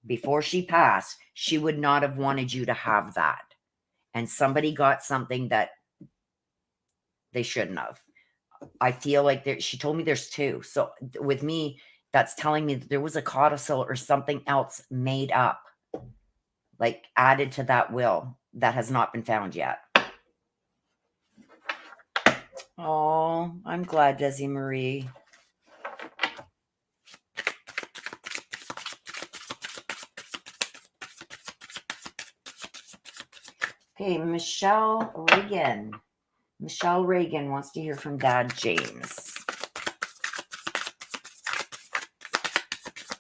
Speaker 1: before she passed, she would not have wanted you to have that. And somebody got something that they shouldn't have. I feel like she told me there's two. So with me, that's telling me that there was a codicil or something else made up, like added to that will that has not been found yet. Oh, I'm glad, Desi Marie. Okay, Michelle Reagan. Michelle Reagan wants to hear from Dad James.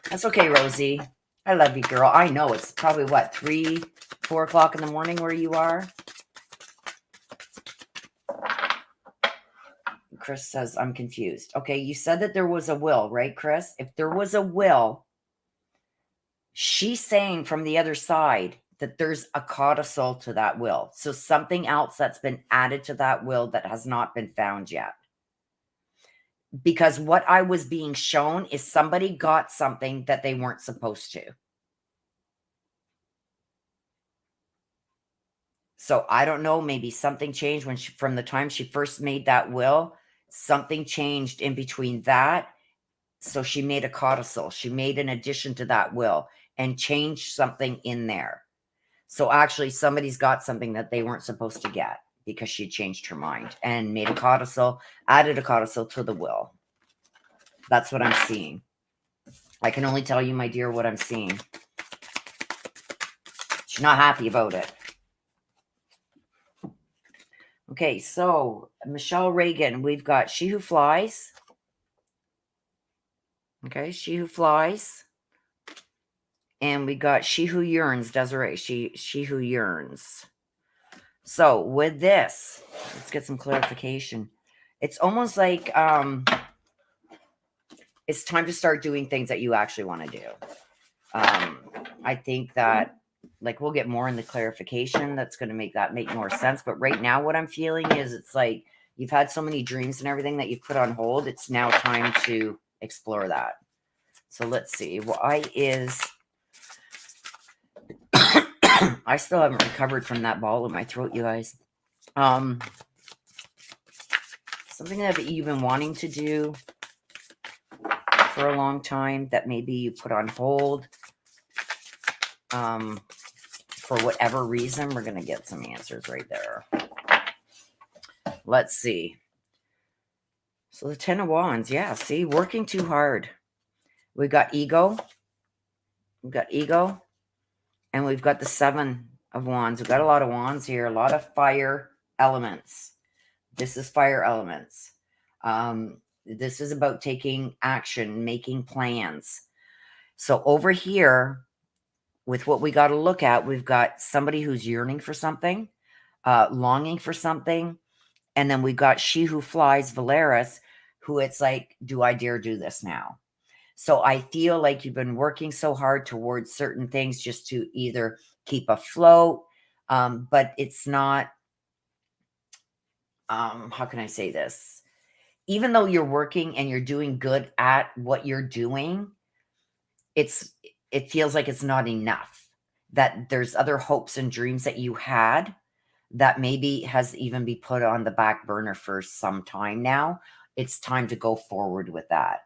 Speaker 1: That's okay, Rosie. I love you, girl. I know it's probably, what, 3, 4 o'clock in the morning where you are? Chris says, I'm confused. Okay, you said that there was a will, right, Chris? If there was a will, she's saying from the other side that there's a codicil to that will. So something else that's been added to that will that has not been found yet. Because what I was being shown is somebody got something that they weren't supposed to. So I don't know, maybe something changed when from the time she first made that will, something changed in between that. So she made a codicil. She made an addition to that will and changed something in there. So actually somebody's got something that they weren't supposed to get because she changed her mind and made a codicil, added a codicil to the will. That's what I'm seeing. I can only tell you, my dear, what I'm seeing. She's not happy about it. Okay, so Michelle Reagan, we've got She Who Flies. Okay, She Who Flies. And we got She Who Yearns, Desiree. She Who Yearns. So with this, let's get some clarification. It's almost like it's time to start doing things that you actually want to do. I think that, like, we'll get more in the clarification. That's going to make that make more sense. But right now what I'm feeling is it's like you've had so many dreams and everything that you've put on hold. It's now time to explore that. So let's see. Why is... I still haven't recovered from that ball in my throat, you guys. Something that you've been wanting to do for a long time that maybe you put on hold. For whatever reason, we're going to get some answers right there. Let's see. So the 10 of Wands, yeah, see, working too hard. We've got ego. We've got ego. And we've got the 7 of Wands. We've got a lot of wands here, a lot of fire elements. This is fire elements. This is about taking action, making plans. So over here, with what we got to look at, we've got somebody who's yearning for something, longing for something. And then we've got She Who Flies, Valeris, who it's like, do I dare do this now? So I feel like you've been working so hard towards certain things just to either keep afloat, but it's not, how can I say this? Even though you're working and you're doing good at what you're doing, it feels like it's not enough. That there's other hopes and dreams that you had that maybe has even been put on the back burner for some time now. It's time to go forward with that.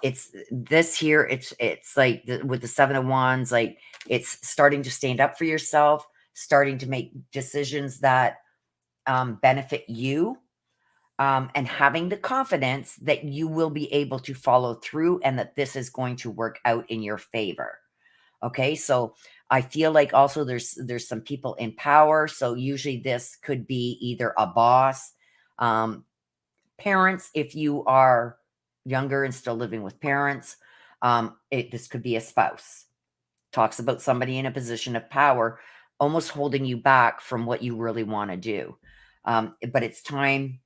Speaker 1: It's this here. It's like with the 7 of Wands, like it's starting to stand up for yourself, starting to make decisions that benefit you, and having the confidence that you will be able to follow through and that this is going to work out in your favor. Okay, so I feel like also there's some people in power. So usually this could be either a boss, parents, if you are younger and still living with parents. This could be a spouse. Talks about somebody in a position of power, almost holding you back from what you really want to do. But it's time.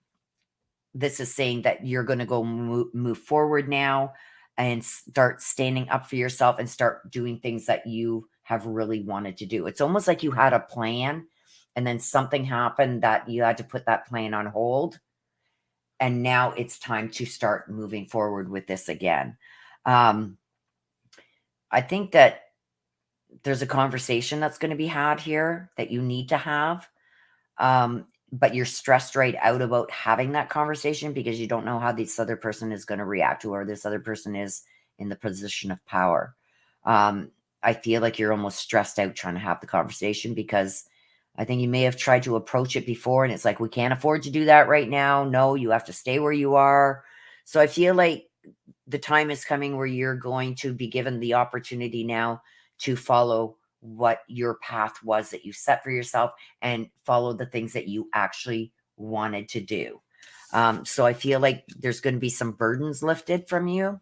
Speaker 1: This is saying that you're going to go move forward now and start standing up for yourself and start doing things that you have really wanted to do. It's almost like you had a plan and then something happened that you had to put that plan on hold. And now it's time to start moving forward with this again. I think that there's a conversation that's going to be had here that you need to have. But you're stressed right out about having that conversation because you don't know how this other person is going to react to, or this other person is in the position of power. I feel like you're almost stressed out trying to have the conversation because I think you may have tried to approach it before and it's like, we can't afford to do that right now. No, you have to stay where you are. So I feel like the time is coming where you're going to be given the opportunity now to follow what your path was that you set for yourself and follow the things that you actually wanted to do. So I feel like there's going to be some burdens lifted from you,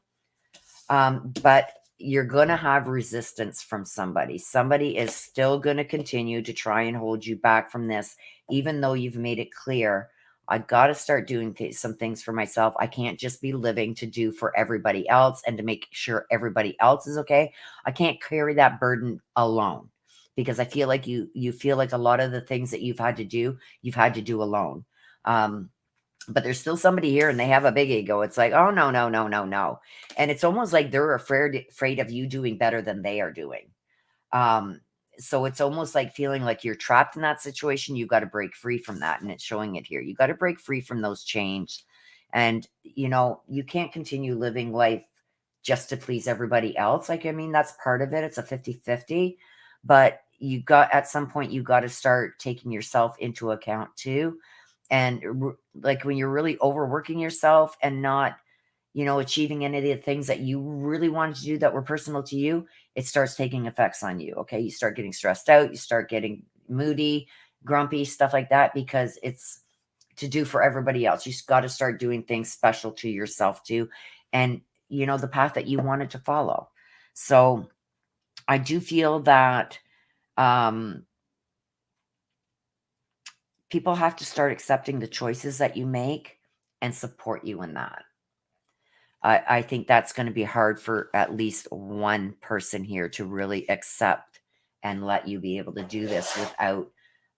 Speaker 1: but you're going to have resistance from somebody. Somebody is still going to continue to try and hold you back from this, even though you've made it clear I got to start doing some things for myself. I can't just be living to do for everybody else and to make sure everybody else is okay. I can't carry that burden alone, because I feel like you feel like a lot of the things that you've had to do alone. But there's still somebody here and they have a big ego. It's like, oh, no, no, no, no, no. And it's almost like they're afraid of you doing better than they are doing. Um, so it's almost like feeling like you're trapped in that situation. You got to break free from that. And it's showing it here. You got to break free from those chains. And, you can't continue living life just to please everybody else. Like, I mean, that's part of it. It's a 50-50. But at some point, you got to start taking yourself into account too. And like when you're really overworking yourself and not, achieving any of the things that you really wanted to do that were personal to you, it starts taking effects on you. Okay. You start getting stressed out. You start getting moody, grumpy, stuff like that, because it's to do for everybody else. You just got to start doing things special to yourself too. And, the path that you wanted to follow. So I do feel that, people have to start accepting the choices that you make and support you in that. I think that's going to be hard for at least one person here to really accept and let you be able to do this without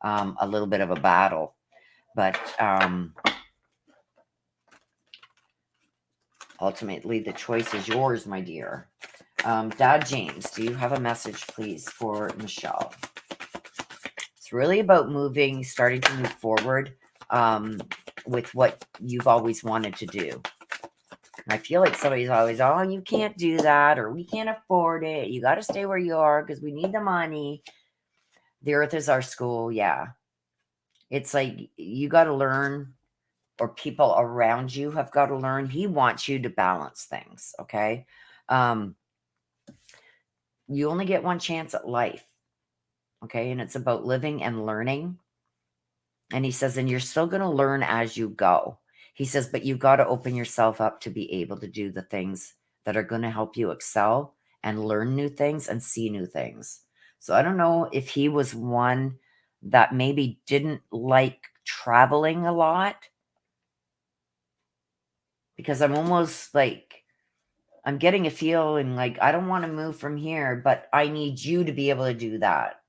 Speaker 1: a little bit of a battle. But ultimately, the choice is yours, my dear. Dad James, do you have a message, please, for Michelle? It's really about starting to move forward with what you've always wanted to do. I feel like somebody's always, oh, you can't do that, or we can't afford it. You got to stay where you are because we need the money. The earth is our school. Yeah. It's like you got to learn, or people around you have got to learn. He wants you to balance things. Okay. You only get one chance at life. Okay. And it's about living and learning. And he says, and you're still going to learn as you go. He says, but you've got to open yourself up to be able to do the things that are going to help you excel and learn new things and see new things. So I don't know if he was one that maybe didn't like traveling a lot, because I'm almost like, I'm getting a feeling like I don't want to move from here, but I need you to be able to do that.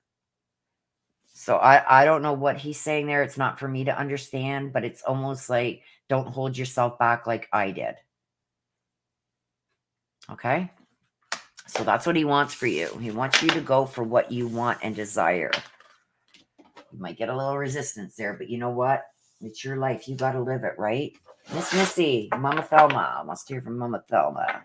Speaker 1: So I don't know what he's saying there. It's not for me to understand, but it's almost like, don't hold yourself back like I did. Okay? So that's what he wants for you. He wants you to go for what you want and desire. You might get a little resistance there, but you know what? It's your life. You got to live it, right? Miss Missy, Mama Thelma. Wants to hear from Mama Thelma.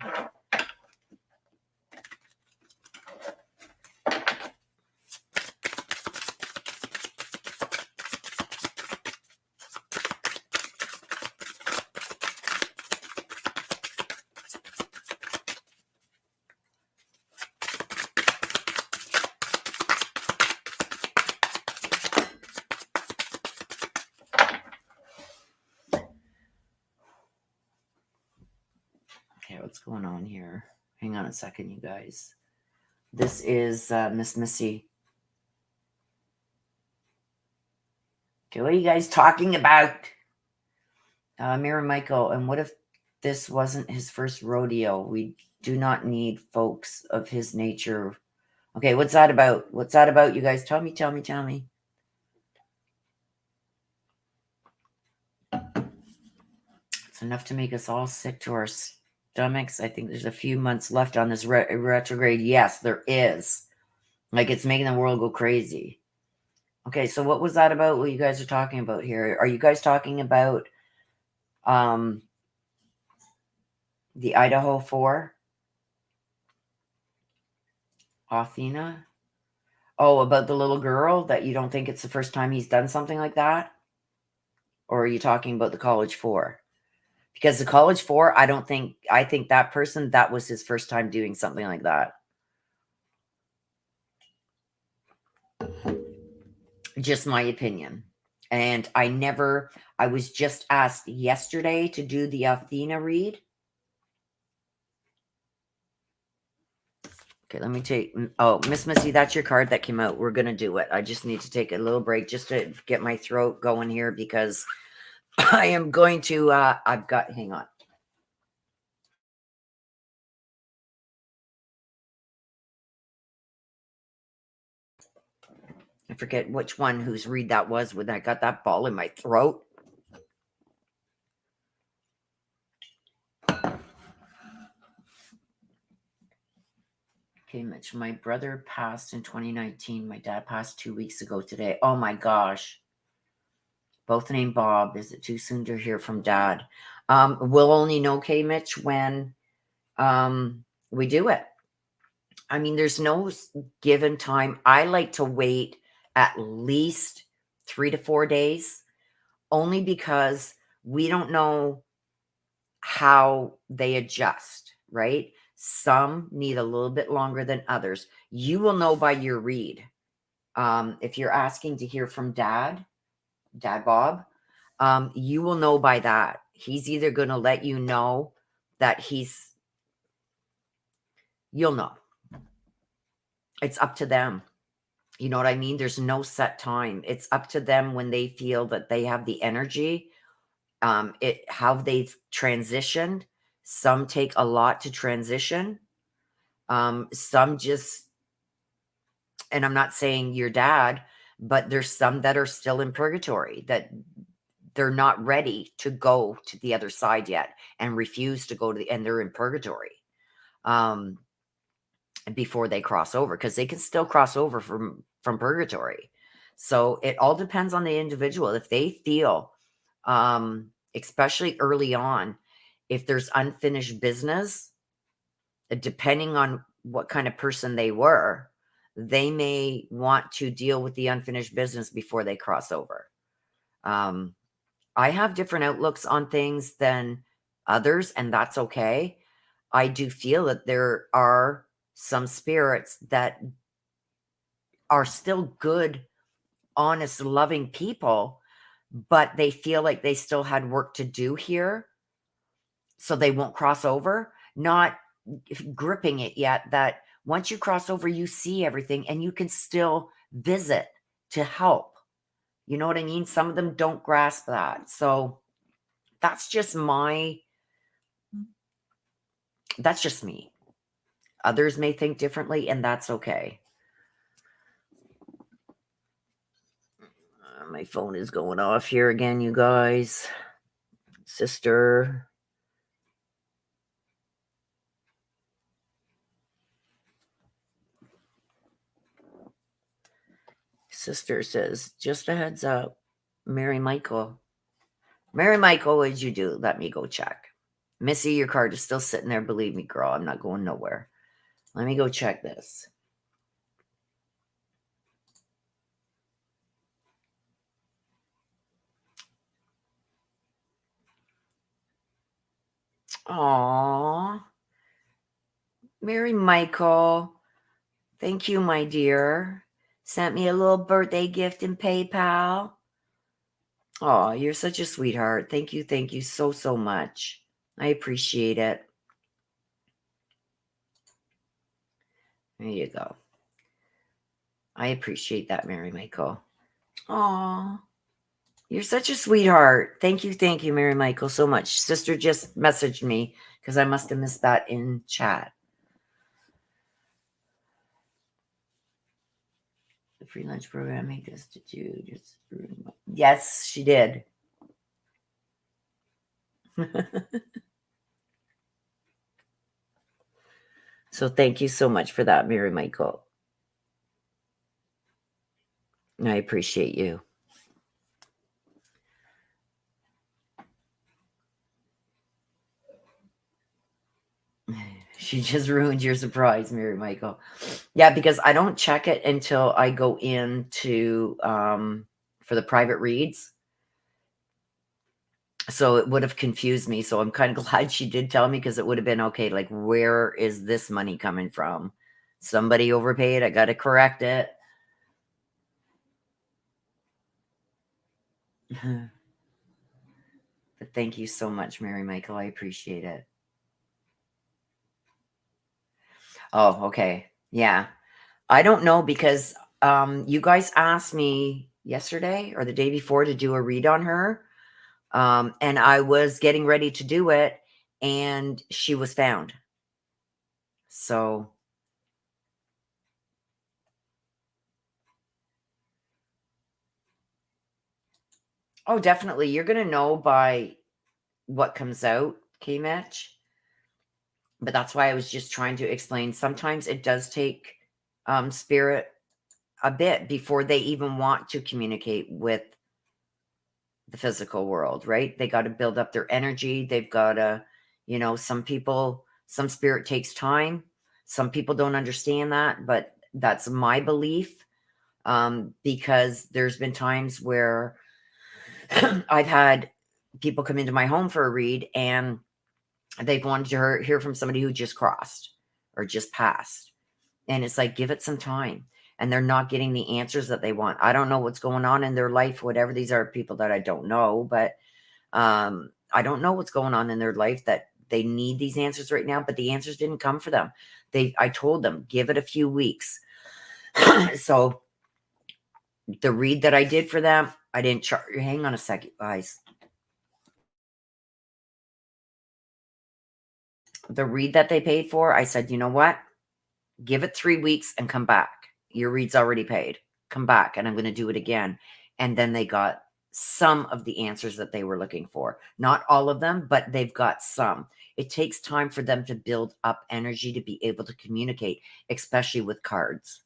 Speaker 1: What's going on here? Hang on a second, you guys. This is Miss Missy. Okay, what are you guys talking about? Mira Michael, and what if this wasn't his first rodeo? We do not need folks of his nature. Okay, what's that about? What's that about, you guys? Tell me. It's enough to make us all sick to our stomachs. I think there's a few months left on this retrograde. Yes, there is. Like, it's making the world go crazy. Okay, so what was that about? What you guys are talking about here? Are you guys talking about the Idaho 4? Athena? Oh, about the little girl that you don't think it's the first time he's done something like that? Or are you talking about the college 4? Because the college 4, I think that person, that was his first time doing something like that. Just my opinion. And I was just asked yesterday to do the Athena read. Okay, let me take, Miss Missy, that's your card that came out. We're going to do it. I just need to take a little break just to get my throat going here, because I am going to, hang on. I forget which one whose read that was when I got that ball in my throat. Okay, Mitch, my brother passed in 2019. My dad passed 2 weeks ago today. Oh my gosh. Both named Bob. Is it too soon to hear from Dad? We'll only know, K Mitch, when we do it. I mean, there's no given time. I like to wait at least 3 to 4 days, only because we don't know how they adjust, right? Some need a little bit longer than others. You will know by your read. If you're asking to hear from Dad Bob, you will know by that. He's either going to let you know that you'll know. It's up to them. You know what I mean? There's no set time. It's up to them when they feel that they have the energy. How they've transitioned. Some take a lot to transition. Some just, and I'm not saying your dad, but there's some that are still in purgatory, that they're not ready to go to the other side yet and refuse to go to and they're in purgatory before they cross over, because they can still cross over from purgatory. So it all depends on the individual. If they feel, especially early on, if there's unfinished business, depending on what kind of person they were, they may want to deal with the unfinished business before they cross over. I have different outlooks on things than others, and that's okay. I do feel that there are some spirits that are still good, honest, loving people, but they feel like they still had work to do here, so they won't cross over. Not gripping it yet, that once you cross over, you see everything and you can still visit to help. You know what I mean? Some of them don't grasp that. So that's just that's just me. Others may think differently, and that's okay. My phone is going off here again, you guys. Sister. Sister says, just a heads up, Mary Michael. Mary Michael, what did you do? Let me go check. Missy, your card is still sitting there. Believe me, girl, I'm not going nowhere. Let me go check this. Aww. Mary Michael, thank you, my dear. Sent me a little birthday gift in PayPal. Oh, you're such a sweetheart. Thank you so, so much. I appreciate it. There you go. I appreciate that, Mary Michael. Aw, you're such a sweetheart. Thank you, Mary Michael, so much. Sister just messaged me because I must have missed that in chat. The free lunch program, make this to do. Yes, she did. So thank you so much for that, Mary Michael. I appreciate you. She just ruined your surprise, Mary Michael. Yeah, because I don't check it until I go into for the private reads. So it would have confused me. So I'm kind of glad she did tell me, because it would have been okay. Like, where is this money coming from? Somebody overpaid. I got to correct it. But thank you so much, Mary Michael. I appreciate it. Oh, okay. Yeah. I don't know, because you guys asked me yesterday or the day before to do a read on her. And I was getting ready to do it, and she was found. So, oh, definitely. You're going to know by what comes out, K-Match. But that's why I was just trying to explain. Sometimes it does take spirit a bit before they even want to communicate with the physical world, right? They got to build up their energy. They've got to, some people, some spirit takes time. Some people don't understand that, but that's my belief. Because there's been times where I've had people come into my home for a read, and they've wanted to hear from somebody who just crossed or just passed. And it's like, give it some time. And they're not getting the answers that they want. I don't know what's going on in their life, whatever. These are people that I don't know, but I don't know what's going on in their life that they need these answers right now, but the answers didn't come for them. I told them, give it a few weeks. So the read that I did for them, I didn't charge. Hang on a second, guys. The read that they paid for, I said, you know what? Give it 3 weeks and come back. Your read's already paid. Come back, and I'm going to do it again. And then they got some of the answers that they were looking for. Not all of them, but they've got some. It takes time for them to build up energy to be able to communicate, especially with cards.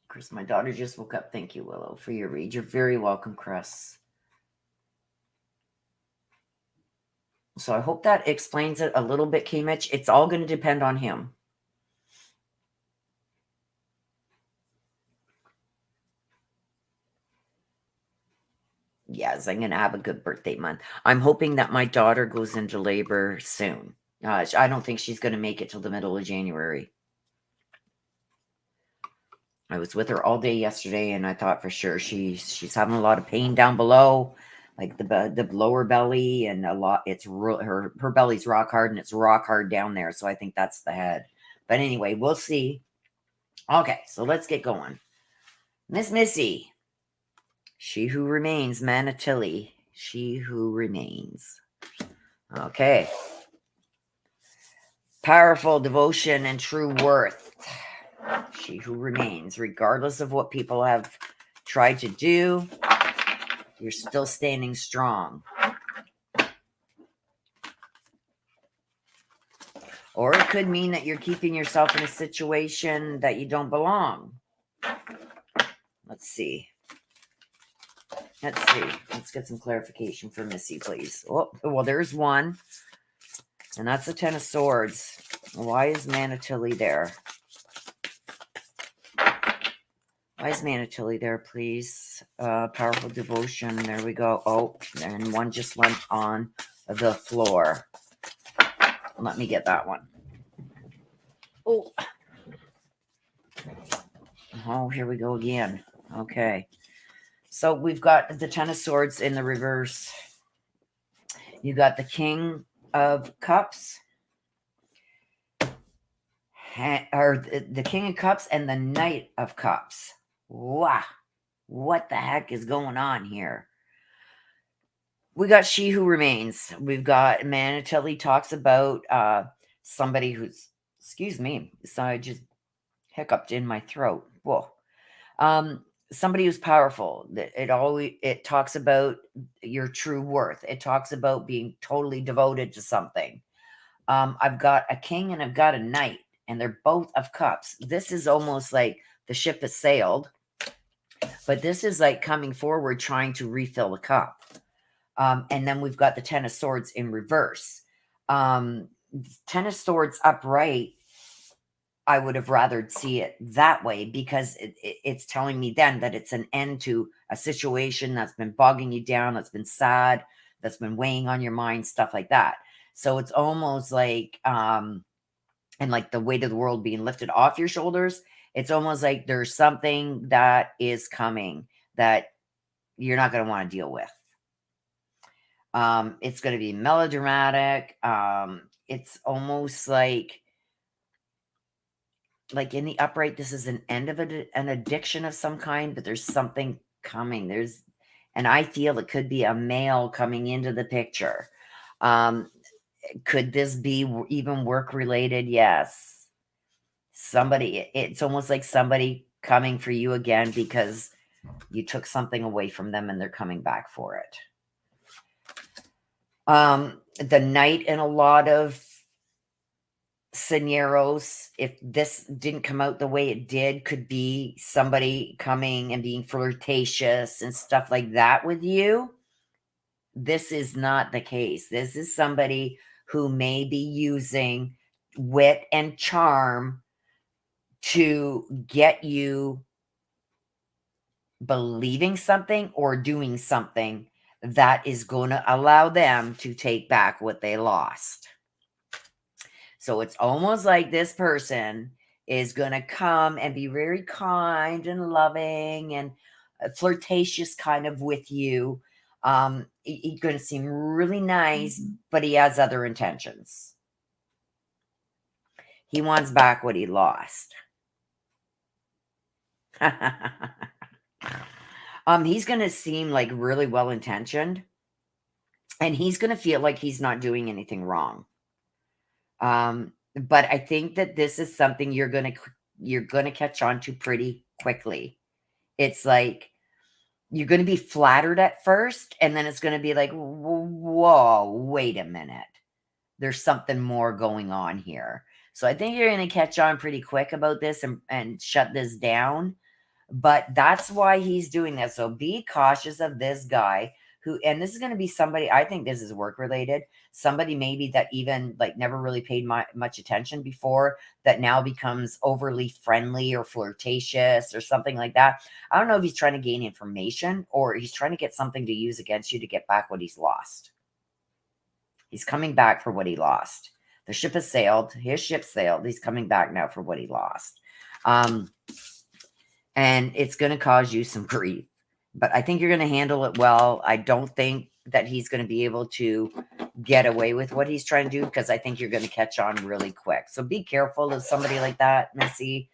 Speaker 1: Chris, my daughter just woke up. Thank you, Willow, for your read. You're very welcome, Chris. So I hope that explains it a little bit, K-Mitch. It's all going to depend on him. Yes, I'm going to have a good birthday month. I'm hoping that my daughter goes into labor soon. I don't think she's going to make it till the middle of January. I was with her all day yesterday, and I thought for sure she's having a lot of pain down below, like the lower belly, and a lot. It's real. Her belly's rock hard, and it's rock hard down there. So I think that's the head. But anyway, we'll see. Okay, so let's get going. Miss Missy. She who remains, Manatili. She who remains. Okay. Powerful devotion and true worth. She who remains, regardless of what people have tried to do, you're still standing strong. Or it could mean that you're keeping yourself in a situation that you don't belong. Let's see. Let's get some clarification for Missy, please. Oh, well, there's one. And that's the Ten of Swords. Why is Manatili there? Why is Manatili there, please? Powerful devotion. There we go. Oh, and one just went on the floor. Let me get that one. Oh, here we go again. Okay. So we've got the Ten of Swords in the reverse. You got the King of Cups. Or the King of Cups and the Knight of Cups. Wow. What the heck is going on here? We got She Who Remains. We've got Manatili talks about somebody who's, excuse me, so I just hiccuped in my throat. Whoa. Somebody who's powerful. It talks about your true worth. It talks about being totally devoted to something. I've got a king and I've got a knight, and they're both of cups. This is almost like the ship has sailed, but this is like coming forward, trying to refill the cup. And then we've got the Ten of Swords in reverse. Ten of Swords upright, I would have rather see it that way, because it's telling me then that it's an end to a situation that's been bogging you down, that's been sad, that's been weighing on your mind, stuff like that. So it's almost like, and like the weight of the world being lifted off your shoulders. It's almost like there's something that is coming that you're not going to want to deal with. It's going to be melodramatic. It's almost like like in the upright, this is an end of an addiction of some kind, but there's something coming. And I feel it could be a male coming into the picture. Could this be even work related? Yes. It's almost like somebody coming for you again because you took something away from them and they're coming back for it. The Knight in a lot of scenarios, if this didn't come out the way it did, could be somebody coming and being flirtatious and stuff like that with you. This is not the case. This is somebody who may be using wit and charm to get you believing something or doing something that is going to allow them to take back what they lost. So it's almost like this person is going to come and be very kind and loving and flirtatious kind of with you. He's going to seem really nice, but he has other intentions. He wants back what he lost. He's going to seem like really well-intentioned, and he's going to feel like he's not doing anything wrong. But I think that this is something you're going to catch on to pretty quickly. It's like you're going to be flattered at first, and then it's going to be like, whoa, wait a minute. There's something more going on here. So I think you're going to catch on pretty quick about this and shut this down. But that's why he's doing this. So be cautious of this guy and this is going to be somebody, I think this is work related. Somebody maybe that even like never really paid much attention before, that now becomes overly friendly or flirtatious or something like that. I don't know if he's trying to gain information or he's trying to get something to use against you to get back what he's lost. He's coming back for what he lost. The ship has sailed. His ship sailed. He's coming back now for what he lost. And it's going to cause you some grief. But I think you're going to handle it well. I don't think that he's going to be able to get away with what he's trying to do, because I think you're going to catch on really quick. So be careful of somebody like that, Missy,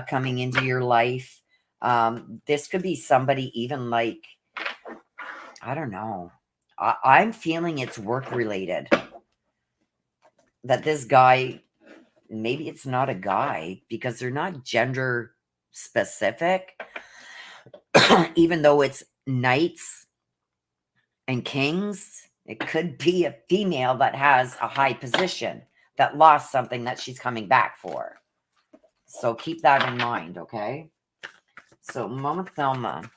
Speaker 1: coming into your life. This could be somebody even like, I don't know. I'm feeling it's work related. That this guy, maybe it's not a guy because they're not gender specific. Even though it's knights and kings, it could be a female that has a high position that lost something that she's coming back for. So keep that in mind, okay? So Mama Thelma.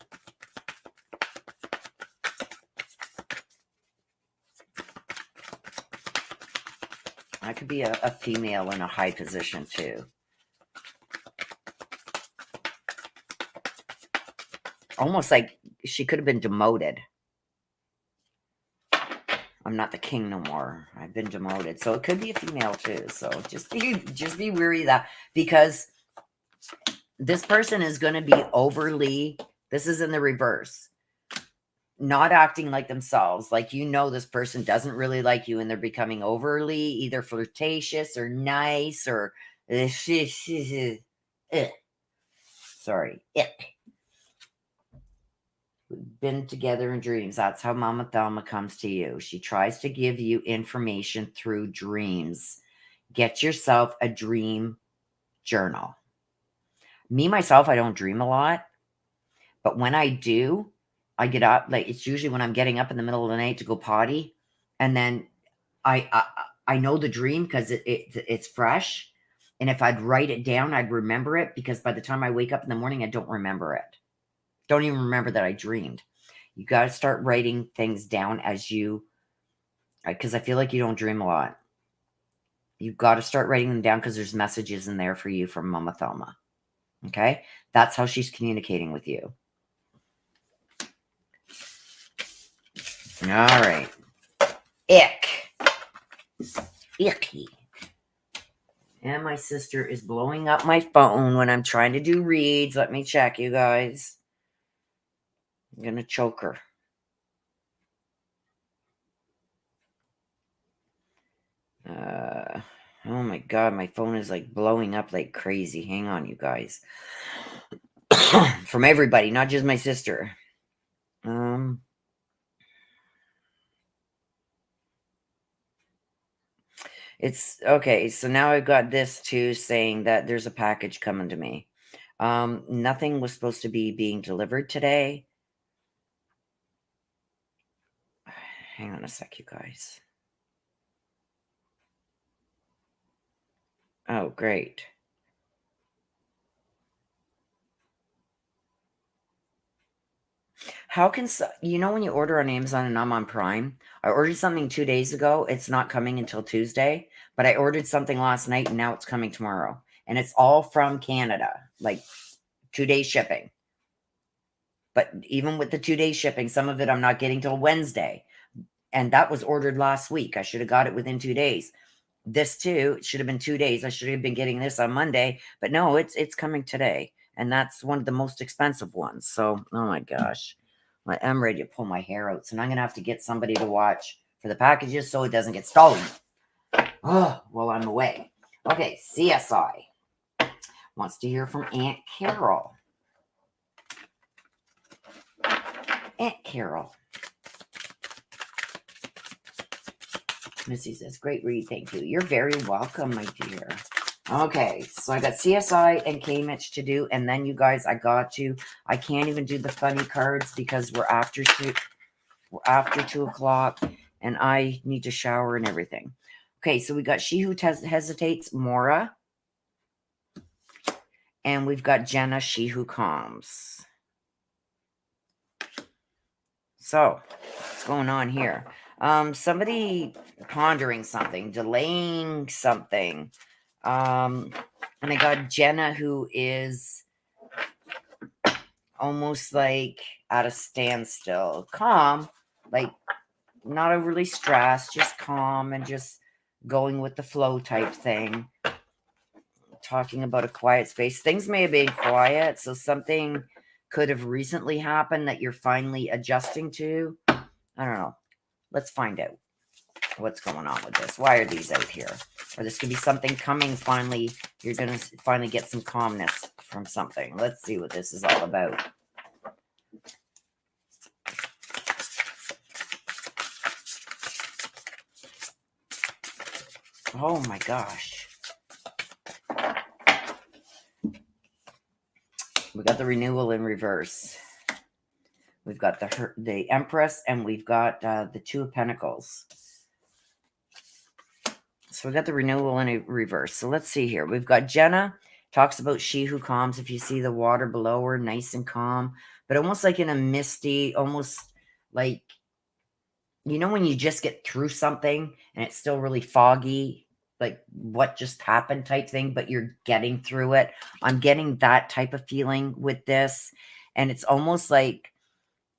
Speaker 1: That could be a female in a high position too. Almost like she could have been demoted. I'm not the king no more. I've been demoted. So it could be a female too. So just be wary of that, because this person is going to be overly, this is in the reverse, not acting like themselves. Like, this person doesn't really like you and they're becoming overly either flirtatious or nice or sorry. We've been together in dreams. That's how Mama Thelma comes to you. She tries to give you information through dreams. Get yourself a dream journal. Me, myself, I don't dream a lot. But when I do, I get up. Like, it's usually when I'm getting up in the middle of the night to go potty. And then I know the dream because it's fresh. And if I'd write it down, I'd remember it, because by the time I wake up in the morning, I don't remember it. Don't even remember that I dreamed. You got to start writing things down because I feel like you don't dream a lot. You've got to start writing them down because there's messages in there for you from Mama Thelma. Okay? That's how she's communicating with you. All right. Icky. And my sister is blowing up my phone when I'm trying to do reads. Let me check, you guys. I'm going to choke her. Oh my God, my phone is like blowing up like crazy. Hang on, you guys. From everybody, not just my sister. It's okay. So now I've got this too saying that there's a package coming to me. Nothing was supposed to be being delivered today. Hang on a sec, you guys. Oh, great. How can you know when you order on Amazon and I'm on Prime? I ordered something 2 days ago. It's not coming until Tuesday, but I ordered something last night and now it's coming tomorrow. And it's all from Canada, like 2 day shipping. But even with the 2 day shipping, some of it I'm not getting till Wednesday. And that was ordered last week. I should have got it within 2 days. This too, it should have been 2 days. I should have been getting this on Monday, but no, it's coming today. And that's one of the most expensive ones. So, oh my gosh. I'm ready to pull my hair out. So I'm going to have to get somebody to watch for the packages so it doesn't get stolen. Oh, while I'm away. Okay, CSI wants to hear from Aunt Carol. Aunt Carol. Missy says, great read, thank you. You're very welcome, my dear. Okay, so I got CSI and K-Mitch to do, and then you guys, I can't even do the funny cards because we're after 2 o'clock, and I need to shower and everything. Okay, so we got She Who Hesitates, Maura, and we've got Jenna, She Who Calms. So, what's going on here? Somebody pondering something, delaying something. And I got Jenna, who is almost like at a standstill. Calm, like not overly stressed, just calm and just going with the flow type thing. Talking about a quiet space. Things may have been quiet, so something could have recently happened that you're finally adjusting to. I don't know. Let's find out what's going on with this. Why are these out here? Or this could be something coming finally. You're going to finally get some calmness from something. Let's see what this is all about. Oh my gosh. We got the renewal in reverse. We've got the Empress, and we've got the Two of Pentacles. So we got the renewal in reverse. So let's see here. We've got Jenna, talks about She Who Calms. If you see the water below her, nice and calm, but almost like in a misty, almost like, you know, when you just get through something and it's still really foggy, like what just happened type thing, but you're getting through it. I'm getting that type of feeling with this. And it's almost like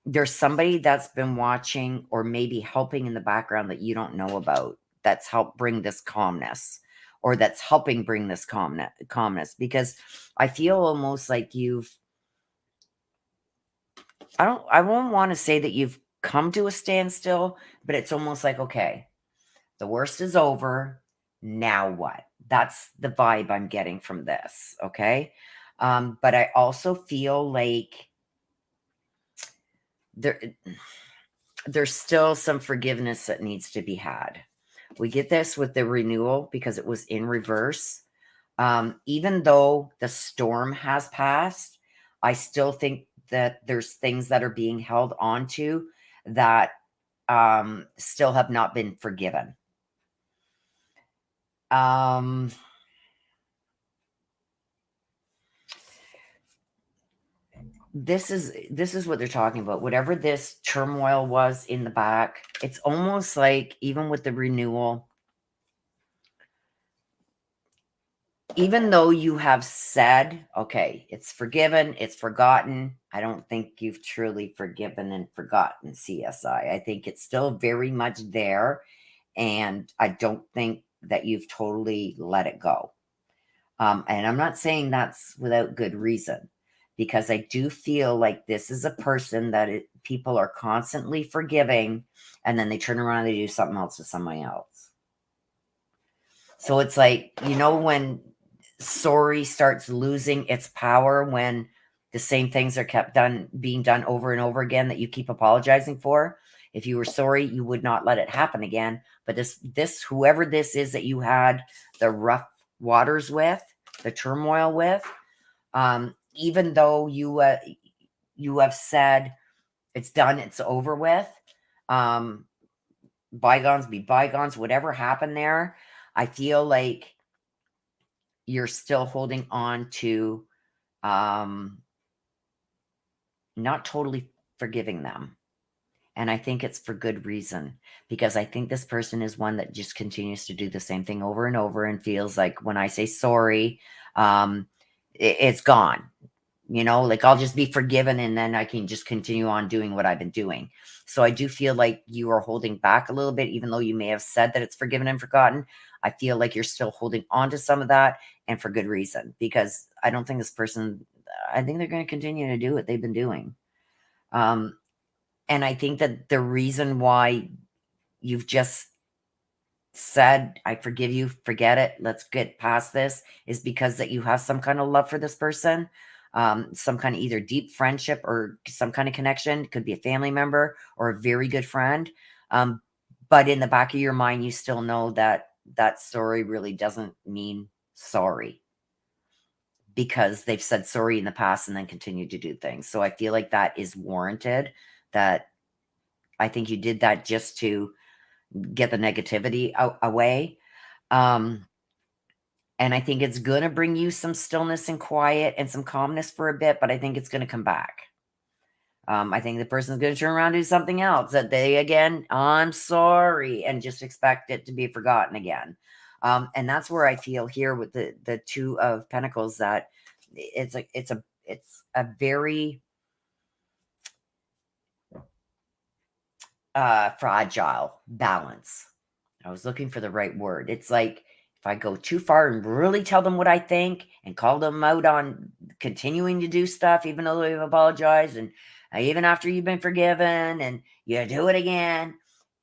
Speaker 1: there's somebody that's been watching or maybe helping in the background that you don't know about, that's helped bring this calmness, or that's helping bring this calmness, because I feel almost like I won't want to say that you've come to a standstill, but it's almost like, okay, the worst is over. Now what? That's the vibe I'm getting from this. Okay. But I also feel like there's still some forgiveness that needs to be had. We get this with the renewal because it was in reverse. Even though the storm has passed, I still think that there's things that are being held onto that still have not been forgiven. This is what they're talking about. Whatever this turmoil was in the back, it's almost like even with the renewal, even though you have said, okay, it's forgiven, it's forgotten, I don't think you've truly forgiven and forgotten CSI. I think it's still very much there, and I don't think that you've totally let it go. And I'm not saying that's without good reason, because I do feel like this is a person that people are constantly forgiving, and then they turn around and they do something else with somebody else. So it's like, when sorry starts losing its power, when the same things are kept being done over and over again that you keep apologizing for. If you were sorry, you would not let it happen again. But whoever this is that you had the rough waters with, the turmoil with, even though you have said it's done, it's over with, bygones be bygones, whatever happened there, I feel like you're still holding on to not totally forgiving them. And I think it's for good reason, because I think this person is one that just continues to do the same thing over and over and feels like when I say sorry, it's gone. Like I'll just be forgiven and then I can just continue on doing what I've been doing. So I do feel like you are holding back a little bit, even though you may have said that it's forgiven and forgotten. I feel like you're still holding on to some of that, and for good reason, because I don't think I think they're going to continue to do what they've been doing. And I think that the reason why you've just said, I forgive you, forget it, let's get past this, is because that you have some kind of love for this person, some kind of either deep friendship or some kind of connection. It could be a family member or a very good friend. But in the back of your mind, you still know that that sorry really doesn't mean sorry, because they've said sorry in the past and then continued to do things. So I feel like that is warranted. That I think you did that just to get the negativity away. And I think it's going to bring you some stillness and quiet and some calmness for a bit, but I think it's going to come back. I think the person's going to turn around and do something else that they, again, I'm sorry, and just expect it to be forgotten again. And that's where I feel here with the Two of Pentacles, that it's a very fragile balance. I was looking for the right word. It's like if I go too far and really tell them what I think and call them out on continuing to do stuff, even though they've apologized, and even after you've been forgiven, and you do it again,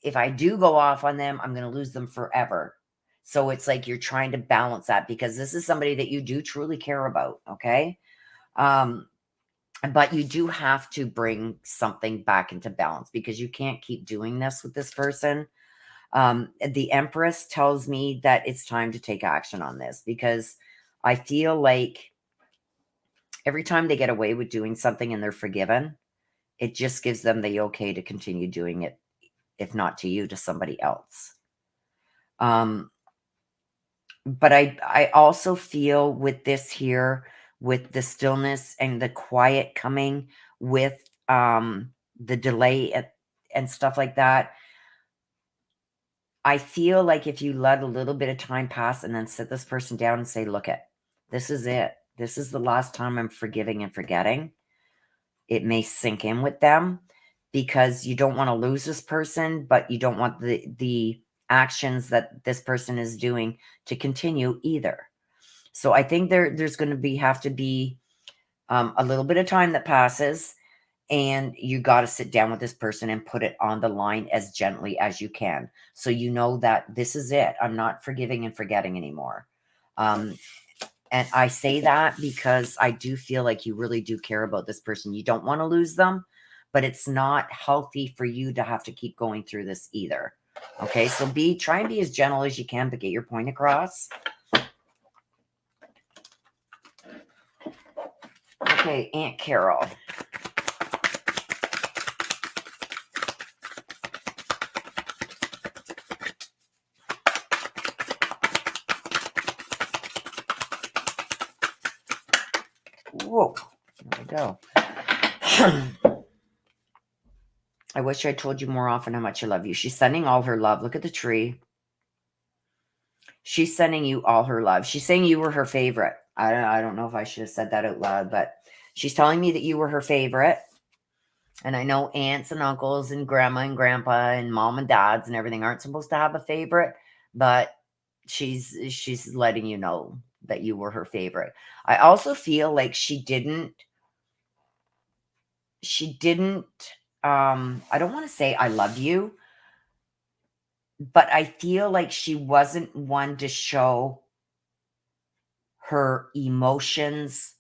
Speaker 1: if I do go off on them, I'm going to lose them forever. So it's like you're trying to balance that, because this is somebody that you do truly care about. Okay. But you do have to bring something back into balance, because you can't keep doing this with this person. The Empress tells me that it's time to take action on this, because I feel like every time they get away with doing something and they're forgiven, it just gives them the okay to continue doing it, if not to you, to somebody else. But I also feel with this here, with the stillness and the quiet coming with the delay and stuff like that, I feel like if you let a little bit of time pass and then sit this person down and say, look, this is it. This is the last time I'm forgiving and forgetting. It may sink in with them, because you don't want to lose this person, but you don't want the actions that this person is doing to continue either. So I think there's going to have to be a little bit of time that passes, and you got to sit down with this person and put it on the line as gently as you can. So you know that this is it. I'm not forgiving and forgetting anymore. And I say that because I do feel like you really do care about this person. You don't want to lose them, but it's not healthy for you to have to keep going through this either. Okay, so try and be as gentle as you can, but get your point across. Okay, Aunt Carol. Whoa, there we go. I wish I told you more often how much I love you. She's sending all her love. Look at the tree. She's sending you all her love. She's saying you were her favorite. I don't know if I should have said that out loud, but she's telling me that you were her favorite. And I know aunts and uncles and grandma and grandpa and mom and dads and everything aren't supposed to have a favorite, but she's letting you know that you were her favorite. I also feel like she didn't I don't want to say I love you, but I feel like she wasn't one to show her emotions,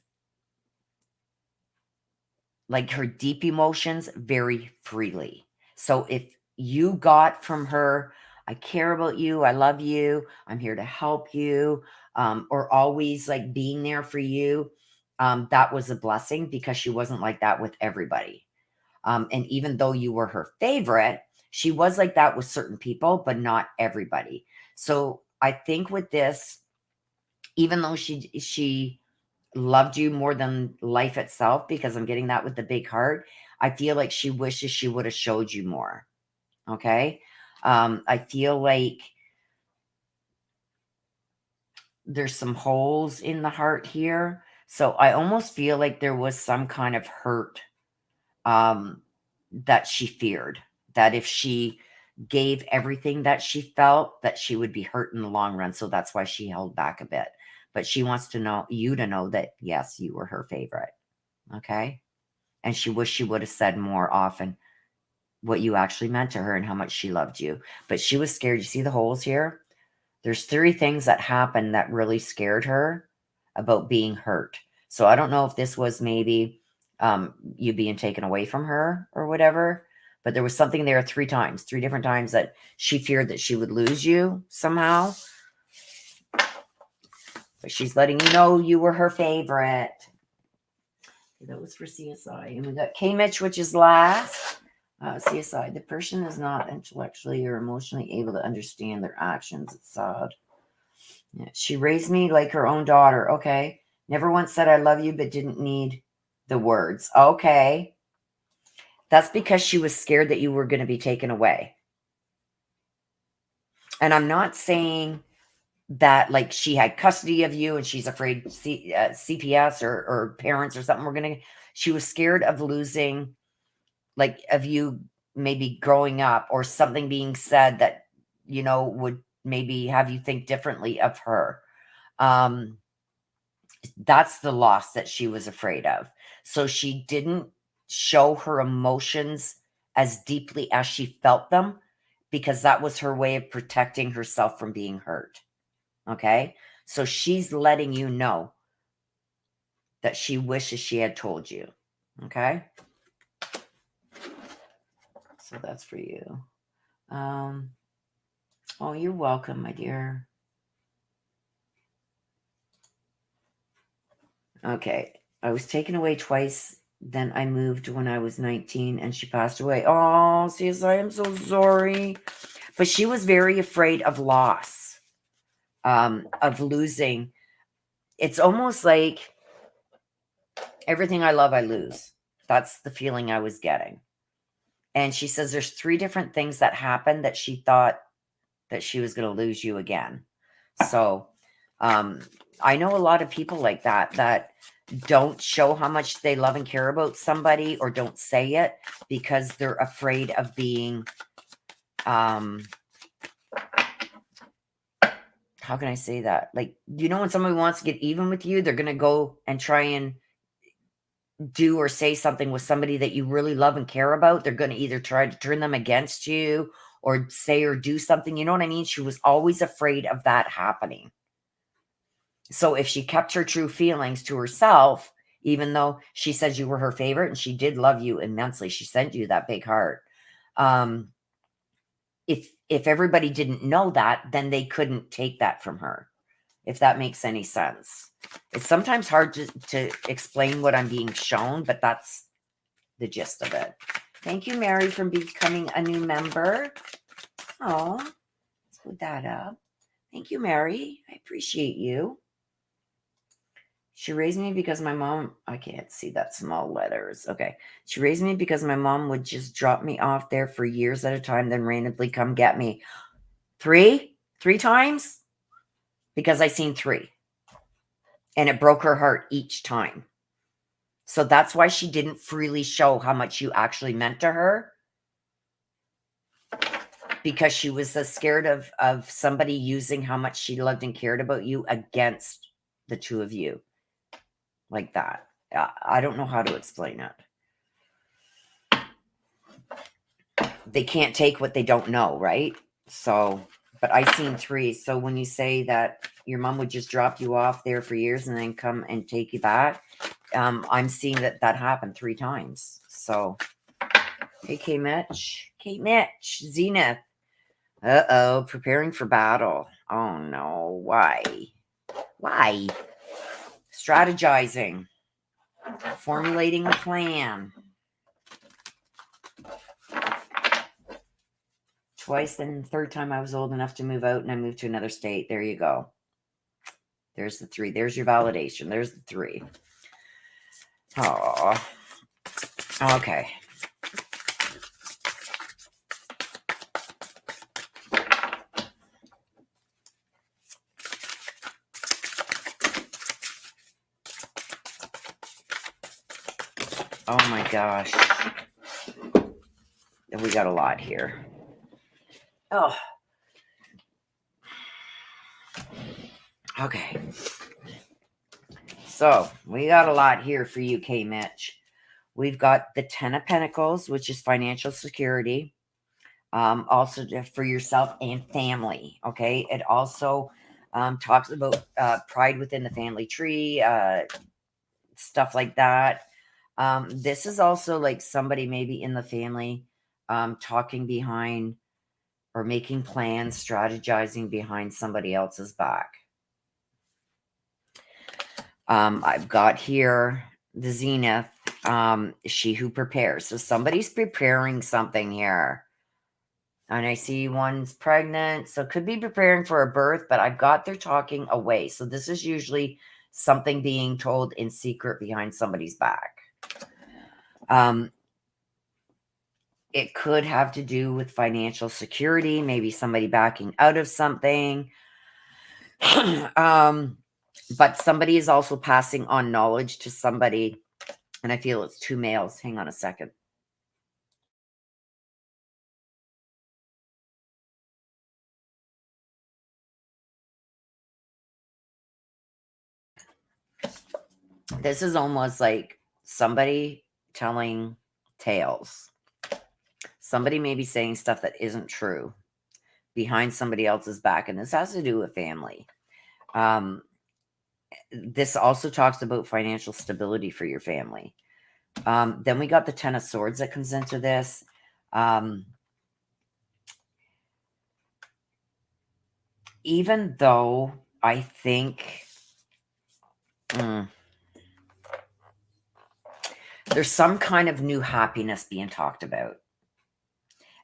Speaker 1: like her deep emotions, very freely. So if you got from her, I care about you, I love you, I'm here to help you, or always like being there for you, that was a blessing, because she wasn't like that with everybody. And even though you were her favorite, she was like that with certain people, but not everybody. So I think with this, even though she loved you more than life itself, because I'm getting that with the big heart, I feel like she wishes she would have showed you more. Okay. I feel like there's some holes in the heart here. So I almost feel like there was some kind of hurt, that she feared, that if she gave everything that she felt, that she would be hurt in the long run. So that's why she held back a bit. But she wants to know you to know that, yes, you were her favorite. Okay. And she wished she would have said more often what you actually meant to her and how much she loved you. But she was scared. You see the holes here? There's 3 things that happened that really scared her about being hurt. So I don't know if this was maybe you being taken away from her or whatever, but there was something there 3 times, 3 different times, that she feared that she would lose you somehow. But she's letting you know you were her favorite. That was for CSI. And we got K-Mitch, which is last. CSI, the person is not intellectually or emotionally able to understand their actions. It's sad. Yeah, she raised me like her own daughter. Okay. Never once said I love you, but didn't need the words. Okay. That's because she was scared that you were going to be taken away. And I'm not saying that like she had custody of you and she's afraid CPS or parents or something. She was scared of losing, like, of you maybe growing up or something being said that, would maybe have you think differently of her. That's the loss that she was afraid of. So she didn't show her emotions as deeply as she felt them, because that was her way of protecting herself from being hurt. Okay. So she's letting you know that she wishes she had told you. Okay. So that's for you. Oh, you're welcome, my dear. Okay. I was taken away twice. Then I moved when I was 19 and she passed away. Oh, CSI, I'm so sorry. But she was very afraid of loss, of losing. It's almost like everything I love, I lose. That's the feeling I was getting. And she says there's 3 different things that happened that she thought that she was going to lose you again. So I know a lot of people like that don't show how much they love and care about somebody, or don't say it because they're afraid of being, how can I say that? Like, when somebody wants to get even with you, they're going to go and try and do or say something with somebody that you really love and care about. They're going to either try to turn them against you or say or do something. You know what I mean? She was always afraid of that happening. So if she kept her true feelings to herself, even though she said you were her favorite and she did love you immensely, she sent you that big heart. If everybody didn't know that, then they couldn't take that from her, if that makes any sense. It's sometimes hard to explain what I'm being shown, but that's the gist of it. Thank you, Mary, for becoming a new member. Oh, let's put that up. Thank you, Mary. I appreciate you. She raised me because my mom, I can't see that small letters. Okay. She raised me because my mom would just drop me off there for years at a time, then randomly come get me. 3 times? Because I seen 3. And it broke her heart each time. So that's why she didn't freely show how much you actually meant to her. Because she was so scared of somebody using how much she loved and cared about you against the 2 of you. Like that. I don't know how to explain it. They can't take what they don't know, right? So, but I seen 3. So when you say that your mom would just drop you off there for years and then come and take you back, I'm seeing that happened 3 times. So, hey, Kate Mitch, Zenith. Uh-oh, preparing for battle. Oh no, why? Why? Strategizing, formulating a plan. Twice, and the third time I was old enough to move out and I moved to another state. There you go. There's the 3. There's your validation. There's the 3. Oh, okay. Oh my gosh. We got a lot here. Oh. Okay. So we got a lot here for you, K. Mitch. We've got the 10 of Pentacles, which is financial security. Also for yourself and family. Okay. It also talks about pride within the family tree, stuff like that. This is also like somebody maybe in the family talking behind or making plans, strategizing behind somebody else's back. I've got here the Zenith, she who prepares. So somebody's preparing something here. And I see one's pregnant, so could be preparing for a birth, but I've got they're talking away. So this is usually something being told in secret behind somebody's back. It could have to do with financial security, maybe somebody backing out of something. But somebody is also passing on knowledge to somebody, and I feel it's 2 males. Hang on a second. This is almost like somebody telling tales. Somebody may be saying stuff that isn't true behind somebody else's back, and this has to do with family. This also talks about financial stability for your family. Then we got the 10 of Swords that comes into this. Even though I think there's some kind of new happiness being talked about.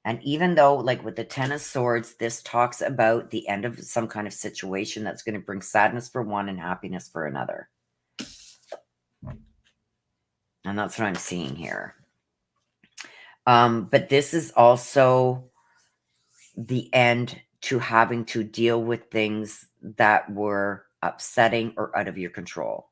Speaker 1: And even though, like with the 10 of Swords, this talks about the end of some kind of situation that's going to bring sadness for one and happiness for another. And that's what I'm seeing here. But this is also the end to having to deal with things that were upsetting or out of your control.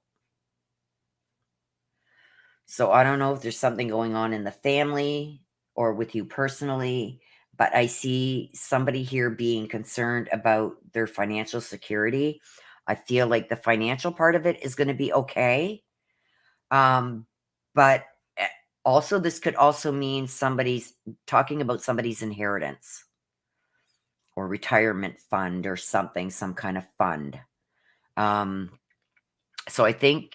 Speaker 1: So I don't know if there's something going on in the family or with you personally, but I see somebody here being concerned about their financial security. I feel like the financial part of it is going to be okay. But also this could also mean somebody's talking about somebody's inheritance or retirement fund or something, some kind of fund. So I think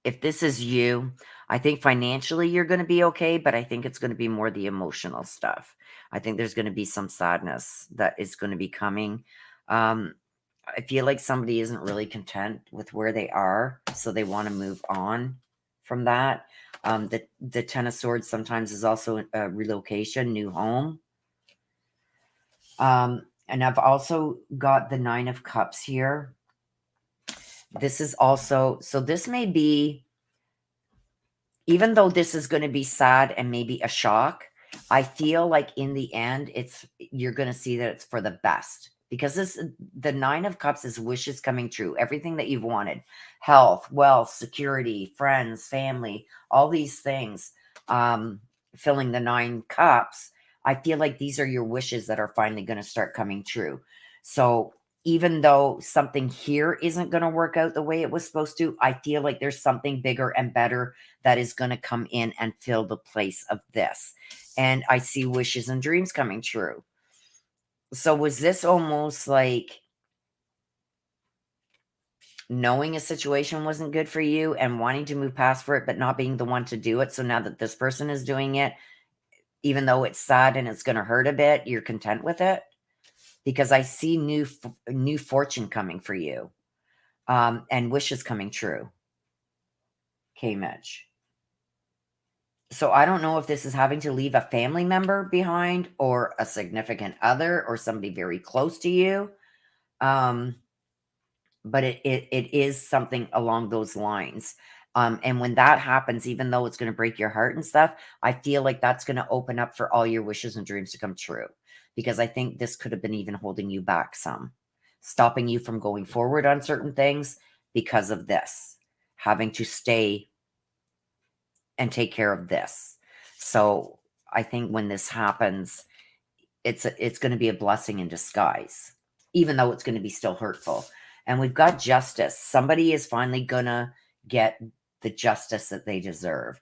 Speaker 1: if this is you, I think financially you're going to be okay, but I think it's going to be more the emotional stuff. I think there's going to be some sadness that is going to be coming. I feel like somebody isn't really content with where they are, so they want to move on from that. The 10 of Swords sometimes is also a relocation, new home. And I've also got the 9 of Cups here. This is also, so this may be, even though this is going to be sad and maybe a shock, I feel like in the end, you're going to see that it's for the best. Because the 9 of Cups is wishes coming true. Everything that you've wanted. Health, wealth, security, friends, family, all these things. Filling the 9 cups. I feel like these are your wishes that are finally going to start coming true. So even though something here isn't going to work out the way it was supposed to, I feel like there's something bigger and better that is going to come in and fill the place of this. And I see wishes and dreams coming true. So was this almost like knowing a situation wasn't good for you and wanting to move past for it, but not being the one to do it? So now that this person is doing it, even though it's sad and it's going to hurt a bit, you're content with it? Because I see new fortune coming for you, and wishes coming true. Okay, Mitch. So I don't know if this is having to leave a family member behind or a significant other or somebody very close to you. Um, but it is something along those lines. And when that happens, even though it's going to break your heart and stuff, I feel like that's going to open up for all your wishes and dreams to come true. Because I think this could have been even holding you back some, stopping you from going forward on certain things because of this, having to stay and take care of this. So I think when this happens, it's going to be a blessing in disguise, even though it's going to be still hurtful. And we've got justice. Somebody is finally going to get the justice that they deserve.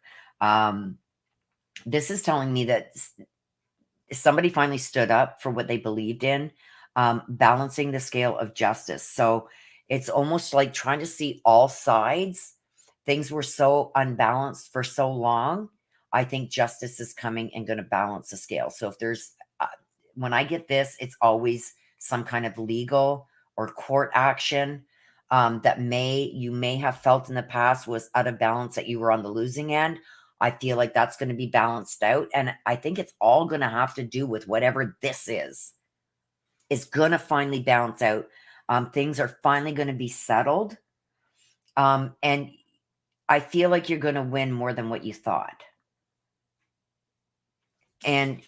Speaker 1: This is telling me that somebody finally stood up for what they believed in, balancing the scale of justice. So it's almost like trying to see all sides. Things were so unbalanced for so long. I think justice is coming and going to balance the scale. So if there's, when I get this, it's always some kind of legal or court action that you may have felt in the past was out of balance, that you were on the losing end. I feel like that's going to be balanced out. And I think it's all going to have to do with whatever this is going to finally balance out. Things are finally going to be settled. And I feel like you're going to win more than what you thought. And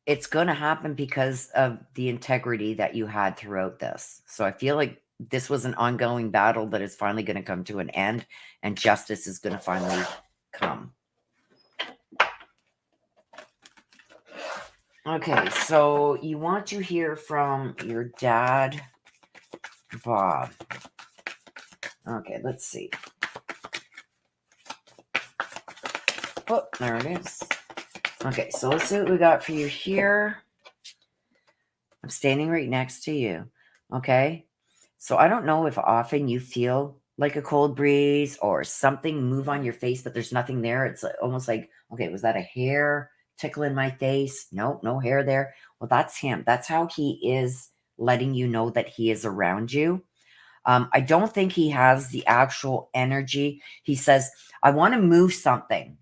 Speaker 1: it's going to happen because of the integrity that you had throughout this. So I feel like this was an ongoing battle that is finally going to come to an end, and justice is going to finally come. Okay, so you want to hear from your dad, Bob. Okay, let's see. Oh, there it is. Okay, so let's see what we got for you here. I'm standing right next to you. Okay, so I don't know if often you feel like a cold breeze or something move on your face, but there's nothing there. It's almost like, okay, was that a hair tickle in my face? Nope, no hair there. Well, that's him. That's how he is letting you know that he is around you. I don't think he has the actual energy. He says, I want to move something,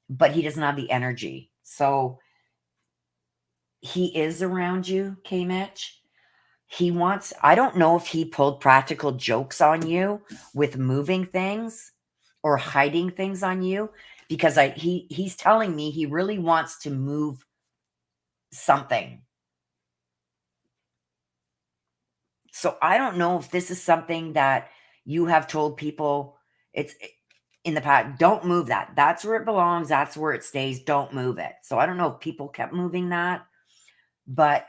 Speaker 1: but he doesn't have the energy. So he is around you, K-Mitch. He wants, I don't know if he pulled practical jokes on you with moving things or hiding things on you, because he's telling me he really wants to move something. So I don't know if this is something that you have told people it's in the past. Don't move that. That's where it belongs. That's where it stays. Don't move it. So I don't know if people kept moving that,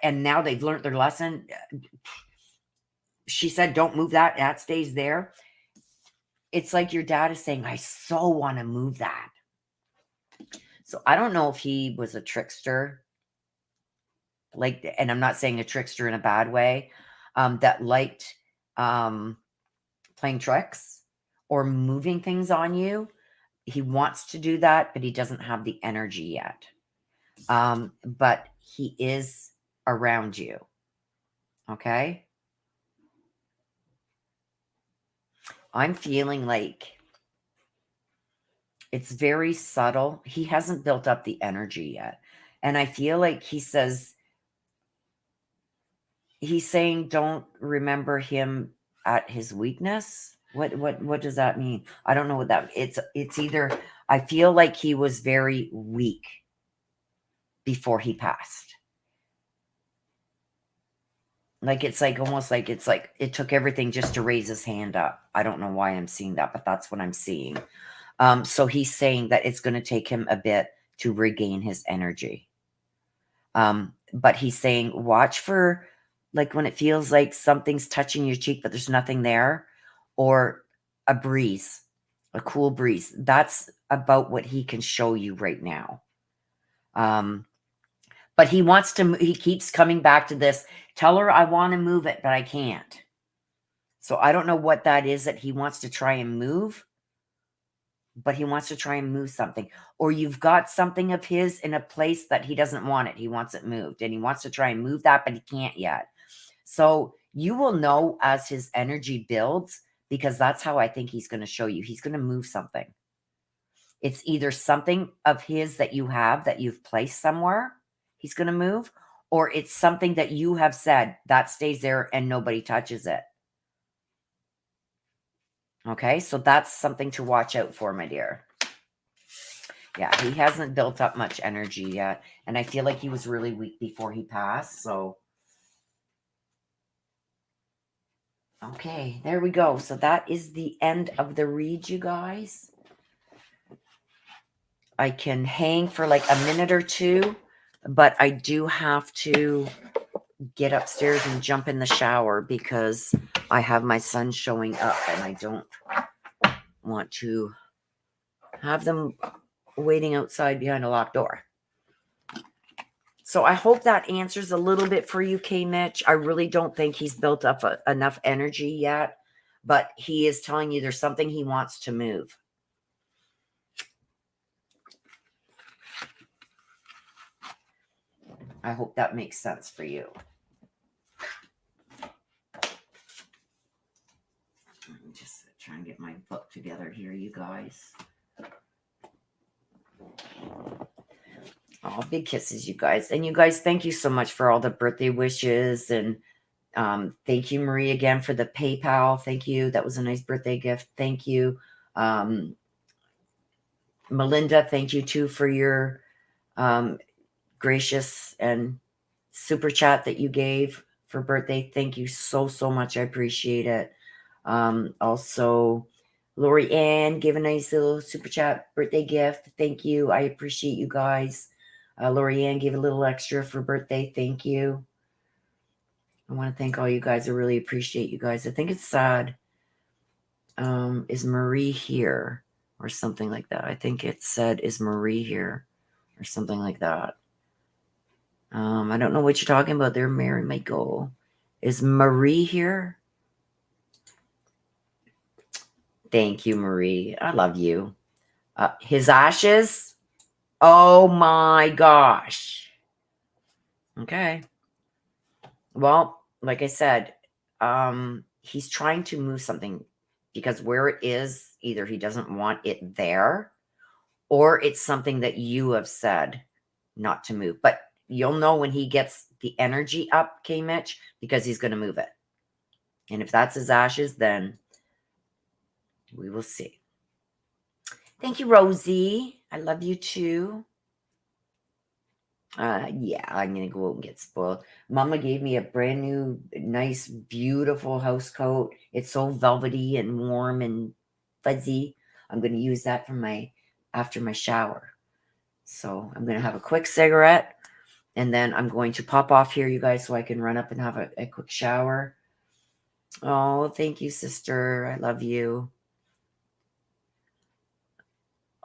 Speaker 1: and now they've learned their lesson. She said, don't move that. That stays there. It's like your dad is saying, I so want to move that. So I don't know if he was a trickster, and I'm not saying a trickster in a bad way, that liked playing tricks or moving things on you. He wants to do that, but he doesn't have the energy yet. But he is around you. Okay? I'm feeling like it's very subtle. He hasn't built up the energy yet. And I feel like he's saying don't remember him at his weakness. What does that mean? I don't know what that, it's either, I feel like he was very weak before he passed. Like it's like almost like it's like it took everything just to raise his hand up. I don't know why I'm seeing that, but that's what I'm seeing. So he's saying that it's going to take him a bit to regain his energy. But he's saying, watch for like when it feels like something's touching your cheek, but there's nothing there, or a breeze, a cool breeze. That's about what he can show you right now. But he wants to, he keeps coming back to this. Tell her I want to move it, but I can't. So I don't know what that is that he wants to try and move, but he wants to try and move something. Or you've got something of his in a place that he doesn't want it. He wants it moved and he wants to try and move that, but he can't yet. So you will know as his energy builds, because that's how I think he's going to show you. He's going to move something. It's either something of his that you have that you've placed somewhere, he's going to move, or it's something that you have said that stays there and nobody touches it. Okay, so that's something to watch out for, my dear. Yeah, he hasn't built up much energy yet. And I feel like he was really weak before he passed. So, okay, there we go. So that is the end of the read, you guys. I can hang for like a minute or two, but I do have to get upstairs and jump in the shower because I have my son showing up and I don't want to have them waiting outside behind a locked door. So I hope that answers a little bit for you, K. Mitch. I really don't think he's built up enough energy yet, but he is telling you there's something he wants to move. I hope that makes sense for you. I'm just trying to get my book together here, you guys. Oh, big kisses, you guys. And you guys, thank you so much for all the birthday wishes. And thank you, Marie, again for the PayPal. Thank you. That was a nice birthday gift. Thank you. Melinda, thank you too for your gracious and super chat that you gave for birthday. Thank you so, so much. I appreciate it. Also, Lori Ann gave a nice little super chat birthday gift. Thank you. I appreciate you guys. Lori Ann gave a little extra for birthday. Thank you. I want to thank all you guys. I really appreciate you guys. I think it's sad. Is Marie here or something like that? I think it said, is Marie here or something like that. I don't know what you're talking about there, Mary Michael. Is Marie here? Thank you, Marie. I love you. His ashes? Oh my gosh. Okay. Well, like I said, he's trying to move something because where it is, either he doesn't want it there or it's something that you have said not to move. But you'll know when he gets the energy up, K. Mitch, because he's going to move it. And if that's his ashes, then we will see. Thank you, Rosie. I love you too. Yeah, I'm going to go out and get spoiled. Mama gave me a brand new, nice, beautiful house coat. It's so velvety and warm and fuzzy. I'm going to use that for after my shower. So I'm going to have a quick cigarette and then I'm going to pop off here, you guys, so I can run up and have a quick shower. Oh, thank you, sister. I love you.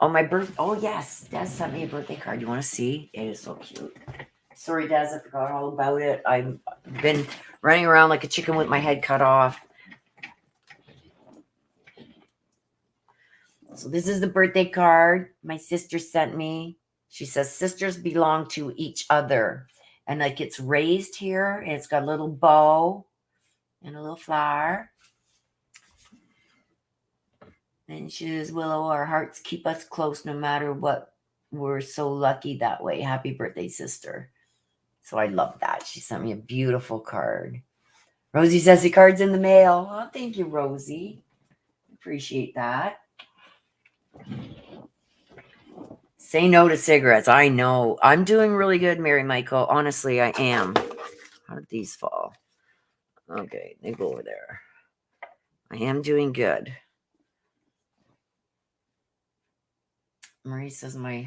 Speaker 1: Oh, oh, yes. Des sent me a birthday card. You want to see? It is so cute. Sorry, Des, I forgot all about it. I've been running around like a chicken with my head cut off. So this is the birthday card my sister sent me. She says, sisters belong to each other. And like it's raised here. And it's got a little bow and a little flower. And she says, Willow, our hearts keep us close no matter what. We're so lucky that way. Happy birthday, sister. So I love that. She sent me a beautiful card. Rosie says the card's in the mail. Oh, thank you, Rosie. Appreciate that. Say no to cigarettes. I know. I'm doing really good, Mary Michael. Honestly, I am. How did these fall? Okay, they go over there. I am doing good. Marie says my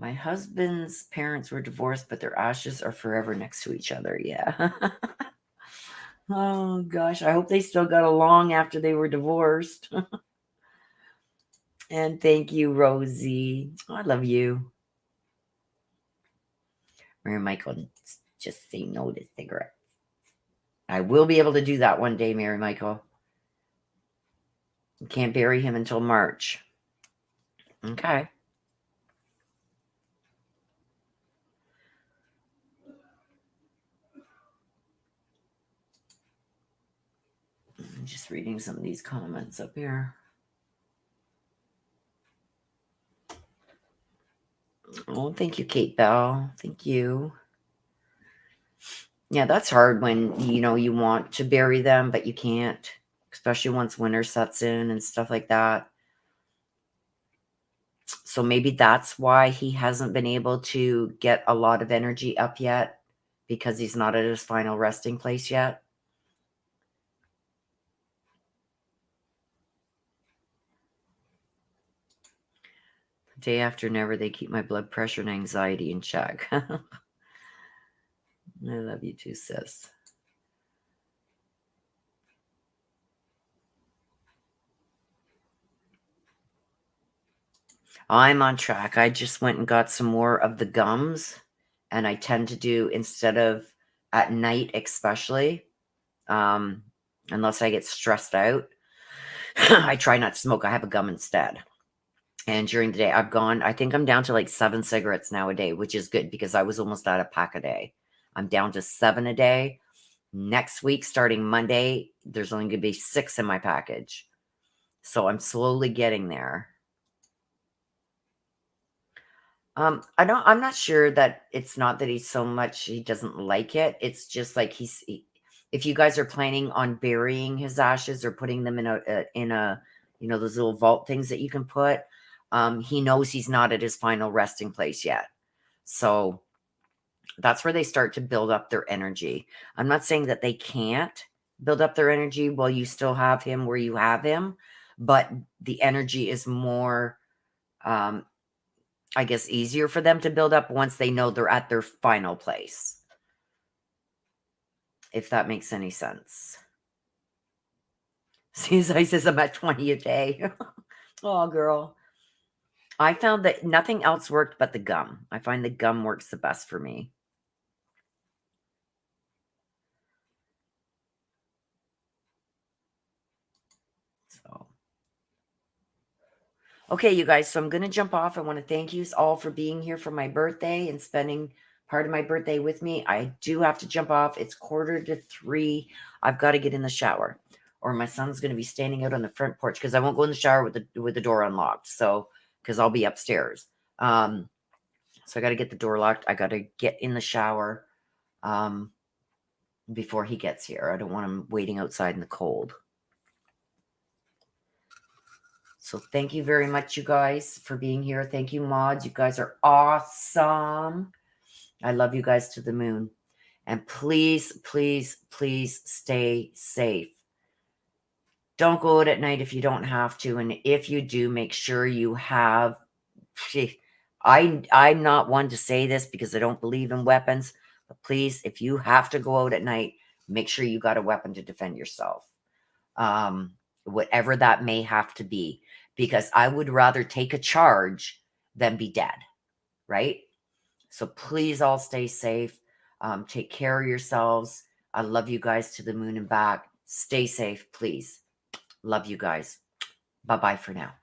Speaker 1: husband's parents were divorced, but their ashes are forever next to each other. Yeah. Oh, gosh. I hope they still got along after they were divorced. And thank you, Rosie. I love you. Mary Michael, just say no to cigarettes. I will be able to do that one day, Mary Michael. You can't bury him until March. Okay. I'm just reading some of these comments up here. Oh, thank you, Kate Bell. Thank you. Yeah, that's hard when, you want to bury them, but you can't, especially once winter sets in and stuff like that. So maybe that's why he hasn't been able to get a lot of energy up yet, because he's not at his final resting place yet. The day after never, they keep my blood pressure and anxiety in check. I love you too, sis. I'm on track. I just went and got some more of the gums, and I tend to do, instead of at night especially, unless I get stressed out, I try not to smoke. I have a gum instead. And during the day, I think I'm down to like 7 cigarettes now a day, which is good because I was almost at a pack a day. I'm down to 7 a day. Next week, starting Monday, there's only going to be 6 in my package. So I'm slowly getting there. I'm not sure that it's not that he doesn't like it. It's just like if you guys are planning on burying his ashes or putting them in a those little vault things that you can put, he knows he's not at his final resting place yet. So that's where they start to build up their energy. I'm not saying that they can't build up their energy while you still have him where you have him, but the energy is more, I guess, easier for them to build up once they know they're at their final place. If that makes any sense. CSI says I'm at 20 a day. Oh, girl. I found that nothing else worked but the gum. I find the gum works the best for me. So, okay, you guys. So I'm going to jump off. I want to thank you all for being here for my birthday and spending part of my birthday with me. I do have to jump off. It's 2:45. I've got to get in the shower, or my son's going to be standing out on the front porch because I won't go in the shower with the door unlocked. So, because I'll be upstairs. So I got to get the door locked. I got to get in the shower before he gets here. I don't want him waiting outside in the cold. So thank you very much, you guys, for being here. Thank you, mods. You guys are awesome. I love you guys to the moon. And please, please, please stay safe. Don't go out at night if you don't have to. And if you do, make sure you have... I'm not one to say this because I don't believe in weapons. But please, if you have to go out at night, make sure you got a weapon to defend yourself. Whatever that may have to be. Because I would rather take a charge than be dead. Right? So please all stay safe. Take care of yourselves. I love you guys to the moon and back. Stay safe, please. Love you guys. Bye-bye for now.